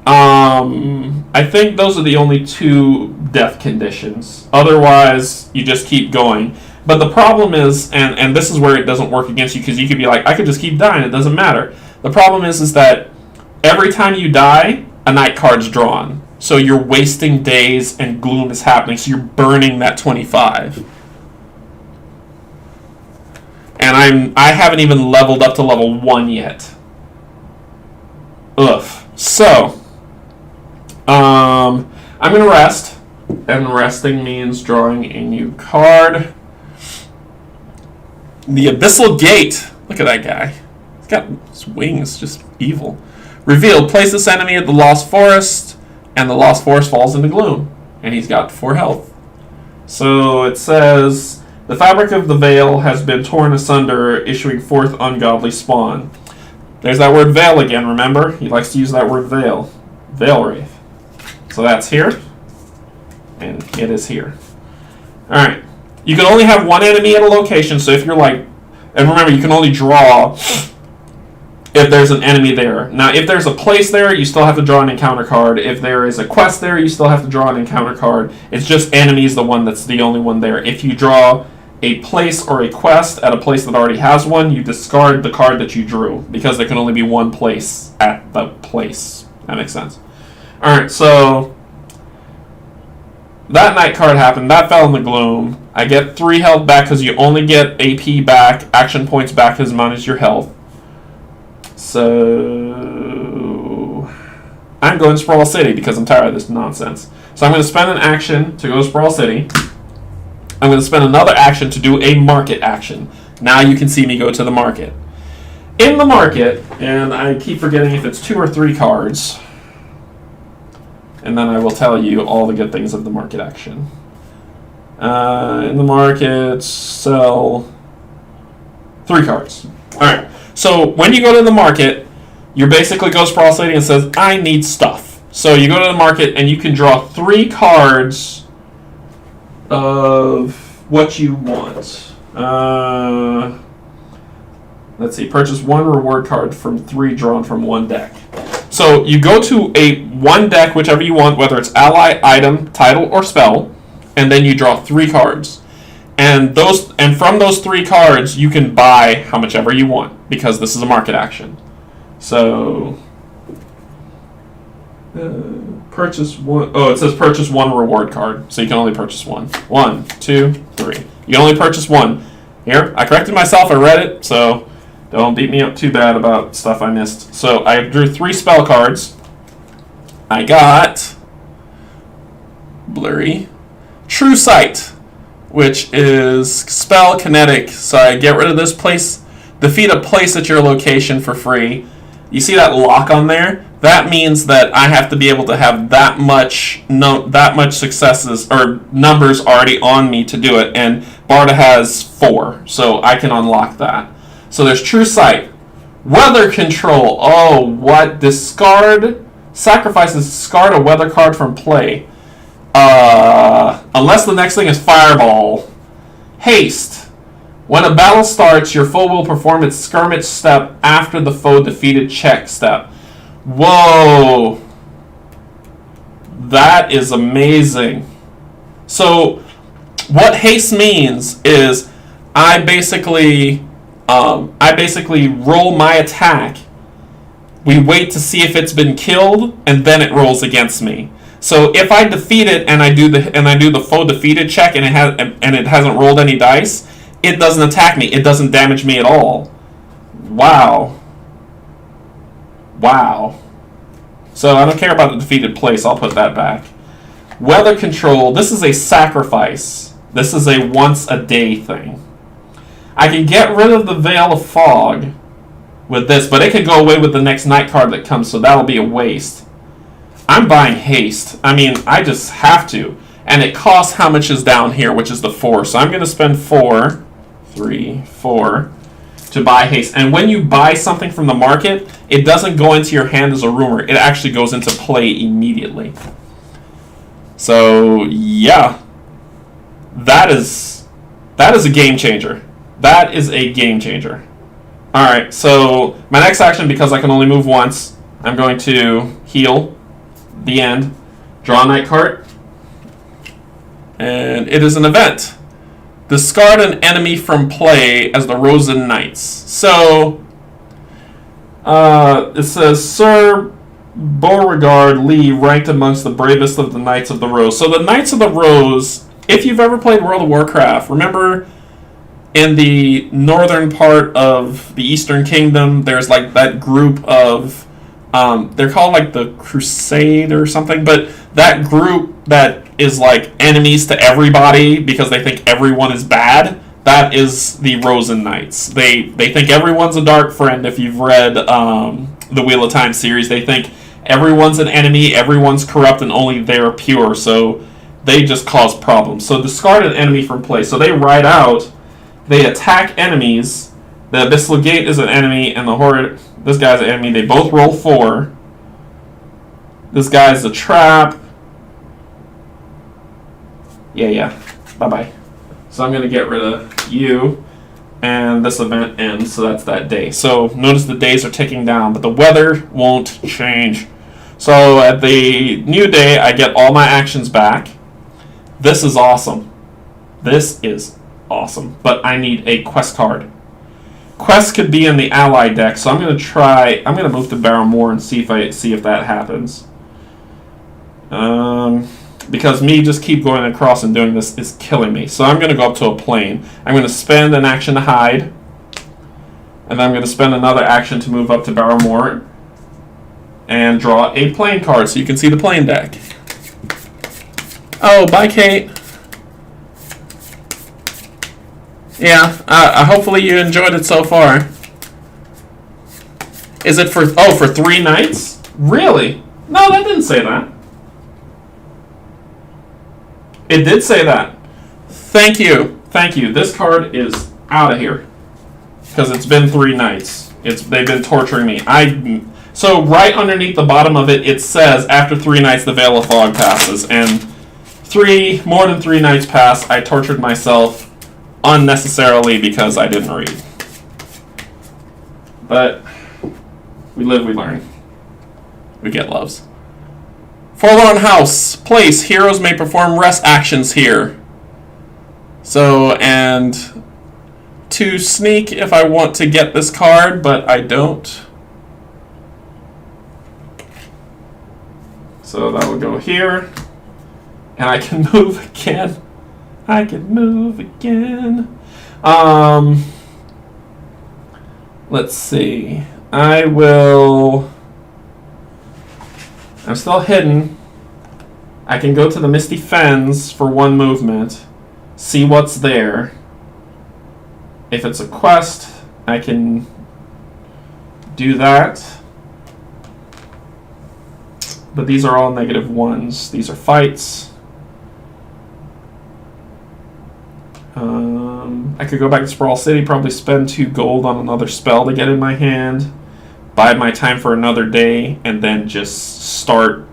[SPEAKER 1] I think those are the only 2 death conditions. Otherwise, you just keep going. But the problem is, and this is where it doesn't work against you, because you could be like, I could just keep dying, it doesn't matter. The problem is that every time you die, a night card's drawn. So you're wasting days and gloom is happening, so you're burning that 25. And I haven't even leveled up to level 1 yet. Ugh. So, I'm going to rest. And resting means drawing a new card. The Abyssal Gate. Look at that guy. He's got his wings, just evil. Revealed. Place this enemy at the Lost Forest, and the Lost Forest falls into gloom. And he's got 4 health. So it says, the fabric of the veil has been torn asunder, issuing forth ungodly spawn. There's that word veil again, remember? He likes to use that word veil. Valwraith. So that's here. And it is here. Alright. You can only have 1 enemy at a location, so if you're like... And remember, you can only draw if there's an enemy there. Now, if there's a place there, you still have to draw an encounter card. If there is a quest there, you still have to draw an encounter card. It's just enemy is the one that's the only one there. If you draw a place or a quest at a place that already has one, you discard the card that you drew, because there can only be one place at the place. That makes sense. Alright, so that night card happened. That fell in the gloom. I get 3 health back because you only get AP back, action points back as much as your health. So I'm going to Sprawl City because I'm tired of this nonsense. So I'm going to spend an action to go to Sprawl City. I'm going to spend another action to do a market action. Now you can see me go to the market. In the market, and I keep forgetting if it's 2 or 3 cards, and then I will tell you all the good things of the market action. In the market, sell 3 cards. Alright, so when you go to the market, you basically go to Sprawl City and says, I need stuff. So you go to the market and you can draw 3 cards of what you want. Let's see, purchase 1 reward card from 3 drawn from 1 deck. So you go to a 1 deck, whichever you want, whether it's ally, item, title, or spell, and then you draw 3 cards. And from those 3 cards, you can buy how much ever you want, because this is a market action. So purchase 1. Oh, it says purchase 1 reward card, so you can only purchase 1. 1, 2, 3. You can only purchase 1. Here, I corrected myself. I read it, so don't beat me up too bad about stuff I missed. So I drew 3 spell cards. I got blurry True Sight, which is spell kinetic. So I get rid of this place, defeat a place at your location for free. You see that lock on there? That means that I have to be able to have that much successes or numbers already on me to do it, and Barda has 4, so I can unlock that. So there's True Sight. Weather Control. Oh, what? Discard a weather card from play. Unless the next thing is Fireball. Haste. When a battle starts, your foe will perform its skirmish step after the foe defeated check step. Whoa. That is amazing. So what haste means is I basically roll my attack. We wait to see if it's been killed, and then it rolls against me. So if I defeat it and I do the foe defeated check and it hasn't rolled any dice, it doesn't attack me. It doesn't damage me at all. Wow. So I don't care about the defeated place. I'll put that back. Weather Control. This is a sacrifice. This is a once a day thing. I can get rid of the Veil of Fog with this, but it could go away with the next night card that comes, so that'll be a waste. I'm buying haste. I mean, I just have to. And it costs how much is down here, which is the 4. So I'm going to spend 4, 3, 4 to buy haste. And when you buy something from the market, it doesn't go into your hand as a rumor. It actually goes into play immediately. So, yeah. That is a game changer. That is a game changer. Alright, so my next action, because I can only move once, I'm going to heal. The end. Draw a night card. And it is an event. Discard an enemy from play as the Rosen Knights. So, it says, Sir Beauregard Lee ranked amongst the bravest of the Knights of the Rose. So the Knights of the Rose, if you've ever played World of Warcraft, remember in the northern part of the Eastern Kingdom, there's like that group of, they're called like the Crusade or something, but that group that is like enemies to everybody because they think everyone is bad, that is the Rosen Knights. They think everyone's a dark friend. If you've read the Wheel of Time series, they think everyone's an enemy, everyone's corrupt, and only they're pure, so they just cause problems. So discard an enemy from play. So they ride out, they attack enemies. The Abyssal Gate is an enemy, and the Horde, this guy's an enemy. They both roll 4. This guy's a trap. Yeah. Bye-bye. So I'm going to get rid of you. and this event ends, so that's that day. So notice the days are ticking down, but the weather won't change. So at the new day, I get all my actions back. This is awesome. This is awesome, but I need a quest card. Quest could be in the ally deck, so I'm going to move to Barrowmoor and see if that happens. Because me just keep going across and doing this is killing me. So I'm going to go up to a plane. I'm going to spend an action to hide. And then I'm going to spend another action to move up to Barrowmoor and draw a plane card so you can see the plane deck. Oh, bye, Kate. Yeah, hopefully you enjoyed it so far. Is it for 3 nights? Really? No, that didn't say that. It did say that. Thank you. Thank you. This card is out of here. Because it's been 3 nights. They've been torturing me. So right underneath the bottom of it, it says, after 3 nights, the Veil of Fog passes. And more than 3 nights passed, I tortured myself unnecessarily because I didn't read. But we live, we learn. We get loves. Forlorn House. Place. Heroes may perform rest actions here. So, and to sneak if I want to get this card, but I don't. So that will go here. And I can move again. I can move again. Let's see. I'm still hidden. I can go to the Misty Fens for 1 movement. See what's there. If it's a quest, I can do that. But these are all -1s. These are fights. I could go back to Sprawl City, probably spend 2 gold on another spell to get in my hand, bide my time for another day, and then just start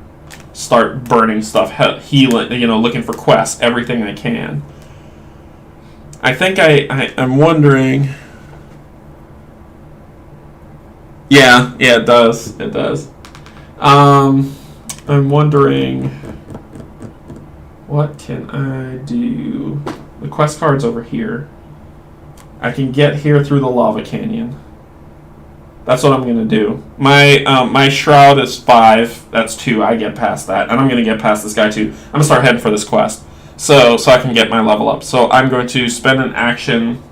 [SPEAKER 1] burning stuff, healing, looking for quests, everything I can. I think I'm wondering. Yeah, it does. It does. I'm wondering, what can I do? The quest card's over here. I can get here through the lava canyon. That's what I'm going to do. My shroud is 5. That's 2. I get past that. And I'm going to get past this guy too. I'm going to start heading for this quest. So I can get my level up. So I'm going to spend an action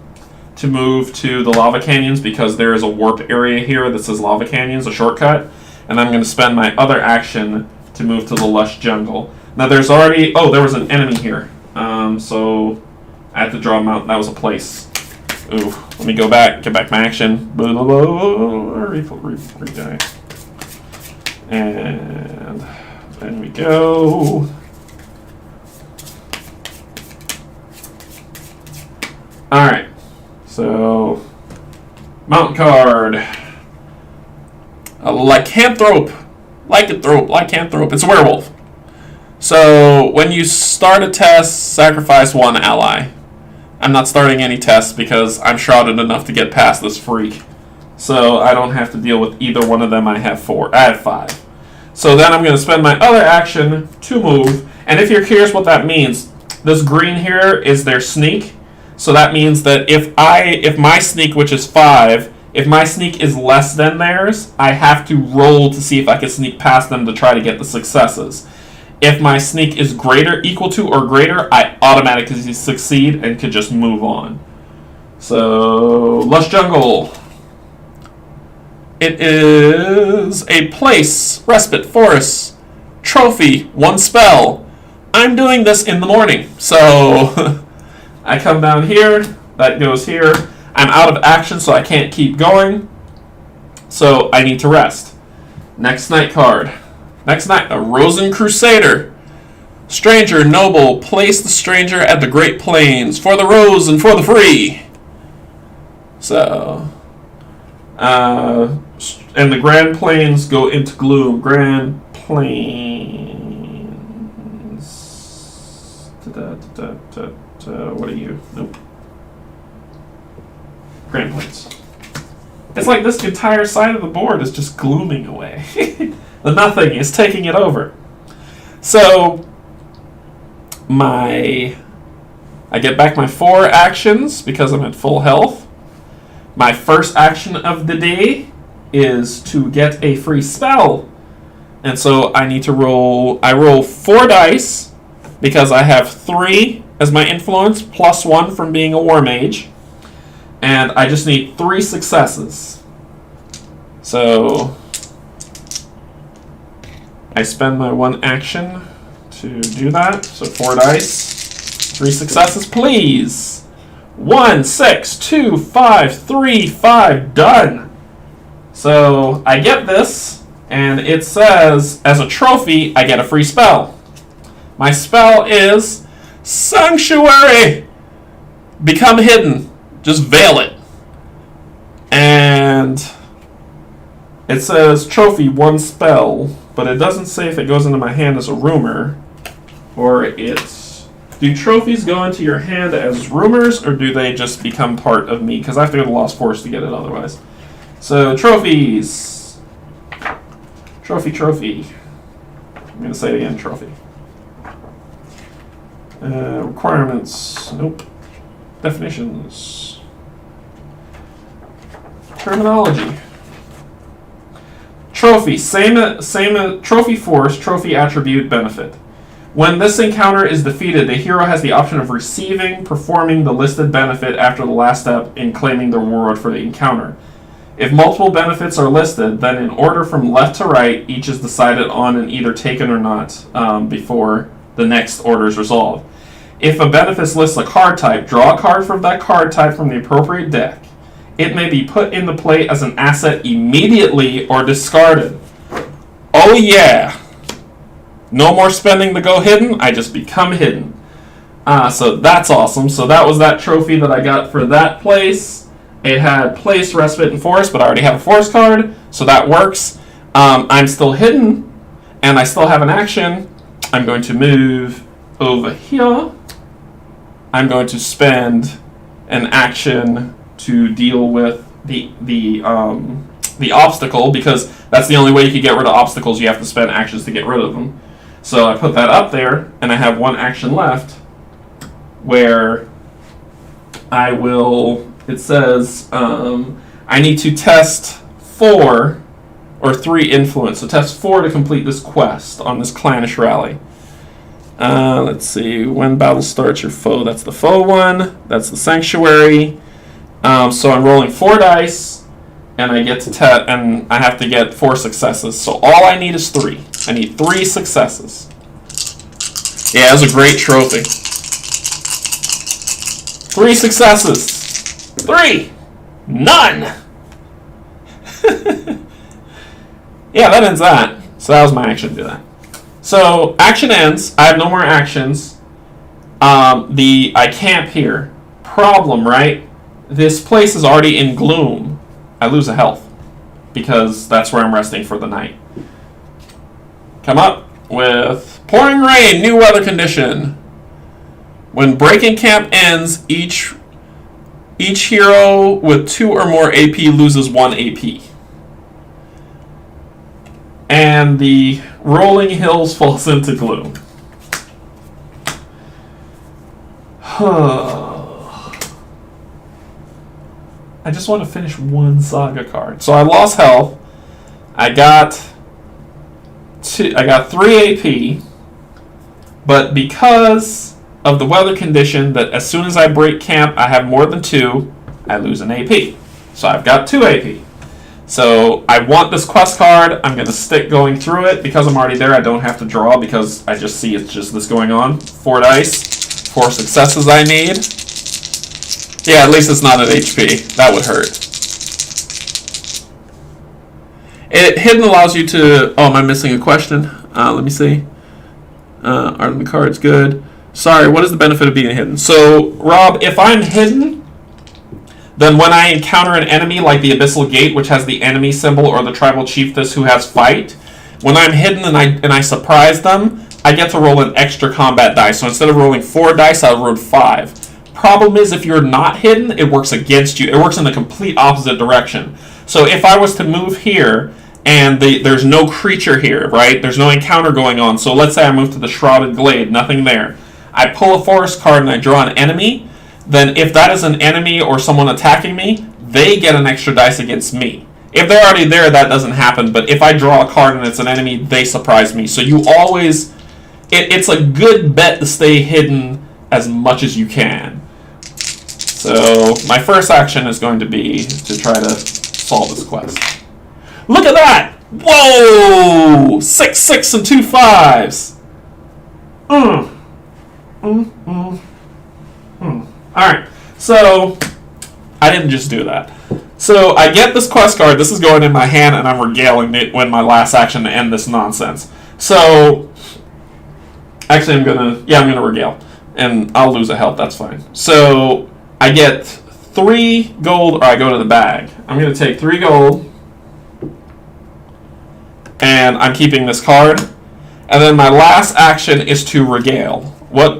[SPEAKER 1] to move to the lava canyons because there is a warp area here that says lava canyons, a shortcut. And I'm going to spend my other action to move to the lush jungle. Now there's already... Oh, there was an enemy here. So I had to draw him out. That was a place. Ooh, let me go back, get back my action. Regenerate. And then we go. Alright. So, mount card. A lycanthrope. Lycanthrope. It's a werewolf. So, when you start a test, sacrifice 1 ally. I'm not starting any tests because I'm shrouded enough to get past this freak. So I don't have to deal with either one of them. I have 4. I have 5. So then I'm going to spend my other action to move. And if you're curious what that means, this green here is their sneak. So that means that if my sneak, which is 5, if my sneak is less than theirs, I have to roll to see if I can sneak past them to try to get the successes. If my sneak is equal to or greater, I automatically succeed and could just move on. So, Lush Jungle. It is a place, respite, forest, trophy, 1 spell. I'm doing this in the morning. So, I come down here, that goes here. I'm out of action, so I can't keep going. So, I need to rest. Next night card. Next night, a Rosen Crusader. Stranger, noble, place the stranger at the Great Plains for the rose and for the free. So, and the Grand Plains go into Gloom. Grand Plains. What are you? Nope. Command points. It's like this entire side of the board is just glooming away. The nothing is taking it over. So, I get back my 4 actions because I'm at full health. My first action of the day is to get a free spell. And so I need to roll... I roll 4 dice because I have 3 as my influence, plus 1 from being a war mage. And I just need 3 successes. So I spend my 1 action to do that. So 4 dice. 3 successes, please. 1, 6, 2, 5, 3, 5. Done. So I get this, and it says, as a trophy, I get a free spell. My spell is Sanctuary. Become hidden. Just veil it. And it says trophy, 1 spell, but it doesn't say if it goes into my hand as a rumor, or it's... Do trophies go into your hand as rumors, or do they just become part of me? Because I have to go to Lost Force to get it otherwise. So, trophies. Trophy. I'm going to say it again, trophy. Requirements. Nope. Definitions. Terminology. Trophy. Same trophy force, trophy attribute, benefit. When this encounter is defeated, the hero has the option of performing the listed benefit after the last step in claiming the reward for the encounter. If multiple benefits are listed, then in order from left to right, each is decided on and either taken or not before the next order is resolved. If a benefit lists a card type, draw a card from that card type from the appropriate deck. It may be put into play as an asset immediately or discarded. Oh yeah! No more spending to go hidden, I just become hidden. So that's awesome. So that was that trophy that I got for that place. It had place, respite, and force, but I already have a force card, so that works. I'm still hidden, and I still have an action. I'm going to move over here. I'm going to spend an action to deal with the obstacle, because that's the only way you can get rid of obstacles. You have to spend actions to get rid of them. So I put that up there, and I have 1 action left, where I will... It says I need to test 4 or 3 influence. So test 4 to complete this quest on this clannish rally. Let's see. When battle starts, your foe. That's the foe one. That's the sanctuary. So I'm rolling 4 dice, and I get to and I have to get 4 successes. So all I need is 3. I need 3 successes. Yeah, it was a great trophy. 3 successes. 3! None! Yeah, that ends that. So that was my action to do that. So, action ends. I have no more actions. I camp here. Problem, right? This place is already in gloom. I lose a health, because that's where I'm resting for the night. Come up with pouring rain, new weather condition. When breaking camp ends, each hero with 2 or more AP loses 1 AP. And the rolling hills falls into gloom. I just want to finish 1 saga card. So I lost health. I got 3 AP, but because of the weather condition that as soon as I break camp I have more than 2, I lose an AP. So I've got 2 AP. So I want this quest card. I'm going to stick going through it. Because I'm already there, I don't have to draw because I just see it's just this going on. 4 dice. 4 successes I need. Yeah, at least it's not an HP. That would hurt. Hidden allows you to... Oh, am I missing a question? Let me see. Art of the card's good. Sorry, what is the benefit of being hidden? So, Rob, if I'm hidden, then when I encounter an enemy like the Abyssal Gate, which has the enemy symbol, or the Tribal Chiefess who has fight, when I'm hidden and I surprise them, I get to roll an extra combat dice. So instead of rolling 4 dice, I'll roll 5. Problem is, if you're not hidden, it works against you. It works in the complete opposite direction. So if I was to move here, and there's no creature here, right? There's no encounter going on. So let's say I move to the Shrouded Glade, nothing there. I pull a forest card and I draw an enemy. Then if that is an enemy or someone attacking me, they get an extra dice against me. If they're already there, that doesn't happen. But if I draw a card and it's an enemy, they surprise me. So you always... It's a good bet to stay hidden as much as you can. So my first action is going to be to try to solve this quest. Look at that! Whoa! 6, 6, and 2 5s. Alright, so I didn't just do that. So I get this quest card, this is going in my hand, and I'm regaling it with my last action to end this nonsense. So, actually I'm gonna regale. And I'll lose a health, that's fine. So, I get 3 gold, or I go to the bag. I'm gonna take 3 gold, and I'm keeping this card. And then my last action is to regale.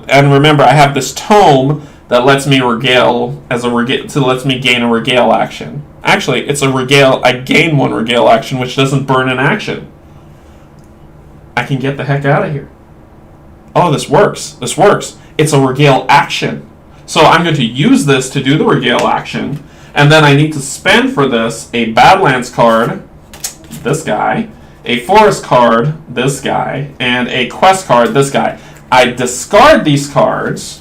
[SPEAKER 1] And remember, I have this tome that lets me regale lets me gain a regale action. Actually, it's a regale. I gain 1 regale action, which doesn't burn an action. I can get the heck out of here. Oh, this works. This works. It's a regale action. So I'm going to use this to do the regale action, and then I need to spend for this a Badlands card, this guy, a Forest card, this guy, and a Quest card, this guy. I discard these cards.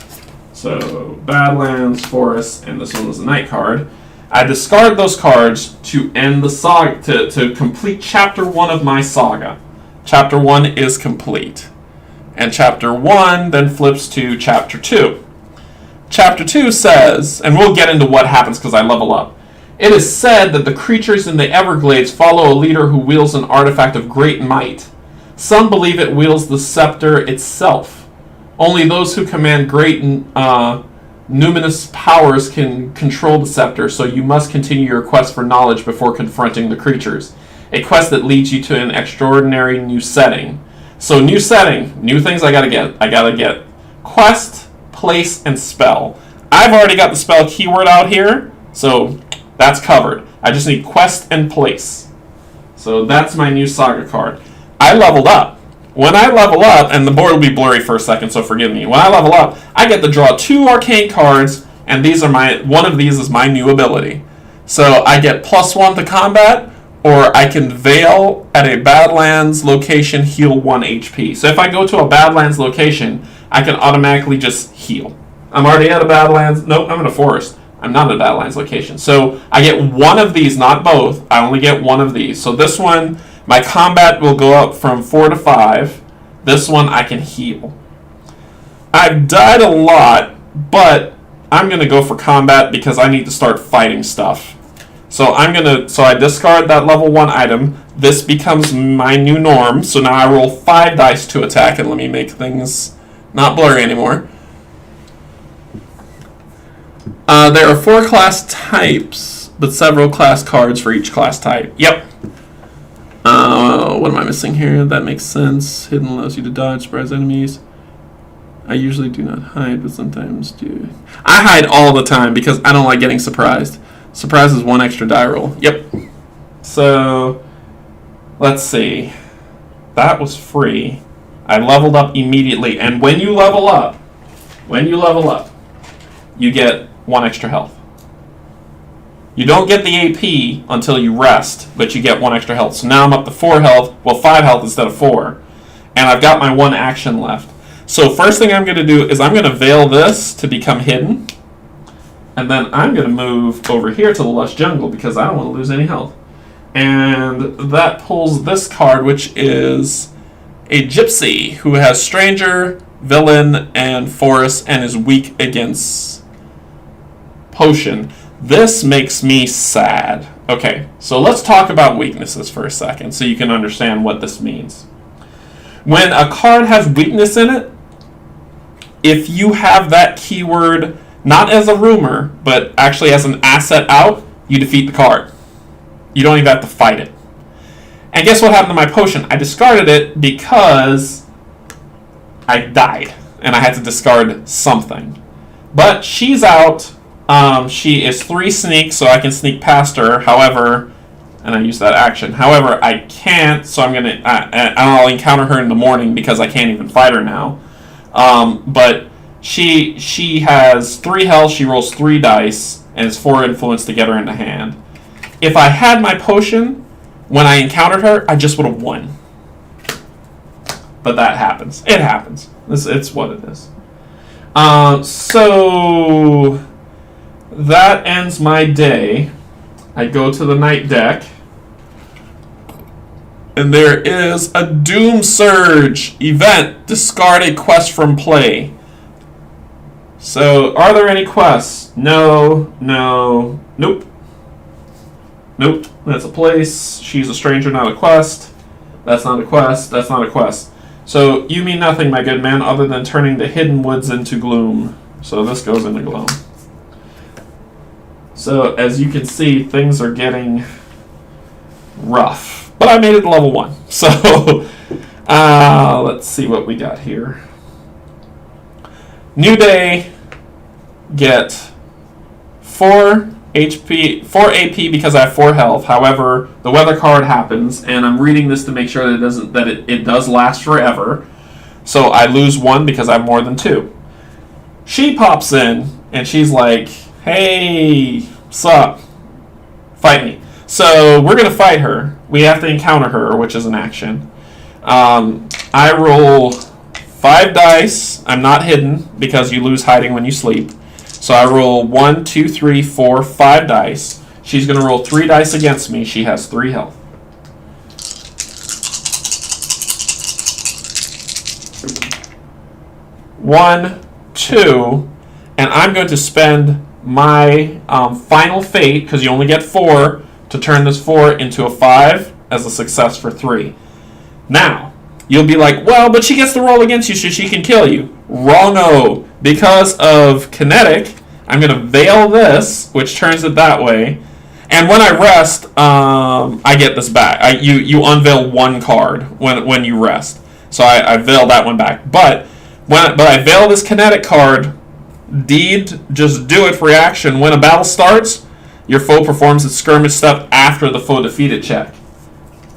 [SPEAKER 1] So, Badlands, Forest, and this one was a Night card. I discard those cards to end the saga, to complete Chapter 1 of my saga. Chapter 1 is complete. And Chapter 1 then flips to Chapter 2. Chapter 2 says, and we'll get into what happens because I level up. It is said that the creatures in the Everglades follow a leader who wields an artifact of great might. Some believe it wields the scepter itself. Only those who command great numinous powers can control the scepter, so you must continue your quest for knowledge before confronting the creatures. A quest that leads you to an extraordinary new setting. So new setting, new things I gotta get. I gotta get quest, place, and spell. I've already got the spell keyword out here, so that's covered. I just need quest and place. So that's my new saga card. I leveled up. When I level up, and the board will be blurry for a second, so forgive me. When I level up, I get to draw 2 arcane cards, and one of these is my new ability. So I get +1 to combat, or I can Veil at a Badlands location, heal 1 HP. So if I go to a Badlands location, I can automatically just heal. I'm already at a Badlands. Nope, I'm in a forest. I'm not at a Badlands location. So I get 1 of these, not both. I only get 1 of these. So this one, my combat will go up from 4 to 5. This one I can heal. I've died a lot, but I'm going to go for combat because I need to start fighting stuff. So I discard that level 1 item. This becomes my new norm. So now I roll 5 dice to attack, and let me make things not blurry anymore. There are 4 class types, but several class cards for each class type. Yep. What am I missing here? That makes sense. Hidden allows you to dodge, surprise enemies. I usually do not hide, but sometimes do. I hide all the time because I don't like getting surprised. Surprise is 1 extra die roll. Yep. So, let's see. That was free. I leveled up immediately, and when you level up, you get 1 extra health. You don't get the AP until you rest, but you get 1 extra health. So now I'm up to 4 health, 5 health instead of 4. And I've got my 1 action left. So first thing I'm going to do is I'm going to veil this to become hidden. And then I'm going to move over here to the Lush Jungle because I don't want to lose any health. And that pulls this card, which is a Gypsy who has Stranger, Villain, and Forest, and is weak against Potion. This makes me sad. Okay, so let's talk about weaknesses for a second so you can understand what this means. When a card has weakness in it, if you have that keyword not as a rumor, but actually as an asset out, you defeat the card. You don't even have to fight it. And guess what happened to my potion? I discarded it because I died, and I had to discard something. But she's out. She is 3 sneak, so I can sneak past her. However, and I use that action. However, I can't, so I'm gonna. I'll encounter her in the morning because I can't even fight her now. But she has 3 health. She rolls 3 dice, and it's 4 influence to get her into hand. If I had my potion when I encountered her, I just would have won. But that happens. It happens. It's what it is. So that ends my day. I go to the night deck. And there is a Doom Surge event. Discard a quest from play. So, are there any quests? No. Nope. That's a place. She's a stranger, not a quest. That's not a quest. That's not a quest. So, you mean nothing, my good man, other than turning the hidden woods into gloom. So, this goes into gloom. So, as you can see, things are getting rough. But I made it to level 1. So, let's see what we got here. New day, get 4 HP, 4 AP because I have 4 health. However, the weather card happens, and I'm reading this to make sure that it does last forever. So I lose 1 because I have more than 2. She pops in, and she's like, "Hey, sup? Fight me." So we're going to fight her. We have to encounter her, which is an action. I roll 5 dice. I'm not hidden because you lose hiding when you sleep. So I roll 1, 2, 3, 4, 5 dice. She's going to roll 3 dice against me. She has 3 health. One, 2, and I'm going to spend my final fate, because you only get 4, to turn this 4 into a 5 as a success for 3. Now, you'll be like, well, but she gets to roll against you so she can kill you. Wrong-o. Because of kinetic, I'm going to veil this, which turns it that way. And when I rest, I get this back. You unveil 1 card when you rest. So I veil that one back. But I veil this kinetic card, deed, just do it for reaction. When a battle starts, your foe performs its skirmish step after the foe defeated check.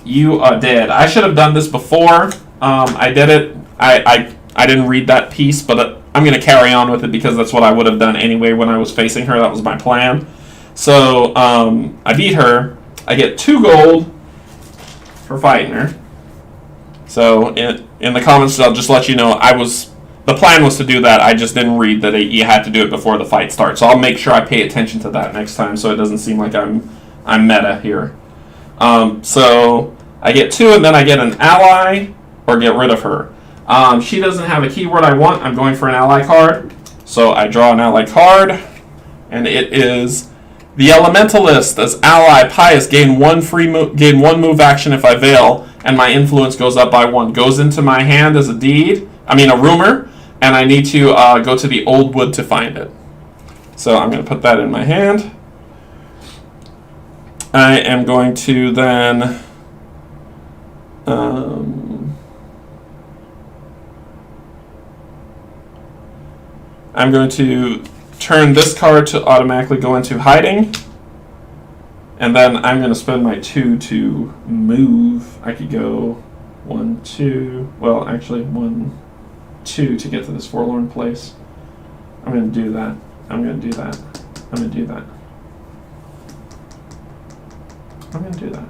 [SPEAKER 1] You are dead. I should have done this before. I did it. I didn't read that piece, but I'm going to carry on with it because that's what I would have done anyway when I was facing her. That was my plan. So I beat her. I get 2 gold for fighting her. So in the comments, I'll just let you know the plan was to do that. I just didn't read that you had to do it before the fight starts. So I'll make sure I pay attention to that next time, so it doesn't seem like I'm meta here. So I get 2, and then I get an ally or get rid of her. She doesn't have a keyword I want. I'm going for an ally card. So I draw an ally card, and it is the Elementalist. As ally, Pious, gain 1 move action if I veil, and my influence goes up by 1. Goes into my hand as a rumor. And I need to go to the old wood to find it. So I'm going to put that in my hand. I am going to then... I'm going to turn this card to automatically go into hiding. And then I'm going to spend my 2 to move. I could go 1, 2... Well, actually, 1... 2 to get to this forlorn place. I'm going to do that. I'm going to do that. I'm going to do that. I'm going to do that.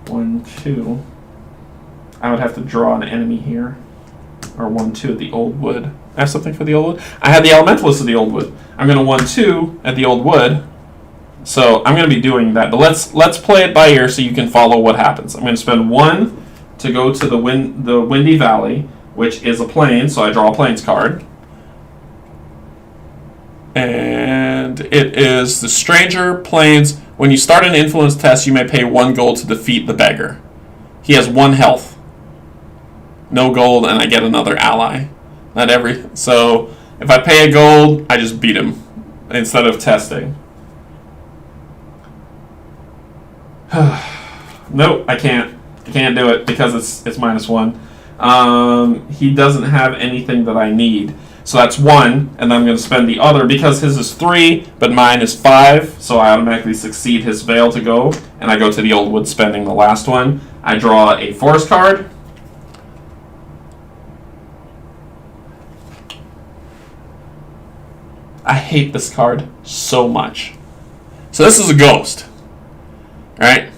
[SPEAKER 1] 1, 2. I would have to draw an enemy here. Or 1, 2 at the old wood. I have something for the old wood? I had the Elementalist of the old wood. I'm going to 1, 2 at the old wood. So I'm going to be doing that. But let's play it by ear so you can follow what happens. I'm going to spend 1 to go to the Windy Valley, which is a plane, so I draw a plains card. And it is the Stranger Plains. When you start an influence test, you may pay 1 gold to defeat the beggar. He has 1 health. No gold, and I get another ally. So if I pay a gold, I just beat him instead of testing. Nope, I can't. I can't do it because it's -1. He doesn't have anything that I need. So that's 1, and then I'm going to spend the other, because his is 3, but mine is 5, so I automatically succeed his Veil to go, and I go to the Old Wood spending the last one. I draw a Forest card. I hate this card so much. So this is a ghost. Alright?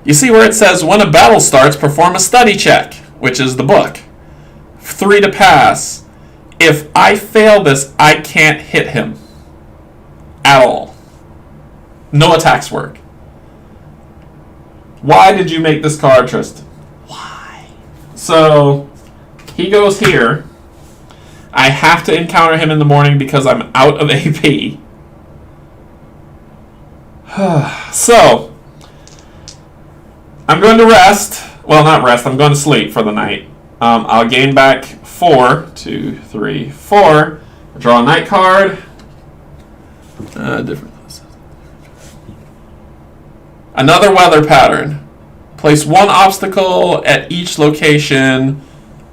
[SPEAKER 1] You see where it says, when a battle starts, perform a study check, which is the book. 3 to pass. If I fail this, I can't hit him. At all. No attacks work. Why did you make this card, Tristan? Why? So, he goes here. I have to encounter him in the morning because I'm out of AP. So, I'm going to rest. Well, not rest. I'm going to sleep for the night. I'll gain back 4. 2, 3, 4. Draw a night card. Different. Another weather pattern. Place 1 obstacle at each location,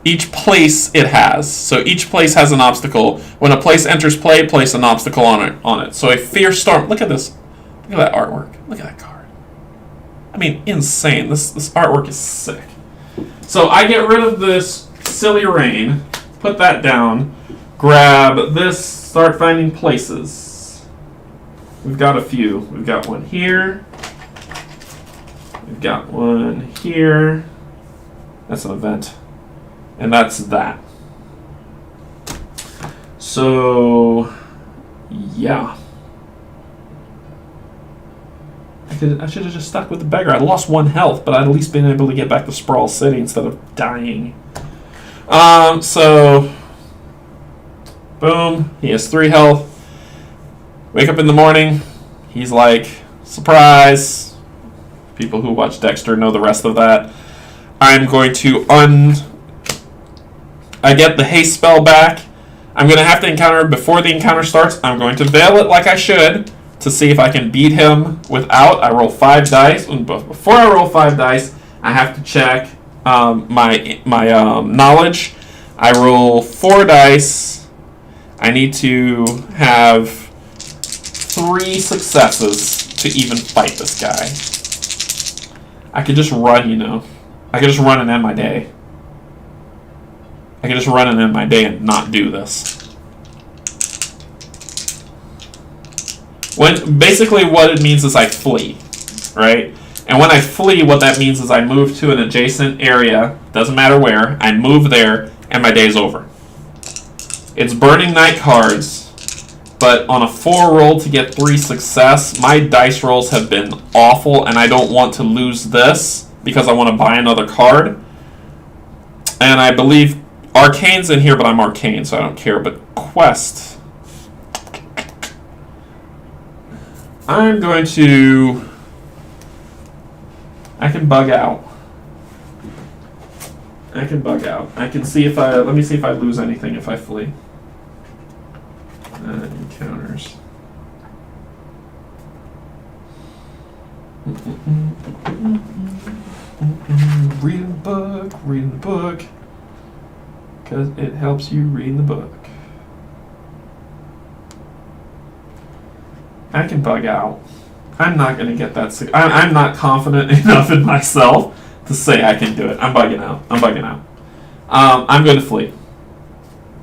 [SPEAKER 1] each place it has. So each place has an obstacle. When a place enters play, place an obstacle on it. So a fierce storm. Look at this. Look at that artwork. Look at that card. I mean, insane. This artwork is sick. So I get rid of this silly rain, put that down, grab this, start finding places. We've got a few. We've got one here. We've got one here. That's an event. And that's that. So, yeah. I should have just stuck with the beggar. I lost 1 health, but I'd at least been able to get back to Sprawl City instead of dying. So, boom. He has 3 health. Wake up in the morning. He's like, surprise. People who watch Dexter know the rest of that. I'm going to I get the haste spell back. I'm going to have to encounter him before the encounter starts. I'm going to veil it like I should to see if I can beat him without. I roll 5 dice. And before I roll 5 dice, I have to check my knowledge. I roll 4 dice. I need to have 3 successes to even fight this guy. I could just run, you know. I could just run and end my day. I could just run and end my day and not do this. Basically what it means is I flee, right? And when I flee, what that means is I move to an adjacent area, doesn't matter where, I move there, and my day's over. It's burning night cards, but on a 4 roll to get 3 success, my dice rolls have been awful, and I don't want to lose this because I want to buy another card. And I believe Arcane's in here, but I'm Arcane, so I don't care. But Quest, I'm going to... I can bug out. I can see if I... Let me see if I lose anything if I flee. Encounters. Reading the book. Because it helps you read the book. I can bug out. I'm not going to get that. I'm not confident enough in myself to say I can do it. I'm bugging out. I'm going to flee.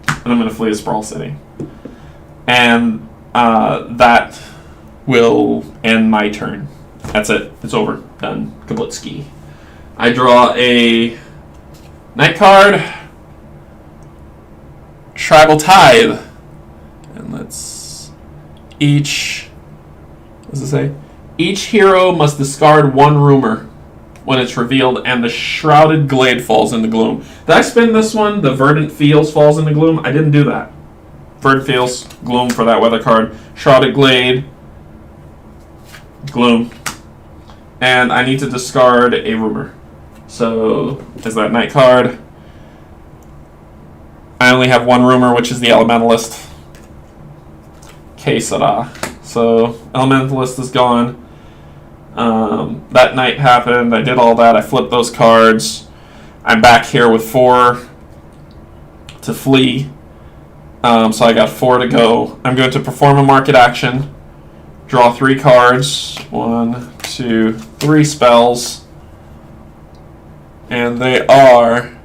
[SPEAKER 1] And I'm going to flee to Sprawl City. And that will end my turn. That's it. It's over. Done. Kablutski. I draw a night card. Tribal Tithe. And let's... What does it say? Each hero must discard 1 rumor when it's revealed, and the Shrouded Glade falls into Gloom. Did I spin this one? The Verdant Fields falls into Gloom? I didn't do that. Verdant Fields, Gloom for that weather card. Shrouded Glade, Gloom. And I need to discard a rumor. So, is that night card? I only have 1 rumor, which is the Elementalist. Que sera. So, Elementalist is gone. That night happened. I did all that. I flipped those cards. I'm back here with 4 to flee. So I got 4 to go. I'm going to perform a market action. Draw 3 cards. 1, 2, 3 spells. And they are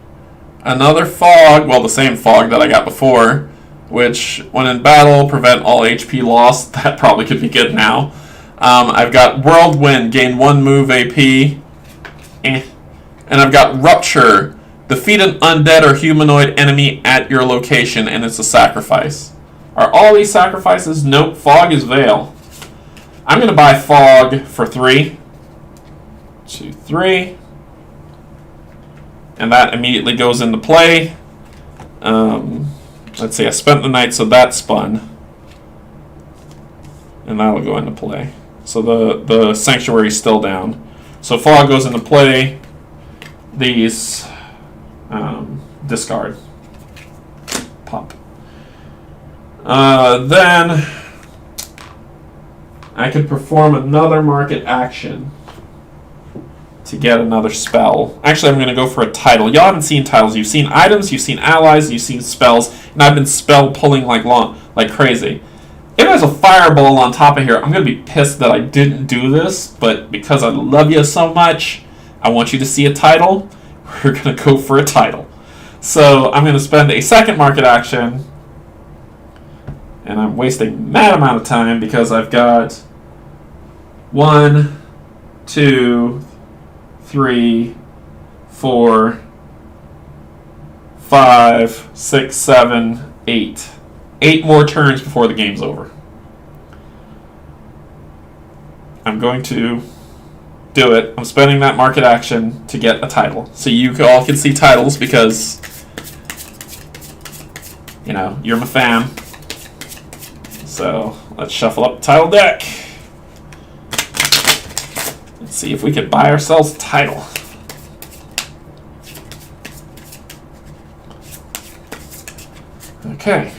[SPEAKER 1] another fog, well, the same fog that I got before, which, when in battle, prevent all HP loss. That probably could be good now. I've got Whirlwind, gain 1 move AP. And I've got Rupture, defeat an undead or humanoid enemy at your location, and it's a sacrifice. Are all these sacrifices? Nope, Fog is Veil. I'm going to buy Fog for 3. 2, 3. And that immediately goes into play. Let's see, I spent the night, so that spun. And that'll go into play. So the Sanctuary's still down. So Fog goes into play. These discard. Pop. Then I could perform another market action to get another spell. Actually, I'm going to go for a title. Y'all haven't seen titles. You've seen items, you've seen allies, you've seen spells, and I've been spell pulling like crazy. If there's a fireball on top of here, I'm going to be pissed that I didn't do this, but because I love you so much, I want you to see a title. We're going to go for a title. So I'm going to spend a second market action, and I'm wasting that amount of time because I've got 1, 2, 3, 4, 5, 6, 7, 8. 8 more turns before the game's over. I'm going to do it. I'm spending that market action to get a title. So you all can see titles because, you know, you're my fan. So let's shuffle up the title deck. Let's see if we can buy ourselves a title. Okay.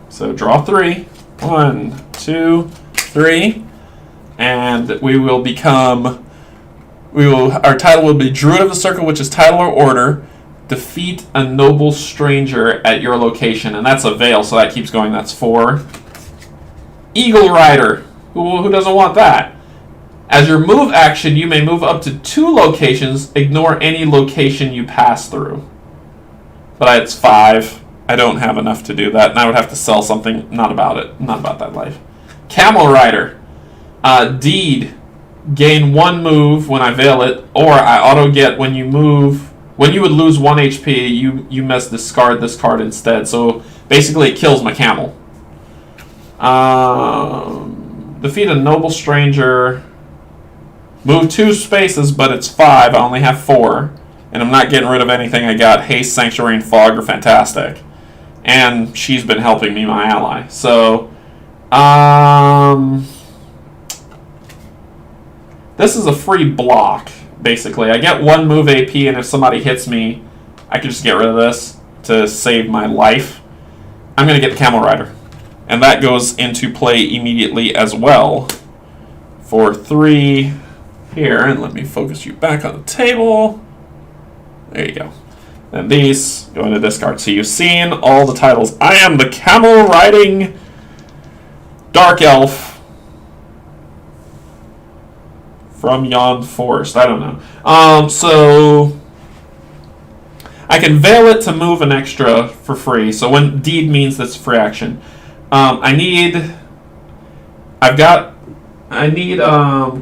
[SPEAKER 1] So draw 3. 1, 2, 3. And we will become... Our title will be Druid of the Circle, which is title or order. Defeat a noble stranger at your location. And that's a veil, so that keeps going. That's 4. Eagle Rider. Who doesn't want that? As your move action, you may move up to 2 locations. Ignore any location you pass through. But it's 5. I don't have enough to do that, and I would have to sell something. Not about it. Not about that life. Camel Rider. Deed. Gain 1 move when I veil it, or I auto get when you move. When you would lose 1 HP, you must discard this card instead. So basically, it kills my camel. Defeat a noble stranger. Move 2 spaces, but it's 5. I only have 4. And I'm not getting rid of anything I got. Haste, Sanctuary, and Fog are fantastic. And she's been helping me, my ally. So, this is a free block, basically. I get 1 move AP, and if somebody hits me, I can just get rid of this to save my life. I'm going to get the Camel Rider. And that goes into play immediately as well. For 3 here. And let me focus you back on the table. There you go. And these go into discard. So you've seen all the titles. I am the camel riding dark elf from yon forest. I don't know. So I can veil it to move an extra for free. So when deed means that's free action. I need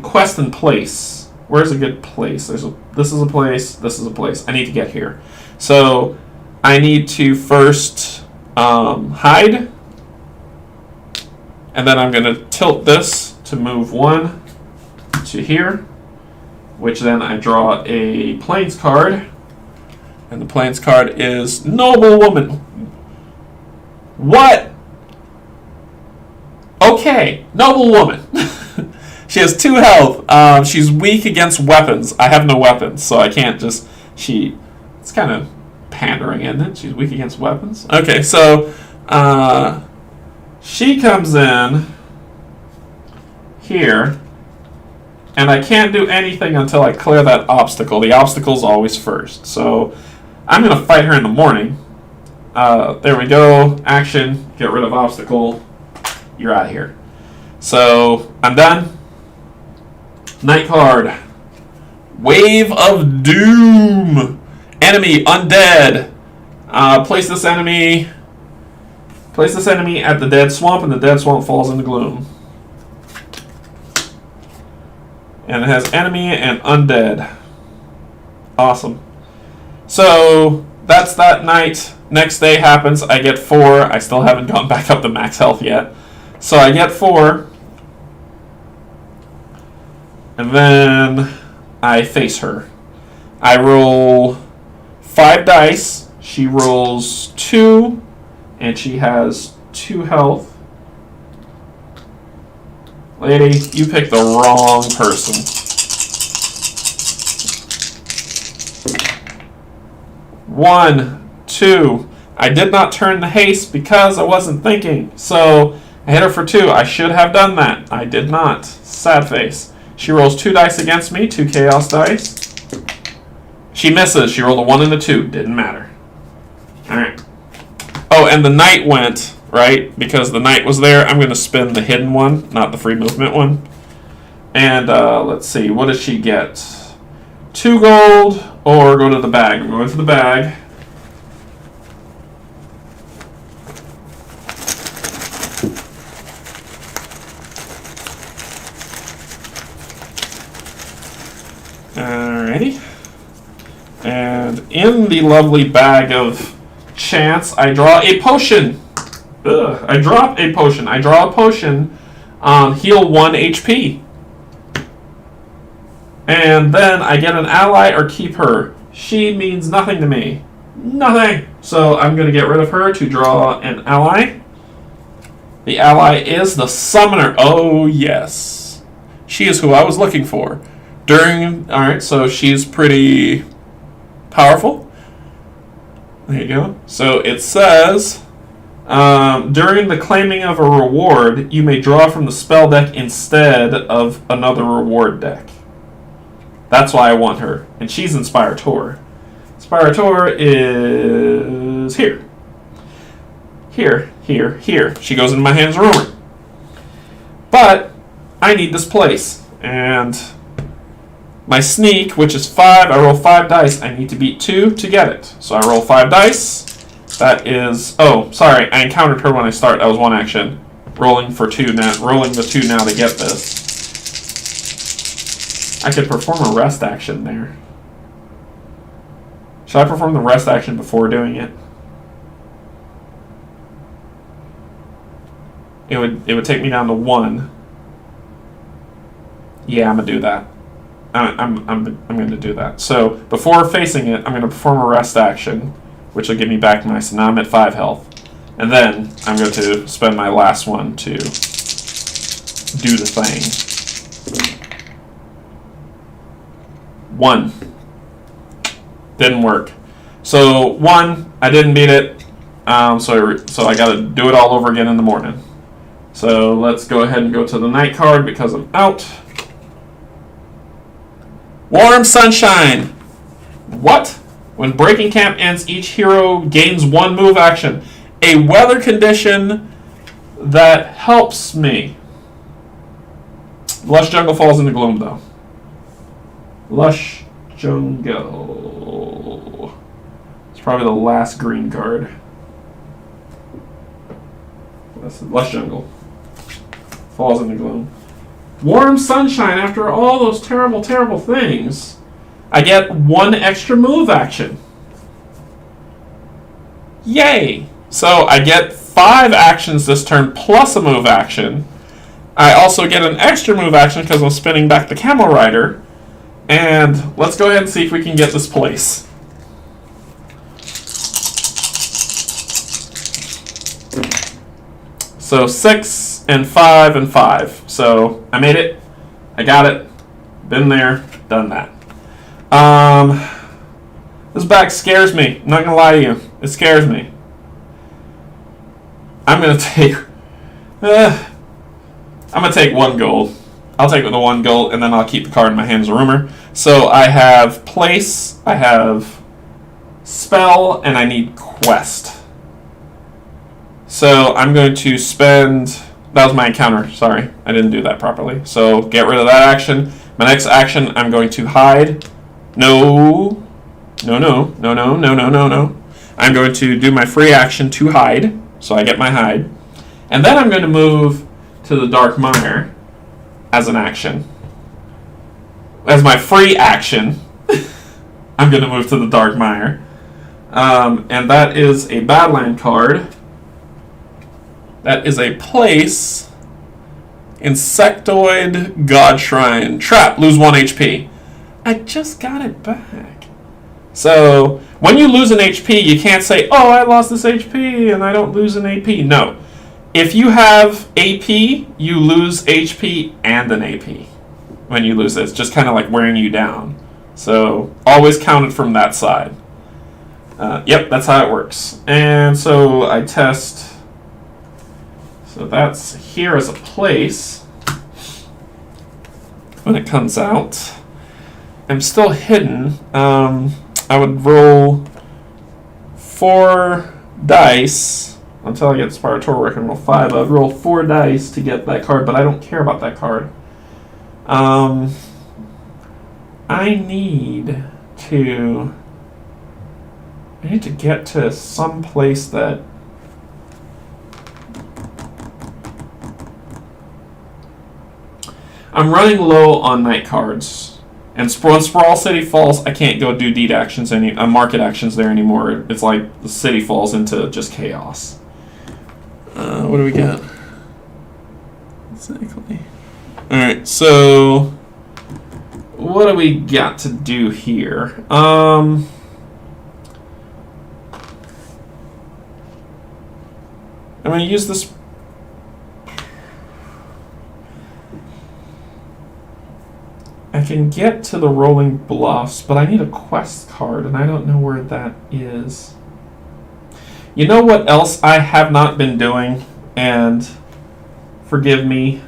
[SPEAKER 1] quest and place. Where's a good place? This is a place. This is a place. I need to get here. So I need to first hide, and then I'm going to tilt this to move 1 to here, which then I draw a Plains card, and the Plains card is Noble Woman. What? Okay, Noble Woman. She has 2 health. She's weak against weapons. I have no weapons, so I can't just... It's kind of pandering, isn't it? She's weak against weapons. Okay, so she comes in here, and I can't do anything until I clear that obstacle. The obstacle's always first. So I'm going to fight her in the morning, There we go. Action. Get rid of obstacle. You're out of here. So, I'm done. Night card. Wave of Doom. Enemy, undead. Place this enemy at the dead swamp, and the dead swamp falls into gloom. And it has enemy and undead. Awesome. So, that's that night. Next day happens. I get 4. I still haven't gone back up to max health yet. So I get 4. And then I face her. I roll 5 dice. She rolls 2. And she has 2 health. Lady, you picked the wrong person. 1, 2. I did not turn the haste because I wasn't thinking. So I hit her for 2. I should have done that. I did not. Sad face. She rolls 2 dice against me. 2 chaos dice. She misses. She rolled a 1 and a 2. Didn't matter. Alright. Oh, and the knight went, right? Because the knight was there. I'm going to spin the hidden one, not the free movement one. And let's see. What does she get? 2 gold or go to the bag. I'm going to the bag. Alrighty. And in the lovely bag of chance, I draw a potion. I drop a potion. I draw a potion. Heal 1 HP. And then I get an ally or keep her. She means nothing to me. Nothing. So I'm going to get rid of her to draw an ally. The ally is the summoner. Oh, yes. She is who I was looking for. Alright, so she's pretty powerful. There you go. So it says, during the claiming of a reward, you may draw from the spell deck instead of another reward deck. That's why I want her. And she's Inspirator. Inspirator is here. Here, here, here. She goes into my hands rumor. But I need this place. And my sneak, which is 5, I roll 5 dice. I need to beat 2 to get it. So I roll 5 dice. That is... Oh, sorry. I encountered her when I start. That was 1 action. Rolling for 2 now. Rolling the 2 now to get this. I could perform a rest action there. Should I perform the rest action before doing it? It would take me down to 1. Yeah, I'm gonna do that. I'm going to do that. So before facing it, I'm going to perform a rest action, which will give me back my. So now I'm at 5 health, and then I'm going to spend my last one to do the thing. 1 didn't work. So 1, I didn't beat it. So I got to do it all over again in the morning. So let's go ahead and go to the night card because I'm out. Warm Sunshine. What? When breaking camp ends, each hero gains 1 move action. A weather condition that helps me. Lush Jungle falls into Gloom, though. Lush Jungle. It's probably the last green card. Lush Jungle. Falls into Gloom. Warm Sunshine, after all those terrible, terrible things, I get 1 extra move action. Yay! So I get 5 actions this turn plus a move action. I also get an extra move action because I'm spinning back the Camel Rider. And let's go ahead and see if we can get this place. So 6 and 5 and 5. So I made it. I got it. Been there. Done that. This bag scares me. I'm not gonna lie to you. It scares me. I'm gonna take 1 gold. I'll take the 1 gold, and then I'll keep the card in my hands of rumor. So I have place, I have spell, and I need quest. So I'm going to spend... That was my encounter. Sorry, I didn't do that properly. So get rid of that action. My next action, I'm going to hide. No. I'm going to do my free action to hide. So I get my hide. And then I'm going to move to the Dark Mire as an action. As my free action, I'm going to move to the Dark Mire. And that is a Badland card. That is a place. Insectoid God Shrine. Trap. Lose 1 HP. I just got it back. So, when you lose an HP, you can't say, oh, I lost this HP and I don't lose an AP. No. If you have AP, you lose HP and an AP when you lose it. It's just kind of like wearing you down. So, always count it from that side. Yep, that's how it works. And so, I test... So that's here as a place when it comes out. I'm still hidden. I would roll 4 dice until I get Spirator. I can roll 5. I would roll 4 dice to get that card, but I don't care about that card. I need to get to some place that... I'm running low on night cards. And when Sprawl City falls, I can't go do deed actions, market actions there anymore. It's like the city falls into just chaos. What do we got? Exactly. Alright, so... What do we got to do here? I'm going to use this... I can get to the Rolling Bluffs, but I need a quest card, and I don't know where that is. You know what else I have not been doing? And forgive me,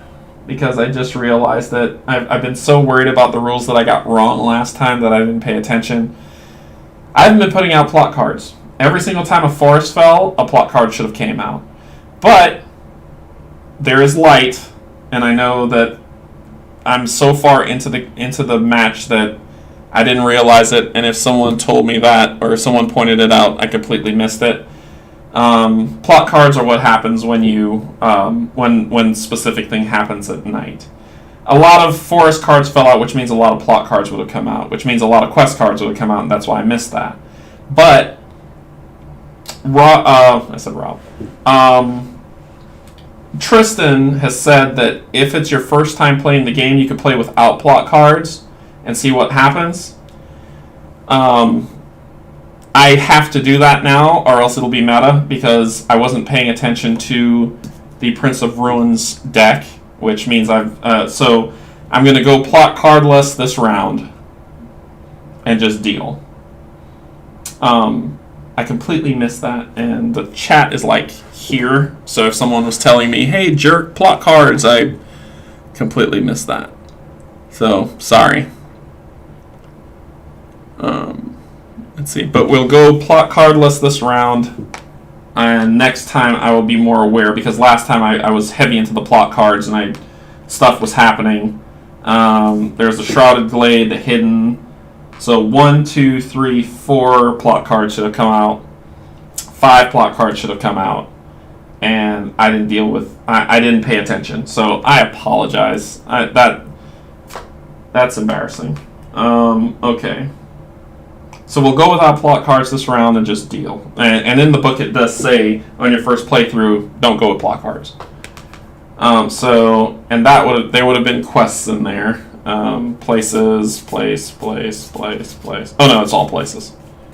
[SPEAKER 1] because I just realized that I've been so worried about the rules that I got wrong last time that I didn't pay attention. I haven't been putting out plot cards. Every single time a forest fell, a plot card should have came out. But there is light, and I know that I'm so far into the match that I didn't realize it, and if someone told me that, or someone pointed it out, I completely missed it. Plot cards are what happens when you when specific thing happens at night. A lot of forest cards fell out, which means a lot of plot cards would have come out, which means a lot of quest cards would have come out, and that's why I missed that. But I said Rob. Tristan has said that if it's your first time playing the game, you can play without plot cards and see what happens. I have to do that now, or else it'll be meta, because I wasn't paying attention to the Prince of Ruins deck, which means so I'm going to go plot cardless this round and just deal. I completely missed that, and the chat is like here, so if someone was telling me, hey, jerk, plot cards, I completely missed that. So, sorry. Let's see, but we'll go plot cardless this round, and next time I will be more aware, because last time I was heavy into the plot cards, and stuff was happening. There's the Shrouded Glade, the Hidden. So 1, 2, 3, 4 plot cards should have come out. 5 plot cards should have come out. And I didn't deal with... I didn't pay attention. So I apologize. That's embarrassing. Okay. So we'll go without plot cards this round and just deal. And in the book it does say, on your first playthrough, don't go with plot cards. And there would have been quests in there. Places, place. Oh no, it's all places.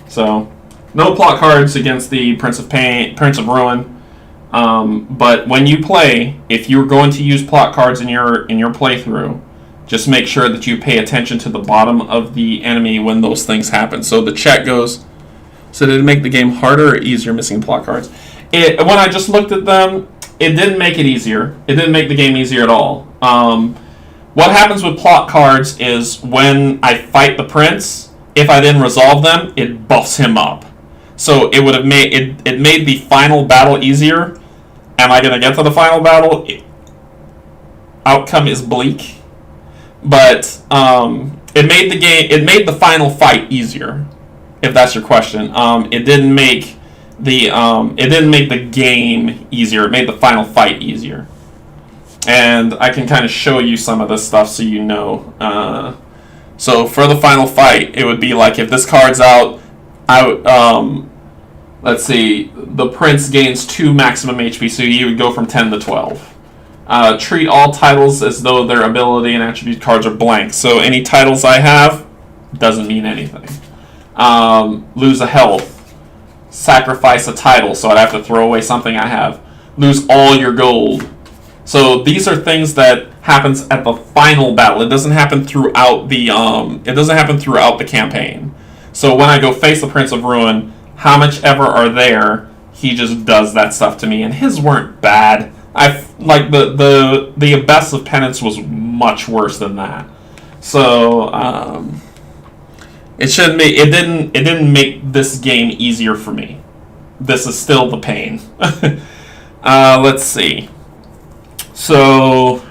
[SPEAKER 1] So, no plot cards against the Prince of Ruin. But when you play, if you're going to use plot cards in your playthrough, just make sure that you pay attention to the bottom of the enemy when those things happen. So the chat goes, so did it make the game harder or easier missing plot cards? When I just looked at them, it didn't make it easier. It didn't make the game easier at all. What happens with plot cards is when I fight the prince, if I then resolve them, it buffs him up. So it would have made it made the final battle easier, Am I going to get to the final battle? Outcome is bleak, but it made the final fight easier, if that's your question. It didn't make the game easier. It made the final fight easier, and I can kind of show you some of this stuff so you know. So for the final fight, it would be like if this card's out, let's see, the prince gains 2 maximum HP, so you would go from 10 to 12. Treat all titles as though their ability and attribute cards are blank. So any titles I have doesn't mean anything. Lose a health. Sacrifice a title, so I'd have to throw away something I have. Lose all your gold. So these are things that happens at the final battle. It doesn't happen throughout the campaign. So when I go face the Prince of Ruin, how much ever are there, he just does that stuff to me, and his weren't bad. The Abbess of Penance was much worse than that. So it didn't make this game easier for me. This is still the pain. Let's see. So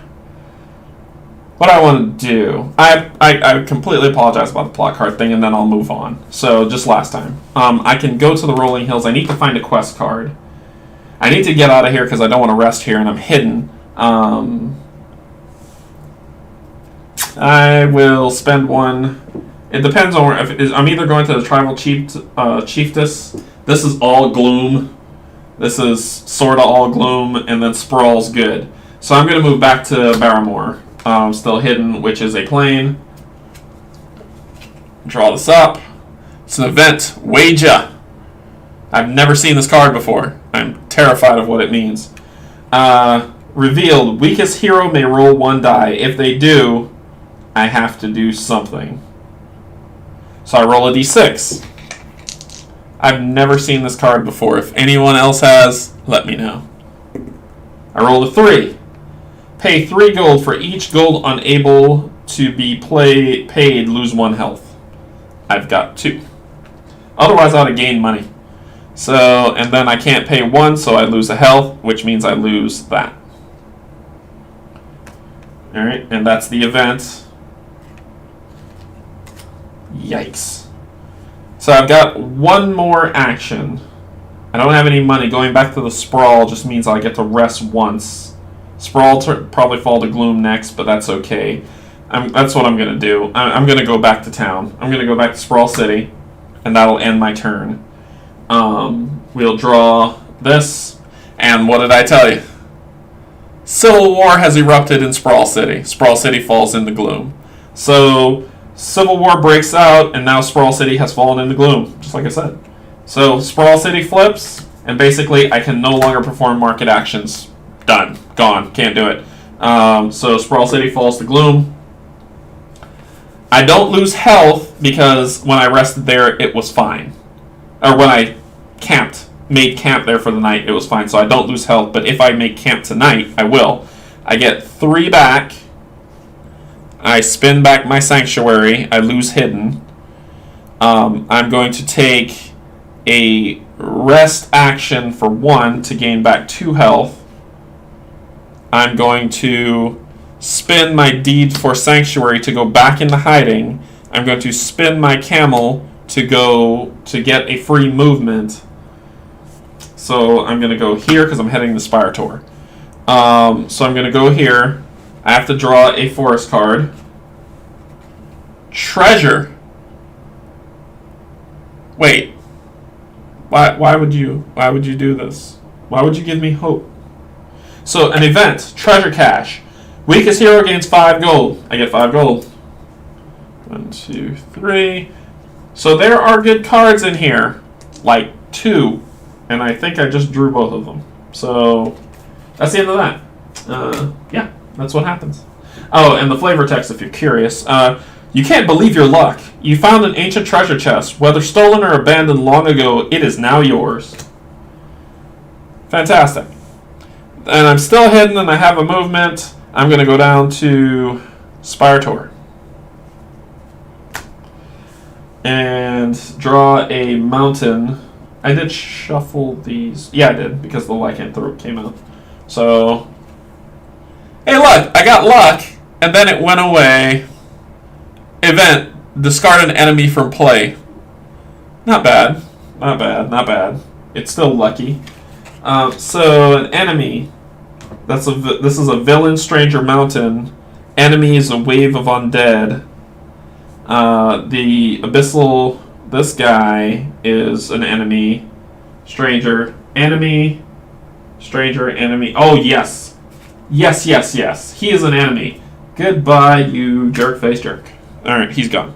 [SPEAKER 1] what I want to do, I completely apologize about the plot card thing, and then I'll move on. So just last time, I can go to the Rolling Hills. I need to find a quest card. I need to get out of here because I don't want to rest here, and I'm hidden. I will spend one. It depends on where. I'm either going to the Tribal Chiefess. This is all Gloom. This is sort of all Gloom, and then Sprawl's good. So I'm going to move back to Barrymore. Still hidden, which is a plane. Draw this up. It's an event. Wager. I've never seen this card before. I'm terrified of what it means. Revealed. Weakest hero may roll 1 die. If they do, I have to do something. So I roll a d6. I've never seen this card before. If anyone else has, let me know. I rolled a 3. Pay 3 gold for each gold unable to be paid. Lose 1 health. I've got 2. Otherwise, I would have gained money. So, and then I can't pay 1, so I lose a health, which means I lose that. Alright, and that's the event. Yikes. So I've got 1 more action. I don't have any money. Going back to the Sprawl just means I get to rest once. Sprawl probably fall to Gloom next, but that's okay. That's what I'm going to do. I'm going to go back to town. I'm going to go back to Sprawl City, and that'll end my turn. We'll draw this, and what did I tell you? Civil War has erupted in Sprawl City. Sprawl City falls into Gloom. So, Civil War breaks out, and now Sprawl City has fallen into Gloom, just like I said. So, Sprawl City flips, and basically I can no longer perform market actions. Done. Gone. Can't do it. So, Sprawl City falls to Gloom. I don't lose health, because when I rested there, it was fine. Or when I made camp there for the night, it was fine, so I don't lose health. But if I make camp tonight, I will. I get 3 back. I spin back my sanctuary. I lose hidden. I'm going to take a rest action for 1 to gain back 2 health. I'm going to spin my deed for sanctuary to go back into hiding. I'm going to spin my camel to get a free movement. So I'm going to go here because I'm heading the Spire Tour. So I'm going to go here. I have to draw a forest card. Treasure. Wait. Why would you do this? Why would you give me hope? So an event. Treasure cache. Weakest hero gains 5 gold. I get 5 gold. 1, 2, 3. So there are good cards in here. Like 2. And I think I just drew both of them. So that's the end of that. Yeah, that's what happens. Oh, and the flavor text, if you're curious. You can't believe your luck. You found an ancient treasure chest. Whether stolen or abandoned long ago, it is now yours. Fantastic. And I'm still hidden and I have a movement. I'm going to go down to Spire Tour. And draw a mountain. I did shuffle these. Yeah, I did, because the lycanthrope came out. So, hey look, I got luck, and then it went away. Event, discard an enemy from play. Not bad. Not bad, not bad. It's still lucky. So, an enemy. This is a villain, stranger, mountain. Enemy is a wave of undead. The abyssal, this guy is an enemy. Stranger, enemy. Stranger, enemy. Oh, yes. Yes, yes, yes. He is an enemy. Goodbye, you jerk-faced jerk. Alright, he's gone.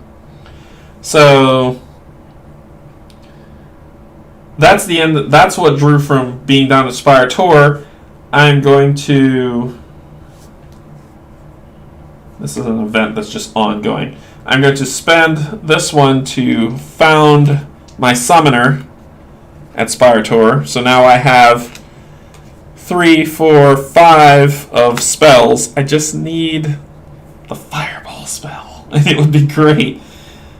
[SPEAKER 1] So, that's the end. That's what drew from being down to Spire Tor. I'm going to... This is an event that's just ongoing. I'm going to spend this one to found my summoner at Spire Tor. So now I have 3, 4, 5 of spells. I just need the fireball spell. And it would be great.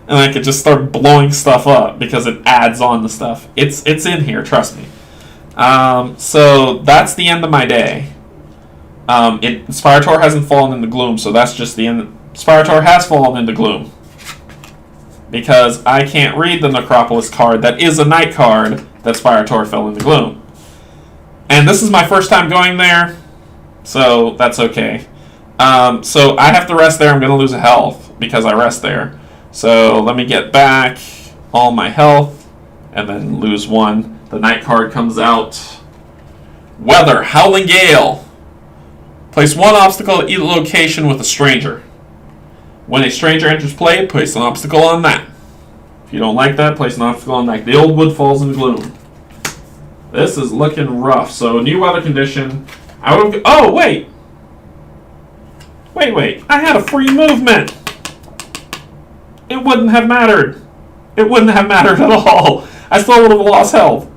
[SPEAKER 1] And I could just start blowing stuff up because it adds on to stuff. It's in here, trust me. So that's the end of my day. Spire Tor hasn't fallen into Gloom, so that's just the end. Spire Tor has fallen into Gloom. Because I can't read the Necropolis card that is a night card that Spire Tor fell into Gloom. And this is my first time going there, so that's okay. So I have to rest there. I'm going to lose a health because I rest there. So let me get back all my health and then lose 1. The night card comes out. Weather, Howling Gale. Place 1 obstacle at either location with a stranger. When a stranger enters play, place an obstacle on that. If you don't like that, place an obstacle on that. The old wood falls into Gloom. This is looking rough. So, new weather condition. I would. Oh, wait. Wait. I had a free movement. It wouldn't have mattered. It wouldn't have mattered at all. I still would have lost health.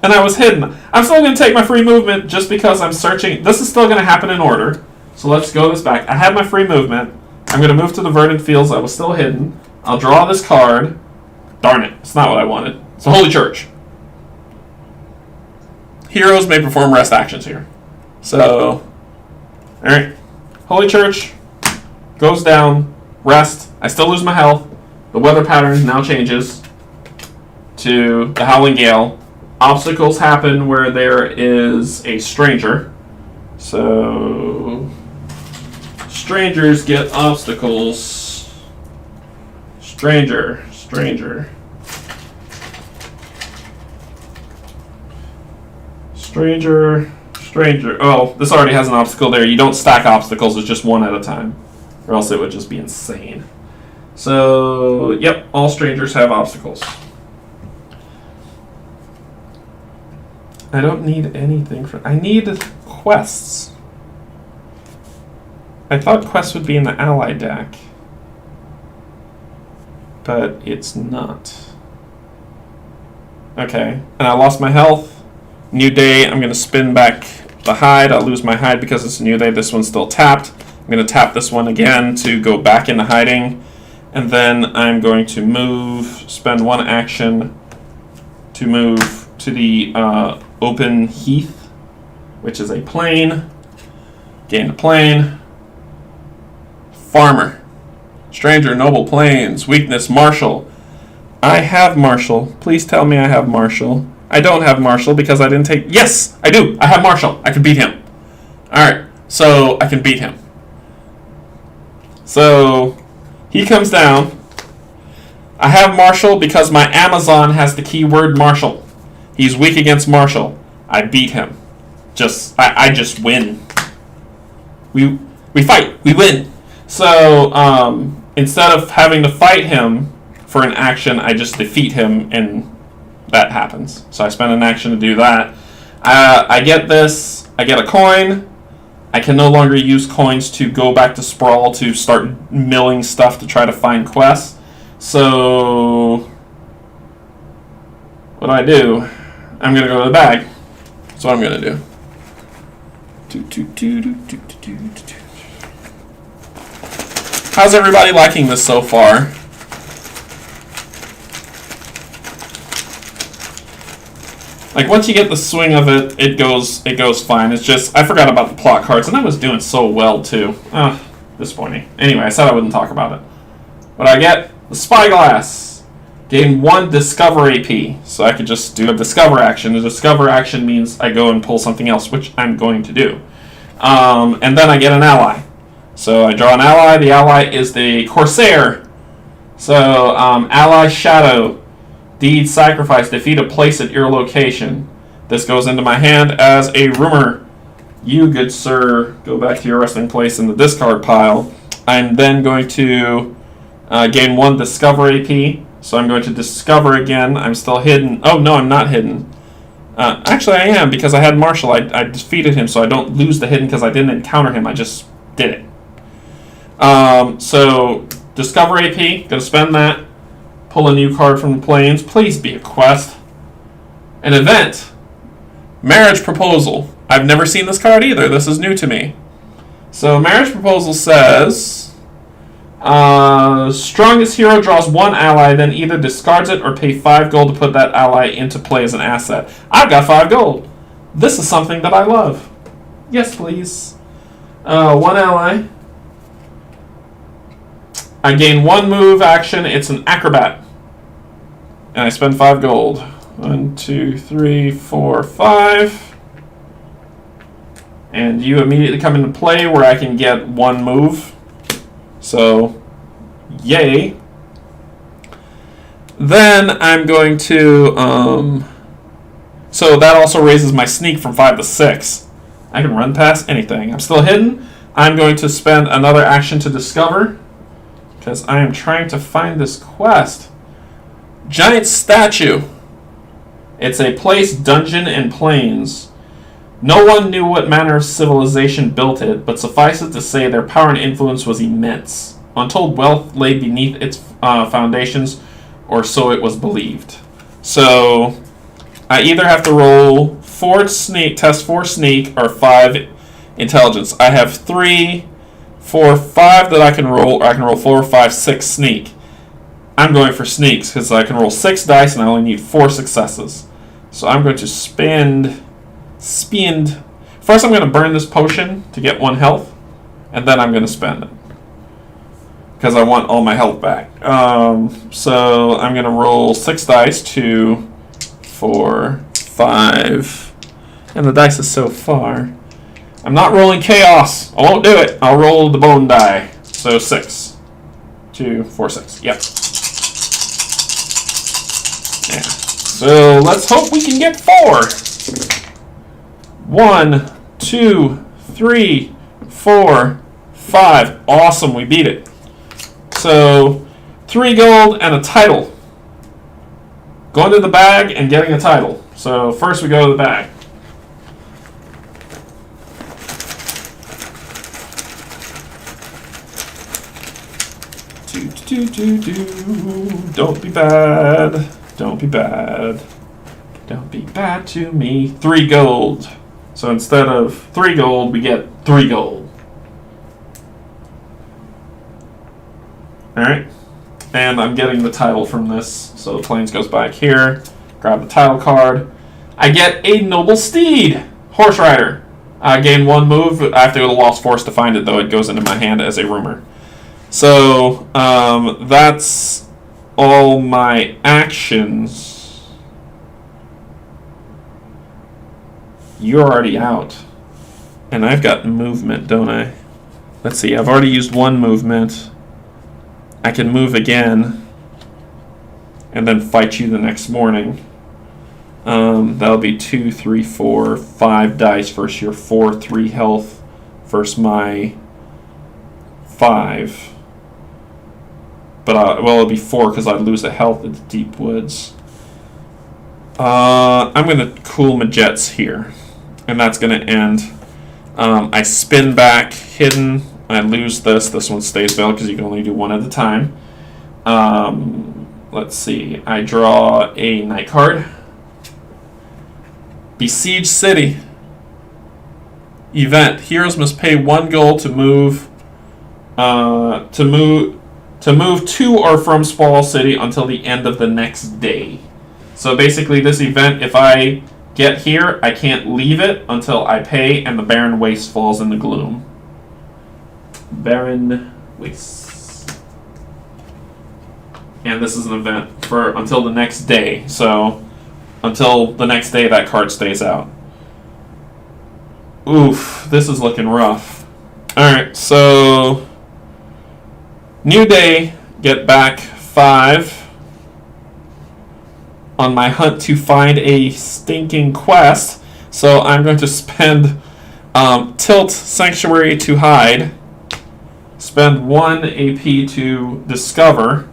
[SPEAKER 1] And I was hidden. I'm still going to take my free movement just because I'm searching. This is still going to happen in order. So let's go this back. I had my free movement. I'm going to move to the Verdant Fields. I was still hidden. I'll draw this card. Darn it. It's not what I wanted. It's a Holy Church. Heroes may perform rest actions here. So, alright. Holy Church goes down. Rest. I still lose my health. The weather pattern now changes to the Howling Gale. Obstacles happen where there is a stranger. So, strangers get obstacles. Stranger. Oh, this already has an obstacle there. You don't stack obstacles, it's just 1 at a time. Or else it would just be insane. So, yep, all strangers have obstacles. I don't need anything for... I need quests. I thought quests would be in the ally deck. But it's not. Okay, and I lost my health. New day, I'm going to spin back the hide. I'll lose my hide because it's a new day. This one's still tapped. I'm going to tap this one again to go back into hiding. And then I'm going to move, spend 1 action to move to the open heath, which is a plain. Gain a plain. Farmer. Stranger, noble plains. Weakness, martial. I have martial. Please tell me I have martial. I don't have martial because I didn't take... Yes, I do. I have martial. I can beat him. Alright, so I can beat him. So, he comes down. I have martial because my Amazon has the keyword martial. He's weak against martial. I beat him. I just win. We fight. We win. So, instead of having to fight him for an action, I just defeat him, and that happens. So I spend an action to do that. I get this. I get a coin. I can no longer use coins to go back to Sprawl to start milling stuff to try to find quests. So, what do? I'm going to go to the bag. That's what I'm going to do. How's everybody liking this so far? Like, once you get the swing of it, it goes fine. It's just, I forgot about the plot cards, and I was doing so well, too. Disappointing. Anyway, I said I wouldn't talk about it. But I get the Spyglass. Gain 1 Discover AP. So I could just do a Discover action. The Discover action means I go and pull something else, which I'm going to do. And then I get an ally. So I draw an ally. The ally is the Corsair. So, Ally Shadow. Deed Sacrifice. Defeat a place at your location. This goes into my hand as a rumor. You, good sir, go back to your resting place in the discard pile. I'm then going to gain 1 Discover AP. So I'm going to Discover again. I'm still hidden. Oh, no, I'm not hidden. Actually, I am, because I had Marshall. I defeated him, so I don't lose the hidden because I didn't encounter him. I just did it. So, Discover AP. Going to spend that. Pull a new card from the plains. Please be a quest. An event. Marriage Proposal. I've never seen this card either. This is new to me. So, Marriage Proposal says... strongest hero draws 1 ally, then either discards it or pay 5 gold to put that ally into play as an asset. I've got 5 gold. This is something that I love. Yes, please. 1 ally. I gain 1 move action. It's an acrobat. And I spend 5 gold. 1, 2, 3, 4, 5. And you immediately come into play where I can get 1 move. So, yay. Then I'm going to, so that also raises my sneak from 5 to 6. I can run past anything. I'm still hidden. I'm going to spend another action to discover, because I am trying to find this quest. Giant Statue. It's a place, dungeon, and plains. No one knew what manner of civilization built it, but suffice it to say their power and influence was immense. Untold wealth lay beneath its foundations, or so it was believed. So, I either have to roll 4 sneak, test 4 sneak, or 5 intelligence. I have 3, 4, 5 that I can roll, or I can roll 4, 5, 6 sneak. I'm going for sneaks, because I can roll 6 dice, and I only need 4 successes. So I'm going to spend... First I'm going to burn this potion to get 1 health, and then I'm going to spend it. Because I want all my health back. So I'm going to roll 6 dice, 2, 4, 5. And the dice is so far. I'm not rolling chaos. I won't do it. I'll roll the bone die. So 6. 2, 4, 6. Yep. Yeah. So let's hope we can get 4. 1, 2, 3, 4, 5. Awesome, we beat it. So, 3 gold and a title. Going to the bag and getting a title. So, first we go to the bag. Don't be bad. Don't be bad. Don't be bad to me. 3 gold. So instead of 3 gold, we get 3 gold. Alright. And I'm getting the title from this. So the plains goes back here. Grab the title card. I get a noble steed. Horse rider. I gain 1 move. I have to go to Lost Forest to find it, though. It goes into my hand as a rumor. So, that's all my actions. You're already out. And I've got movement, don't I? Let's see, I've already used 1 movement. I can move again. And then fight you the next morning. That'll be 2, 3, 4, 5 dice versus your 4, 3 health versus my 5. But, well, it'll be 4 because I'd lose a health at the deep woods. I'm going to cool my jets here. And that's going to end. I spin back, hidden. I lose this. This one stays valid because you can only do 1 at a time. Let's see. I draw a night card. Besiege City. Event. Heroes must pay 1 gold to move to or from Sprawl City until the end of the next day. So basically this event, if I get here, I can't leave it until I pay and the Barren Waste falls in the Gloom. Barren Waste. And this is an event for until the next day. So, until the next day, that card stays out. Oof, this is looking rough. Alright, so... New day, get back 5 on my hunt to find a stinking quest. So I'm going to spend tilt Sanctuary to hide, spend 1 AP to discover,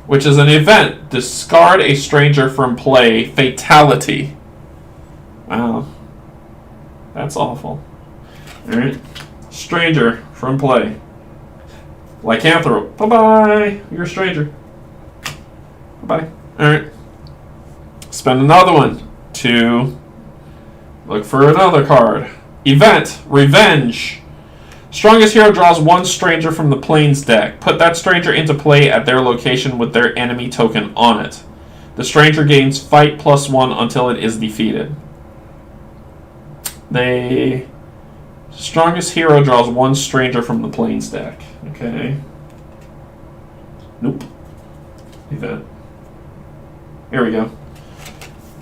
[SPEAKER 1] which is an event. Discard a stranger from play. Fatality. Wow. That's awful. Alright. Stranger from play. Lycanthrope. Bye-bye. You're a stranger. Bye-bye. Alright. Spend another one to look for another card. Event. Revenge. Strongest hero draws 1 stranger from the Plains deck. Put that stranger into play at their location with their enemy token on it. The stranger gains fight +1 until it is defeated. The strongest hero draws 1 stranger from the Plains deck. Okay. Nope. Event. Here we go.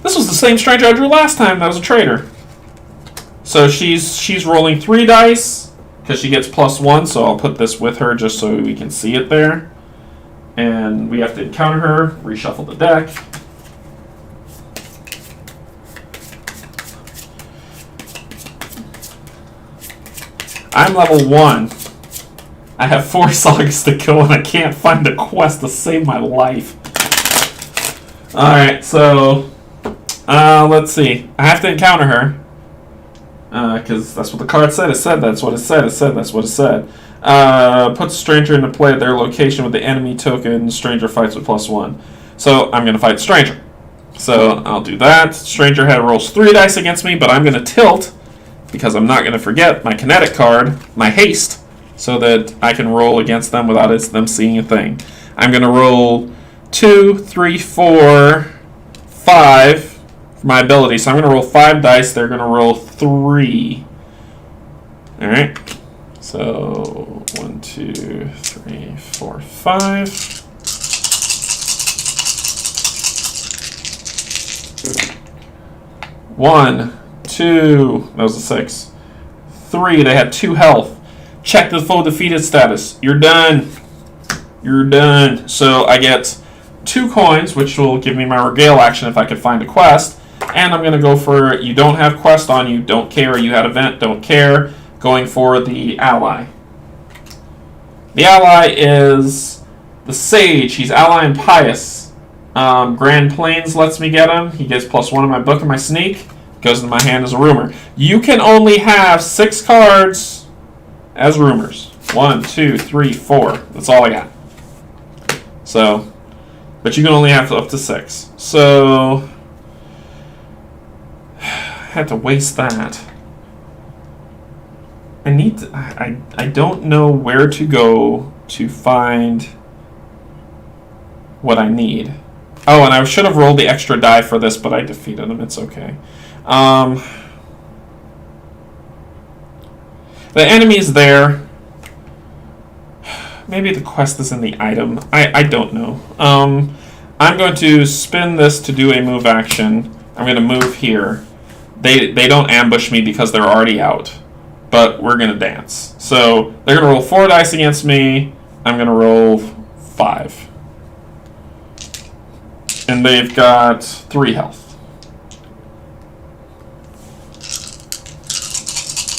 [SPEAKER 1] This was the same stranger I drew last time. That was a traitor. So she's rolling 3 dice because she gets +1. So I'll put this with her just so we can see it there. And we have to encounter her. Reshuffle the deck. I'm level 1. I have 4 sagas to go and I can't find a quest to save my life. Alright, so let's see. I have to encounter her. Because that's what the card said. It said that's what it said. It said that's what it said. Puts a stranger into play at their location with the enemy token. Stranger fights with +1. So I'm going to fight the stranger. So I'll do that. Stranger head rolls 3 dice against me, but I'm going to tilt because I'm not going to forget my kinetic card, my haste, so that I can roll against them without them seeing a thing. I'm going to roll 2, 3, 4, 5 for my ability. So I'm going to roll 5 dice. They're going to roll 3. Alright. So 1, 2, 3, 4, 5. One, 2, that was a 6. 3, they had 2 health. Check the foe defeated status. You're done. You're done. So I get 2 coins, which will give me my regale action if I could find a quest. And I'm going to go for you don't have quest on you, don't care. You had event, don't care. Going for the ally. The ally is the Sage. He's ally and pious. Grand Plains lets me get him. He gets +1 in my book and my sneak. Goes into my hand as a rumor. You can only have 6 cards as rumors. 1, 2, 3, 4. That's all I got. So, but you can only have up to 6. So, I had to waste that. I need to, I don't know where to go to find what I need. Oh, and I should have rolled the extra die for this, but I defeated him. It's okay. The enemy's there. Maybe the quest is in the item. I don't know. I'm going to spin this to do a move action. I'm going to move here. They don't ambush me because they're already out. But we're going to dance. So they're going to roll 4 dice against me. I'm going to roll 5. And they've got 3 health.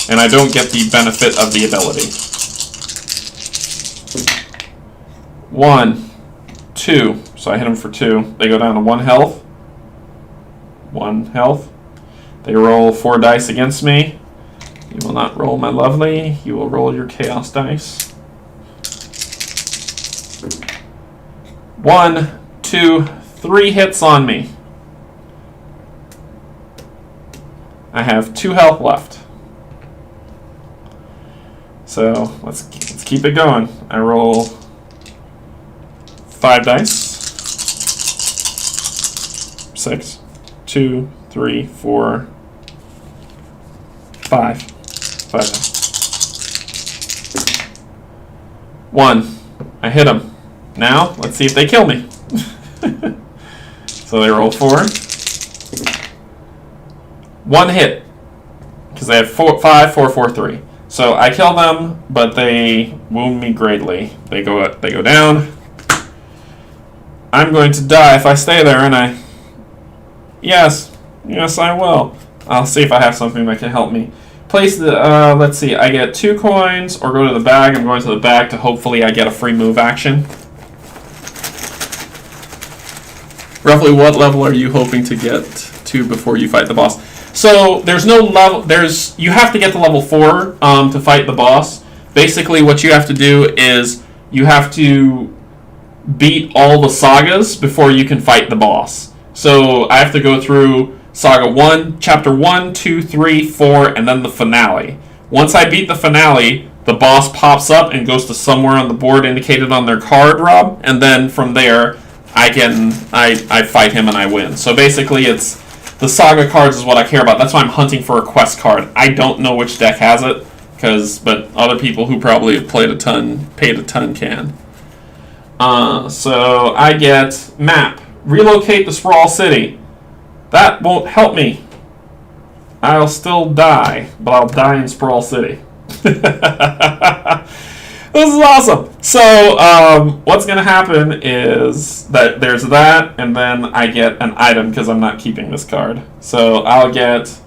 [SPEAKER 1] And I don't get the benefit of the ability. 1, 2. So I hit them for 2. They go down to 1 health. 1 health. They roll 4 dice against me. You will not roll, my lovely. You will roll your chaos dice. 1, 2, 3 hits on me. I have 2 health left. So let's keep it going. I roll 5 dice. 6, 2, 3, 4, 5. 5. 1. I hit them. Now, let's see if they kill me. So they roll 4. 1 hit. Because they have 5, 4, 4, 3. So I kill them, but they wound me greatly. They go down. I'm going to die if I stay there, and I... Yes, I will. I'll see if I have something that can help me. Place the, let's see, I get 2 coins, or go to the bag. I'm going to the bag to hopefully I get a free move action. Roughly what level are you hoping to get to before you fight the boss? So, there's no level, you have to get to level 4 to fight the boss. Basically, what you have to do is, you have to beat all the sagas before you can fight the boss. So, I have to go through Saga 1, Chapter 1, 2, 3, 4, and then the finale. Once I beat the finale, the boss pops up and goes to somewhere on the board indicated on their card, Rob, and then from there, I fight him and I win. So basically, it's the saga cards is what I care about. That's why I'm hunting for a quest card. I don't know which deck has it, but other people who probably have paid a ton can. So I get map. Relocate the Sprawl City. That won't help me. I'll still die, but I'll die in Sprawl City. This is awesome. So, what's going to happen is that there's that, and then I get an item because I'm not keeping this card. So, I'll get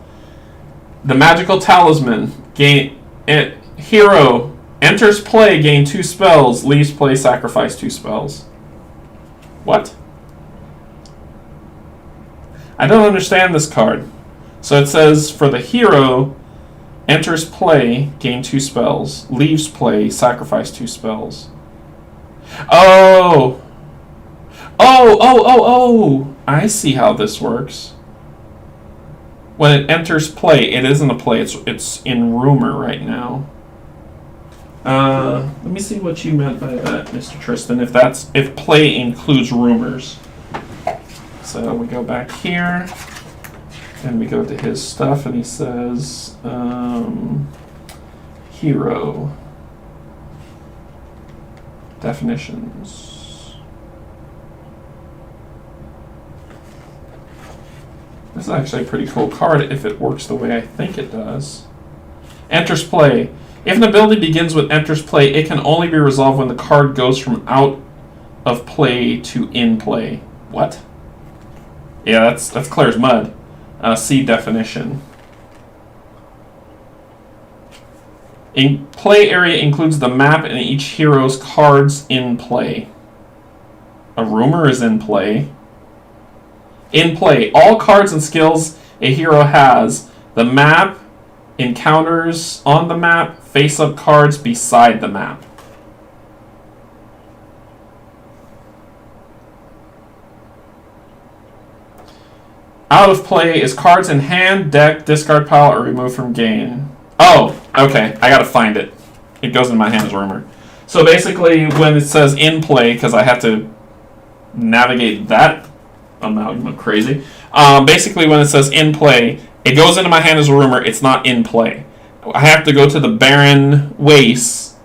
[SPEAKER 1] the Magical Talisman. Hero enters play, gain 2 spells, leaves play, sacrifice 2 spells. What? I don't understand this card. So it says for the hero, enters play, gain 2 spells. Leaves play, sacrifice 2 spells. Oh! Oh! I see how this works. When it enters play, it isn't a play, it's in rumor right now. Let me see what you meant by that, Mr. Tristan, if play includes rumors. So we go back here, and we go to his stuff, and he says, hero. Definitions. This is actually a pretty cool card if it works the way I think it does. Enters play. If an ability begins with enters play, it can only be resolved when the card goes from out of play to in play. What? Yeah, that's clear as mud. See definition. In play area includes the map and each hero's cards in play. A rumor is in play. In play, all cards and skills a hero has. The map, encounters on the map, face-up cards beside the map. Out of play is cards in hand, deck, discard pile, or removed from game. Oh, okay. I gotta find it. It goes in my hand as rumor. So basically, when it says in play, because I have to navigate that amount of crazy. Basically, when it says in play, it goes into my hand as a rumor. It's not in play. I have to go to the Barren Waste,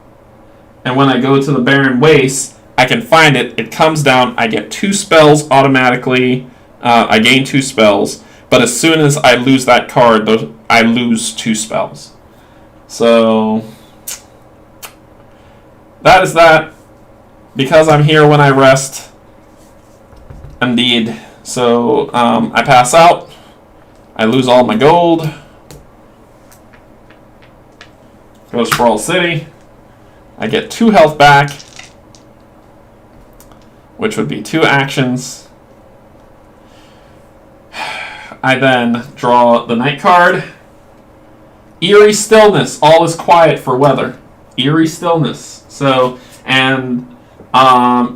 [SPEAKER 1] and when I go to the Barren Waste, I can find it. It comes down. I get 2 spells automatically. I gain 2 spells, but as soon as I lose that card, I lose 2 spells. So that is that. Because I'm here when I rest, indeed. So I pass out. I lose all my gold. Go to Sprawl City. I get 2 health back, which would be 2 actions. I then draw the night card. Eerie stillness. All is quiet for weather. Eerie stillness. So, and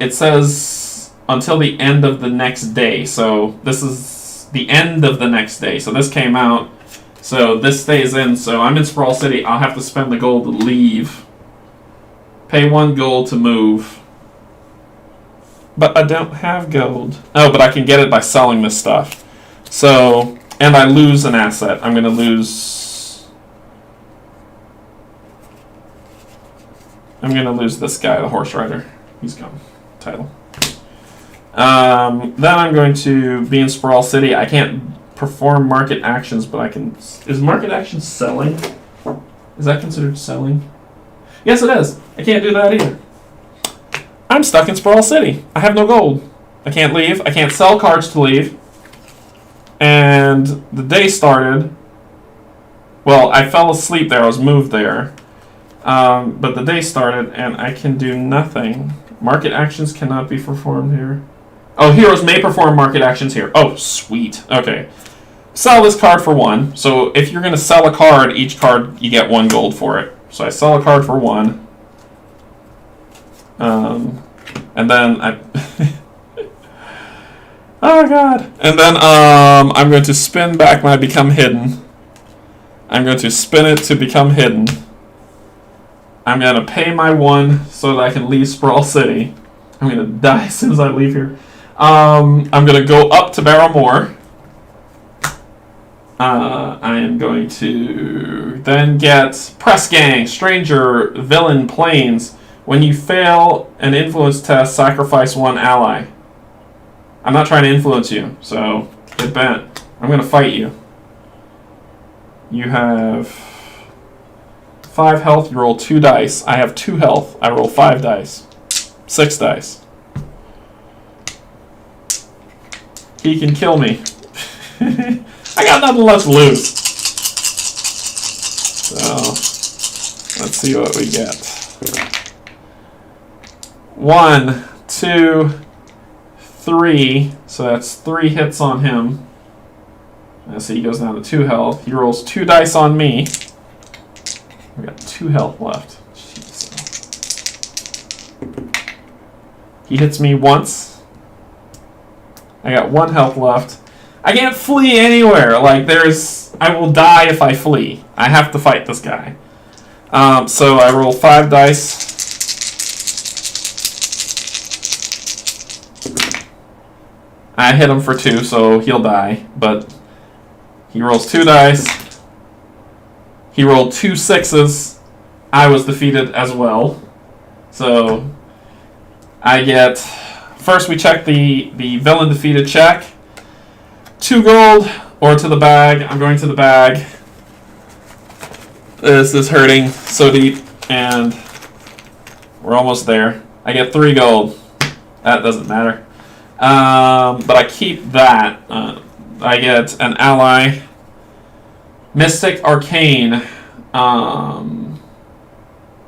[SPEAKER 1] it says until the end of the next day. So this is the end of the next day. So this came out. So this stays in. So I'm in Sprawl City. I'll have to spend the gold to leave. Pay 1 gold to move. But I don't have gold. Oh, but I can get it by selling this stuff. So, and I lose an asset. I'm going to lose... I'm going to lose this guy, the horse rider. He's gone. Title. Then I'm going to be in Sprawl City. I can't perform market actions, but I can... Is market action selling? Is that considered selling? Yes, it is. I can't do that either. I'm stuck in Sprawl City. I have no gold. I can't leave. I can't sell cards to leave. And the day started. Well, I fell asleep there. I was moved there. But the day started, and I can do nothing. Market actions cannot be performed here. Oh, heroes may perform market actions here. Oh, sweet. Okay. Sell this card for 1. So if you're going to sell a card, each card, you get 1 gold for it. So I sell a card for 1. And then I... Oh, God. And then I'm going to spin back my Become Hidden. I'm going to spin it to become hidden. I'm going to pay my 1 so that I can leave Sprawl City. I'm going to die as soon as I leave here. I'm going to go up to Barrowmore. I am going to then get Press Gang, Stranger, Villain, Plains. When you fail an influence test, sacrifice 1 ally. I'm not trying to influence you, so get bent. I'm going to fight you. You have 5 health, you roll 2 dice. I have 2 health, I roll 5 dice. 6 dice. He can kill me. I got nothing left to lose. So, let's see what we get. 1, 2, 3. So that's 3 hits on him. So he goes down to 2 health. He rolls 2 dice on me. We got 2 health left. Jeez. He hits me once. I got 1 health left. I can't flee anywhere. Like, I will die if I flee. I have to fight this guy. So I roll 5 dice. I hit him for 2, so he'll die. But he rolls 2 dice. He rolled 2 6s. I was defeated as well. So I get... First we check the villain defeated check. 2 gold or to the bag. I'm going to the bag. This is hurting so deep, and we're almost there. I get 3 gold. That doesn't matter. But I keep that. I get an ally. Mystic Arcane.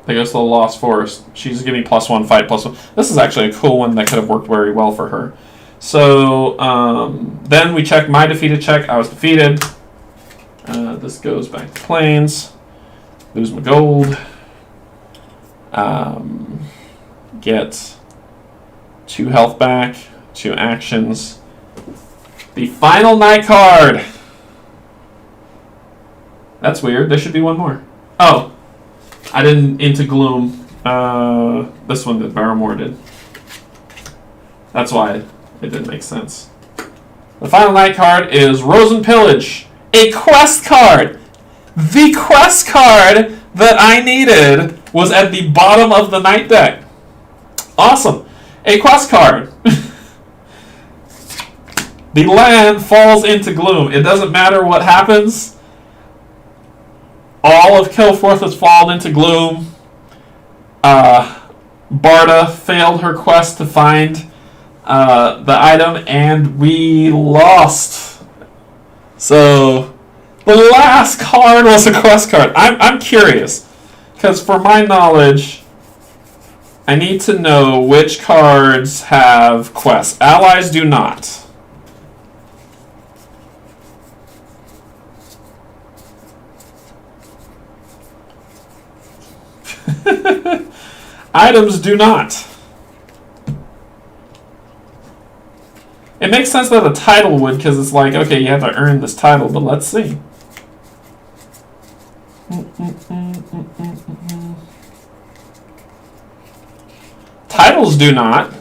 [SPEAKER 1] That goes to the Lost Forest. She's giving me +1 fight, +1. This is actually a cool one that could have worked very well for her. So, then we check my defeated check. I was defeated. This goes back to Plains. Lose my gold. Get 2 health back. 2 actions. The final night card. That's weird. There should be 1 more. Oh. I didn't into Gloom. This one that Barrowmore did. That's why it didn't make sense. The final night card is Rose and Pillage. A quest card! The quest card that I needed was at the bottom of the night deck. Awesome. A quest card. The land falls into Gloom. It doesn't matter what happens. All of Kilforth has fallen into Gloom. Barda failed her quest to find the item, and we lost. So, the last card was a quest card. I'm curious, because for my knowledge, I need to know which cards have quests. Allies do not. Items do not. It makes sense that a title would, because it's like, okay, you have to earn this title, but let's see. Titles do not.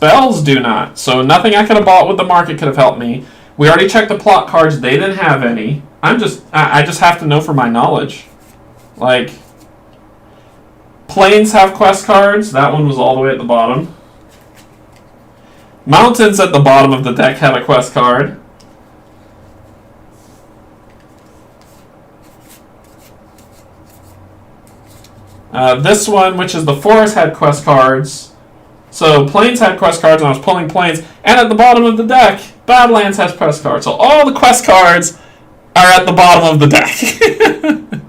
[SPEAKER 1] spells do not. So nothing I could have bought with the market could have helped me. We already checked the plot cards. They didn't have any. I just have to know for my knowledge. Like, Plains have quest cards. That one was all the way at the bottom. Mountains at the bottom of the deck had a quest card. This one, which is the Forest, had quest cards. So Plains had quest cards, and I was pulling Plains. And at the bottom of the deck, Badlands has quest cards. So all the quest cards are at the bottom of the deck.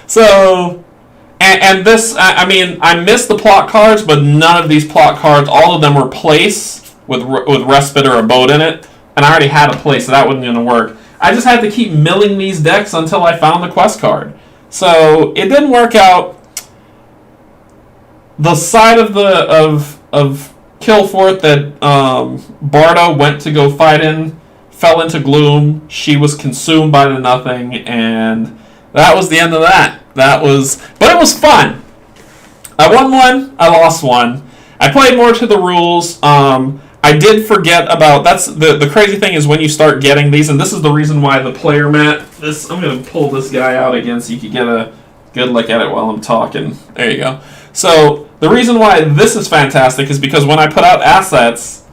[SPEAKER 1] So, and this, I mean, I missed the plot cards, but none of these plot cards, all of them were place with Respite or Abode in it. And I already had a place, so that wasn't going to work. I just had to keep milling these decks until I found the quest card. So it didn't work out. The side of Kilforth that Barda went to go fight in fell into Gloom. She was consumed by the nothing, and that was the end of that. But it was fun. I won one. I lost one. I played more to the rules. I did forget about, that's the crazy thing is when you start getting these, and this is the reason why the player mat, I'm going to pull this guy out again so you can get a good look at it while I'm talking. There you go. So the reason why this is fantastic is because when I put out assets,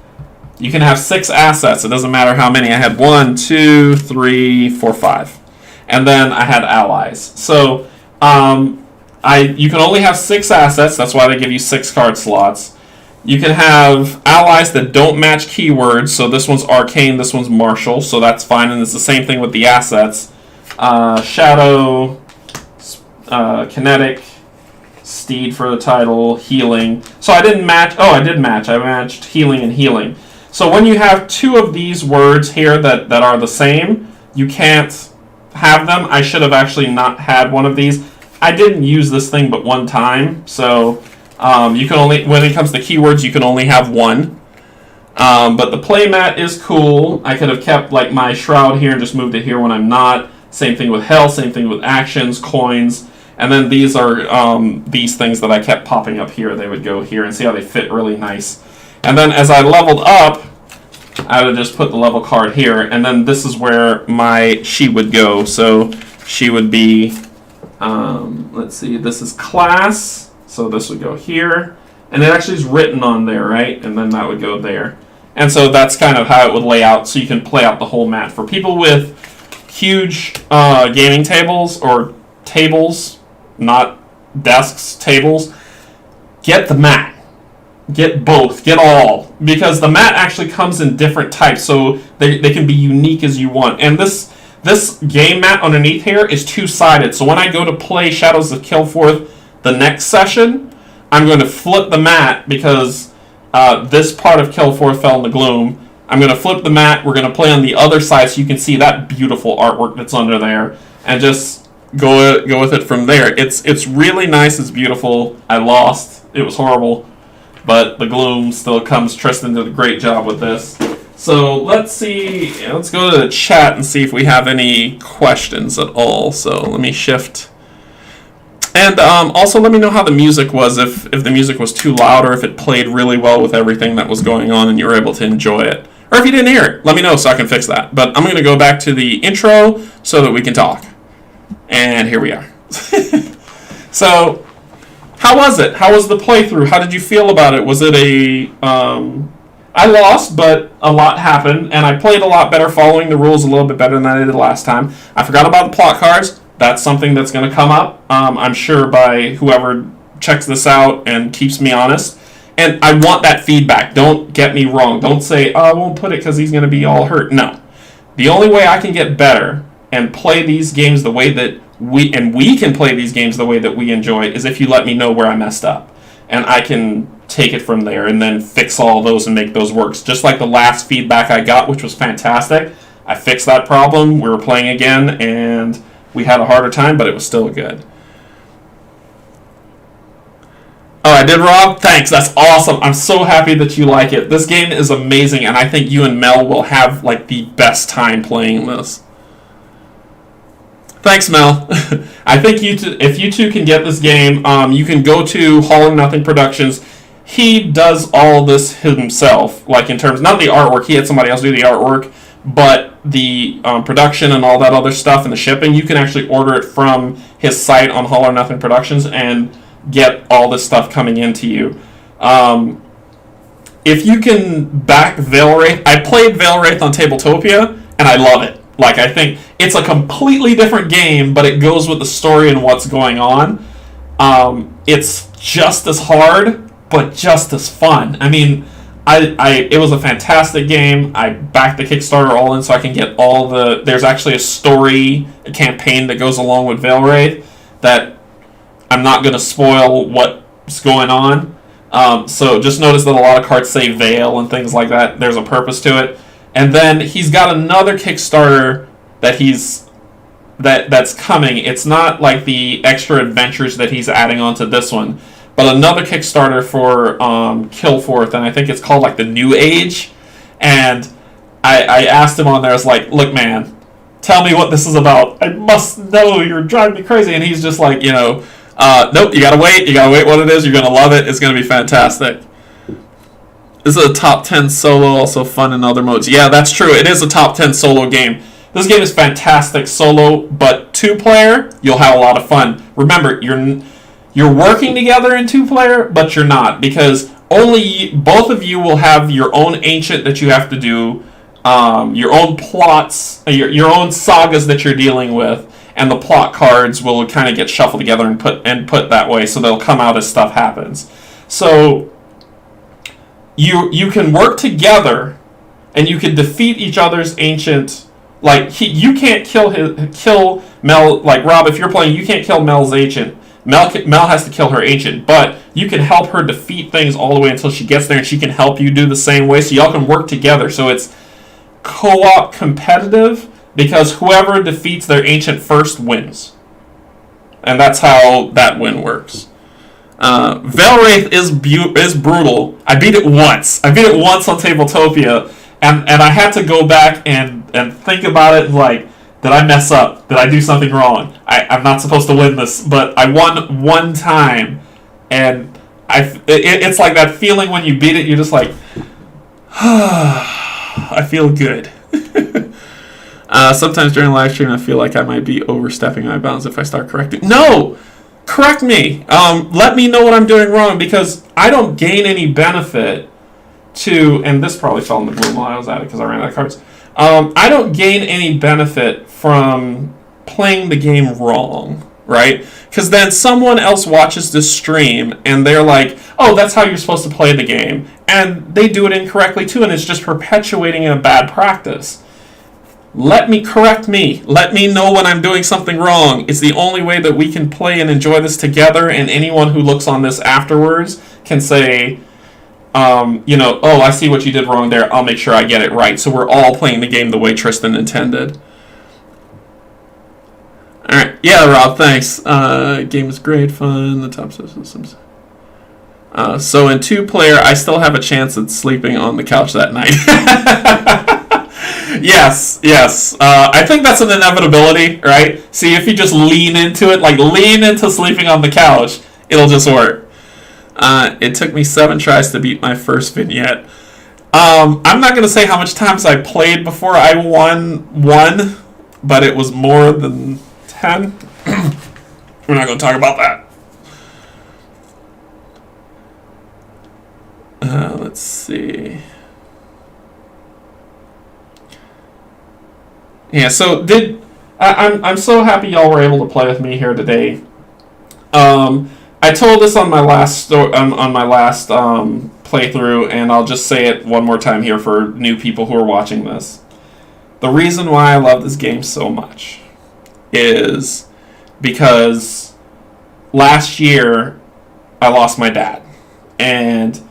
[SPEAKER 1] you can have 6 assets. It doesn't matter how many. I had 1, 2, 3, 4, 5. And then I had allies. So you can only have 6 assets. That's why they give you 6 card slots. You can have allies that don't match keywords. So this one's arcane, this one's martial. So that's fine. And it's the same thing with the assets. Shadow, kinetic, steed for the title, healing. So I didn't match. Oh, I did match. I matched healing and healing. So when you have 2 of these words here that are the same, you can't have them. I should have actually not had one of these. I didn't use this thing but one time. So you can only, when it comes to keywords, you can only have 1. But the playmat is cool. I could have kept like my shroud here and just moved it here when I'm not. Same thing with health, same thing with actions, coins. And then these are these things that I kept popping up here. They would go here, and see how they fit really nice. And then as I leveled up, I would just put the level card here. And then this is where she would go. So she would be, let's see, this is class. So this would go here. And it actually is written on there, right? And then that would go there. And so that's kind of how it would lay out, so you can play out the whole mat. For people with huge gaming tables, or tables, not desks, tables, get the mat. Get both. Get all. Because the mat actually comes in different types, so they can be unique as you want. And this game mat underneath here is 2-sided. So when I go to play Shadows of Kilforth the next session, I'm going to flip the mat because this part of Kilforth fell into Gloom. I'm going to flip the mat. We're going to play on the other side so you can see that beautiful artwork that's under there, and just go with it from there. It's really nice. It's beautiful. I lost. It was horrible. But the Gloom still comes. Tristan did a great job with this. So let's see. Let's go to the chat and see if we have any questions at all. So let me shift. And also let me know how the music was, if the music was too loud or if it played really well with everything that was going on and you were able to enjoy it. Or if you didn't hear it, let me know so I can fix that. But I'm going to go back to the intro so that we can talk. And here we are. So, how was it? How was the playthrough? How did you feel about it? Was it I lost, but a lot happened, and I played a lot better, following the rules a little bit better than I did last time. I forgot about the plot cards. That's something that's going to come up, I'm sure, by whoever checks this out and keeps me honest. And I want that feedback. Don't get me wrong. Don't say, oh, I won't put it because he's going to be all hurt. No. The only way I can get better and play these games the way that we can play these games the way that we enjoy is if you let me know where I messed up. And I can take it from there and then fix all those and make those work. Just like the last feedback I got, which was fantastic. I fixed that problem. We were playing again, and we had a harder time, but it was still good. Oh, I did, Rob? Thanks. That's awesome. I'm so happy that you like it. This game is amazing, and I think you and Mel will have like the best time playing this. Thanks, Mel. I think if you two can get this game, you can go to Hall and Nothing Productions. he does all this himself, like in terms, not the artwork, he had somebody else do the artwork, but the production and all that other stuff and the shipping, you can actually order it from his site on All or Nothing Productions and get all this stuff coming into you. If you can back Veilwraith, I played Veilwraith on Tabletopia, and I love it. Like, I think it's a completely different game, but it goes with the story and what's going on. It's just as hard, but just as fun. I mean, it was a fantastic game. I backed the Kickstarter all in so I can get all the... There's actually a campaign that goes along with Veilwraith that I'm not going to spoil what's going on. So just notice that a lot of cards say Veil and things like that. There's a purpose to it. And then he's got another Kickstarter that's coming. It's not like the extra adventures that he's adding onto this one, but another Kickstarter for Kilforth, and I think it's called like the New Age. And I asked him on there, I was like, look, man, tell me what this is about. I must know, you're driving me crazy. And he's just like, nope, you gotta wait what it is, you're gonna love it, it's gonna be fantastic. This is a top 10 solo, also fun in other modes. Yeah, that's true, it is a top 10 solo game. This game is fantastic solo, but 2-player, you'll have a lot of fun. Remember, you're working together in 2-player, but you're not, because both of you will have your own ancient that you have to do, your own plots, your own sagas that you're dealing with, and the plot cards will kind of get shuffled together and put that way, so they'll come out as stuff happens. So you can work together, and you can defeat each other's ancient. Like, you can't kill Mel. Like, Rob, if you're playing, you can't kill Mel's ancient. Mel has to kill her ancient, but you can help her defeat things all the way until she gets there, and she can help you do the same way, so y'all can work together. So it's co-op competitive, because whoever defeats their ancient first wins. And that's how that win works. Veilwraith is brutal. I beat it once on Tabletopia, and I had to go back and think about it, like, did I mess up? Did I do something wrong? I'm not supposed to win this, but I won one time, and it's like that feeling when you beat it, you're just like, I feel good. Sometimes during live stream, I feel like I might be overstepping my bounds if I start correcting. No! Correct me. Let me know what I'm doing wrong, because I don't gain any benefit to... And this probably fell in the Gloom while I was at it, because I ran out of cards. I don't gain any benefit from playing the game wrong, right? Because then someone else watches this stream, and they're like, oh, that's how you're supposed to play the game. And they do it incorrectly, too, and it's just perpetuating a bad practice. Let me know when I'm doing something wrong. It's the only way that we can play and enjoy this together, and anyone who looks on this afterwards can say, oh, I see what you did wrong there, I'll make sure I get it right. So we're all playing the game the way Tristan intended. Alright, yeah, Rob, thanks. Game was great, fun, the top systems. So in 2-player, I still have a chance at sleeping on the couch that night. Yes. I think that's an inevitability, right? See, if you just lean into it, like lean into sleeping on the couch, it'll just work. It took me 7 tries to beat my first vignette. I'm not going to say how much times I played before I won one, but it was more than 10. We're not going to talk about that. Let's see. Yeah, so I'm so happy y'all were able to play with me here today. I told this on my last playthrough, and I'll just say it one more time here for new people who are watching this. The reason why I love this game so much is because last year I lost my dad, and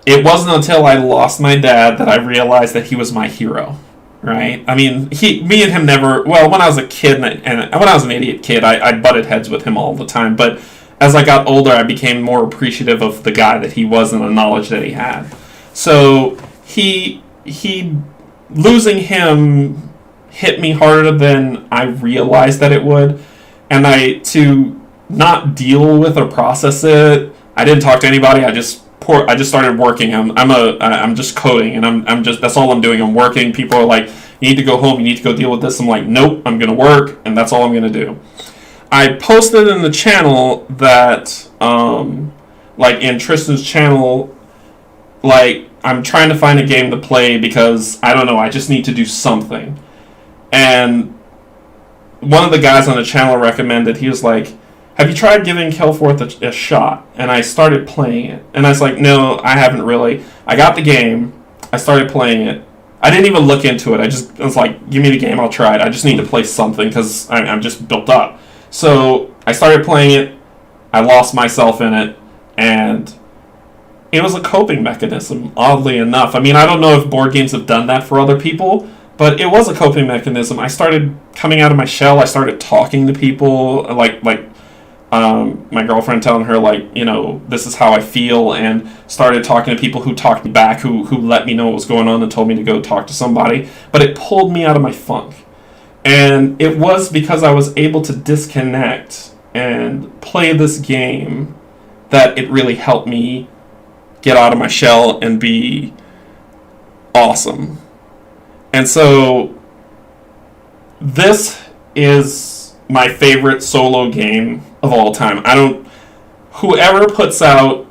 [SPEAKER 1] it wasn't until I lost my dad that I realized that he was my hero. Right? I mean, me and him never... Well, when I was a kid, and when I was an idiot kid, I butted heads with him all the time. But as I got older, I became more appreciative of the guy that he was and the knowledge that he had. So, losing him hit me harder than I realized that it would. And to not deal with or process it, I didn't talk to anybody. I just started working. I'm just coding, and I'm just, that's all I'm doing. I'm working. People are like, you need to go home. You need to go deal with this. I'm like, nope. I'm gonna work, and that's all I'm gonna do. I posted in the channel that, like in Tristan's channel, like I'm trying to find a game to play because I don't know. I just need to do something, and one of the guys on the channel recommended. He was like, have you tried giving Kilforth a shot? And I started playing it. And I was like, no, I haven't really. I got the game. I started playing it. I didn't even look into it. I was like, give me the game, I'll try it. I just need to play something because I'm just built up. So I started playing it. I lost myself in it. And it was a coping mechanism, oddly enough. I mean, I don't know if board games have done that for other people, but it was a coping mechanism. I started coming out of my shell. I started talking to people, like my girlfriend telling her, like, you know, this is how I feel, and started talking to people who talked me back, who let me know what was going on and told me to go talk to somebody. But it pulled me out of my funk. And it was because I was able to disconnect and play this game that it really helped me get out of my shell and be awesome. And so this is my favorite solo game of all time. Whoever puts out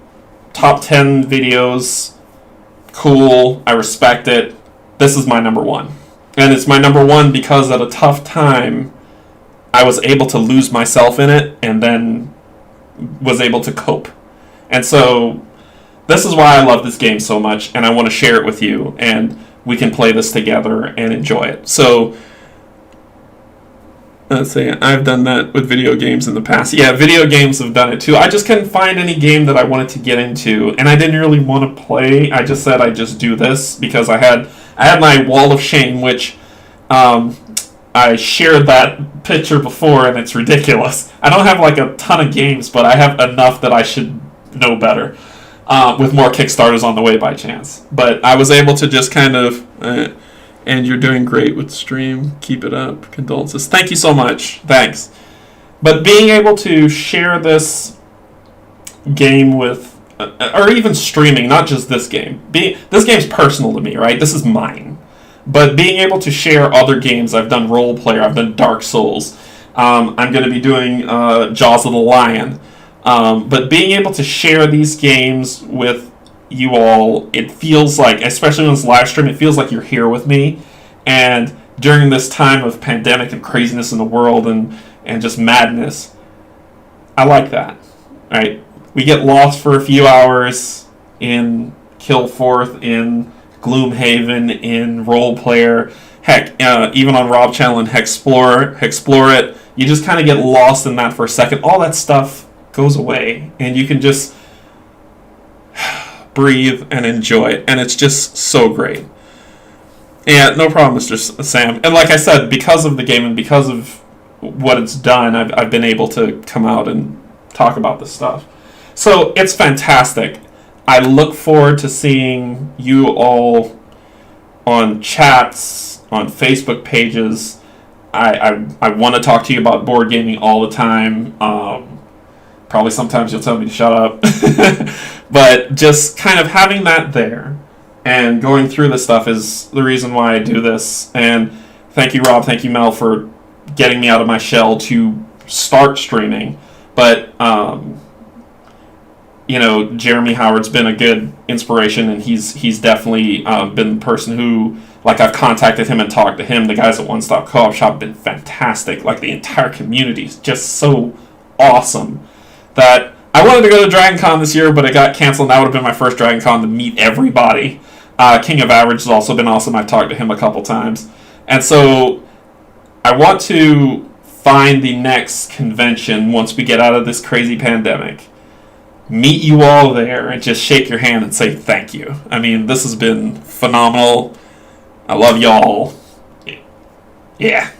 [SPEAKER 1] top 10 videos, cool, I respect it. This is my number one. And it's my number one because at a tough time, I was able to lose myself in it and then was able to cope. And so this is why I love this game so much, and I want to share it with you, and we can play this together and enjoy it. So let's see, I've done that with video games in the past. Yeah, video games have done it too. I just couldn't find any game that I wanted to get into, and I didn't really want to play. I just said I'd just do this because I had my wall of shame, which I shared that picture before, and it's ridiculous. I don't have like a ton of games, but I have enough that I should know better, with more Kickstarters on the way by chance. But I was able to just kind of... and you're doing great with stream. Keep it up. Condolences. Thank you so much. Thanks. But being able to share this game with... or even streaming, not just this game. This game's personal to me, right? This is mine. But being able to share other games, I've done Role Player, I've done Dark Souls. I'm going to be doing Jaws of the Lion. But being able to share these games with you all, it feels like, especially when it's live stream, it feels like you're here with me. And during this time of pandemic and craziness in the world and just madness, I like that. Right? We get lost for a few hours in Kilforth, in Gloomhaven, in Role Player, heck, even on Rob Channel and Explore It. You just kind of get lost in that for a second. All that stuff goes away, and you can just breathe and enjoy it, and it's just so great. Yeah, no problem, Mr. Sam. And like I said, because of the game and because of what it's done, I've been able to come out and talk about this stuff. So it's fantastic. I look forward to seeing you all on chats, on Facebook pages. I want to talk to you about board gaming all the time. Probably sometimes you'll tell me to shut up. But just kind of having that there and going through this stuff is the reason why I do this. And thank you, Rob. Thank you, Mel, for getting me out of my shell to start streaming. But, Jeremy Howard's been a good inspiration, and he's definitely been the person who, like, I've contacted him and talked to him. The guys at One Stop Co-op Shop have been fantastic. Like, the entire community is just so awesome that I wanted to go to Dragon Con this year, but it got canceled, and that would have been my first Dragon Con to meet everybody. King of Average has also been awesome. I've talked to him a couple times. And so I want to find the next convention once we get out of this crazy pandemic. Meet you all there and just shake your hand and say thank you. I mean, this has been phenomenal. I love y'all. Yeah.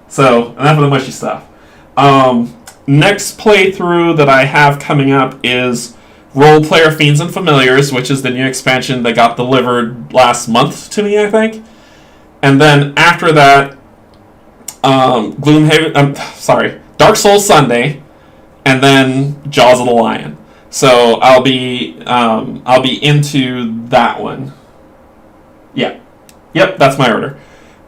[SPEAKER 1] So, enough of the mushy stuff. Next playthrough that I have coming up is Role Player Fiends and Familiars, which is the new expansion that got delivered last month to me, I think. And then after that, Dark Souls Sunday, and then Jaws of the Lion. So I'll be into that one. Yeah. Yep, that's my order.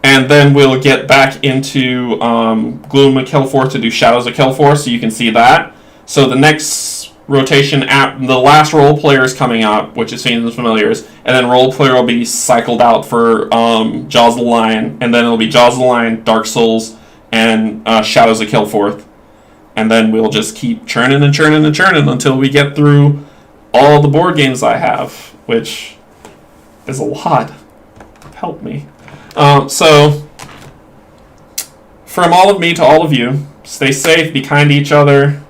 [SPEAKER 1] And then we'll get back into Gloom and Kilforth to do Shadows of Kilforth, so you can see that. So the next rotation, the last role player is coming up, which is Fiends and Familiars, and then role player will be cycled out for Jaws of the Lion, and then it'll be Jaws of the Lion, Dark Souls, and Shadows of Kilforth. And then we'll just keep churning and churning and churning until we get through all the board games I have, which is a lot. Help me. So, from all of me to all of you, stay safe, be kind to each other.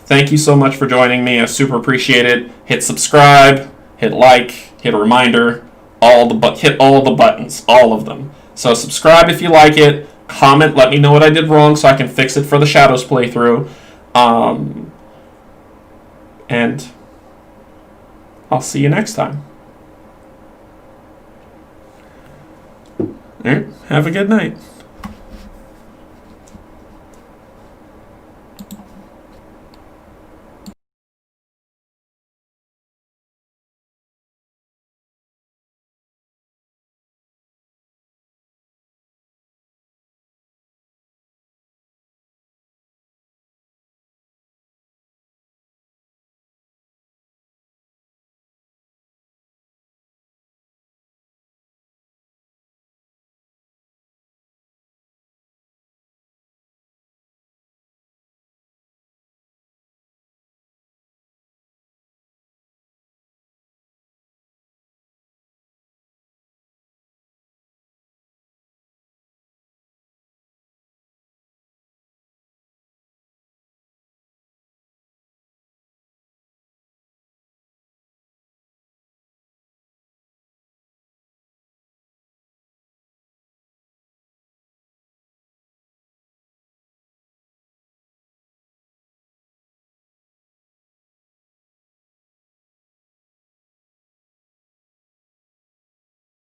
[SPEAKER 1] Thank you so much for joining me. I super appreciate it. Hit subscribe, hit like, hit a reminder, hit all the buttons, all of them. So subscribe if you like it. Comment, let me know what I did wrong so I can fix it for the Shadows playthrough. And I'll see you next time. All right, have a good night.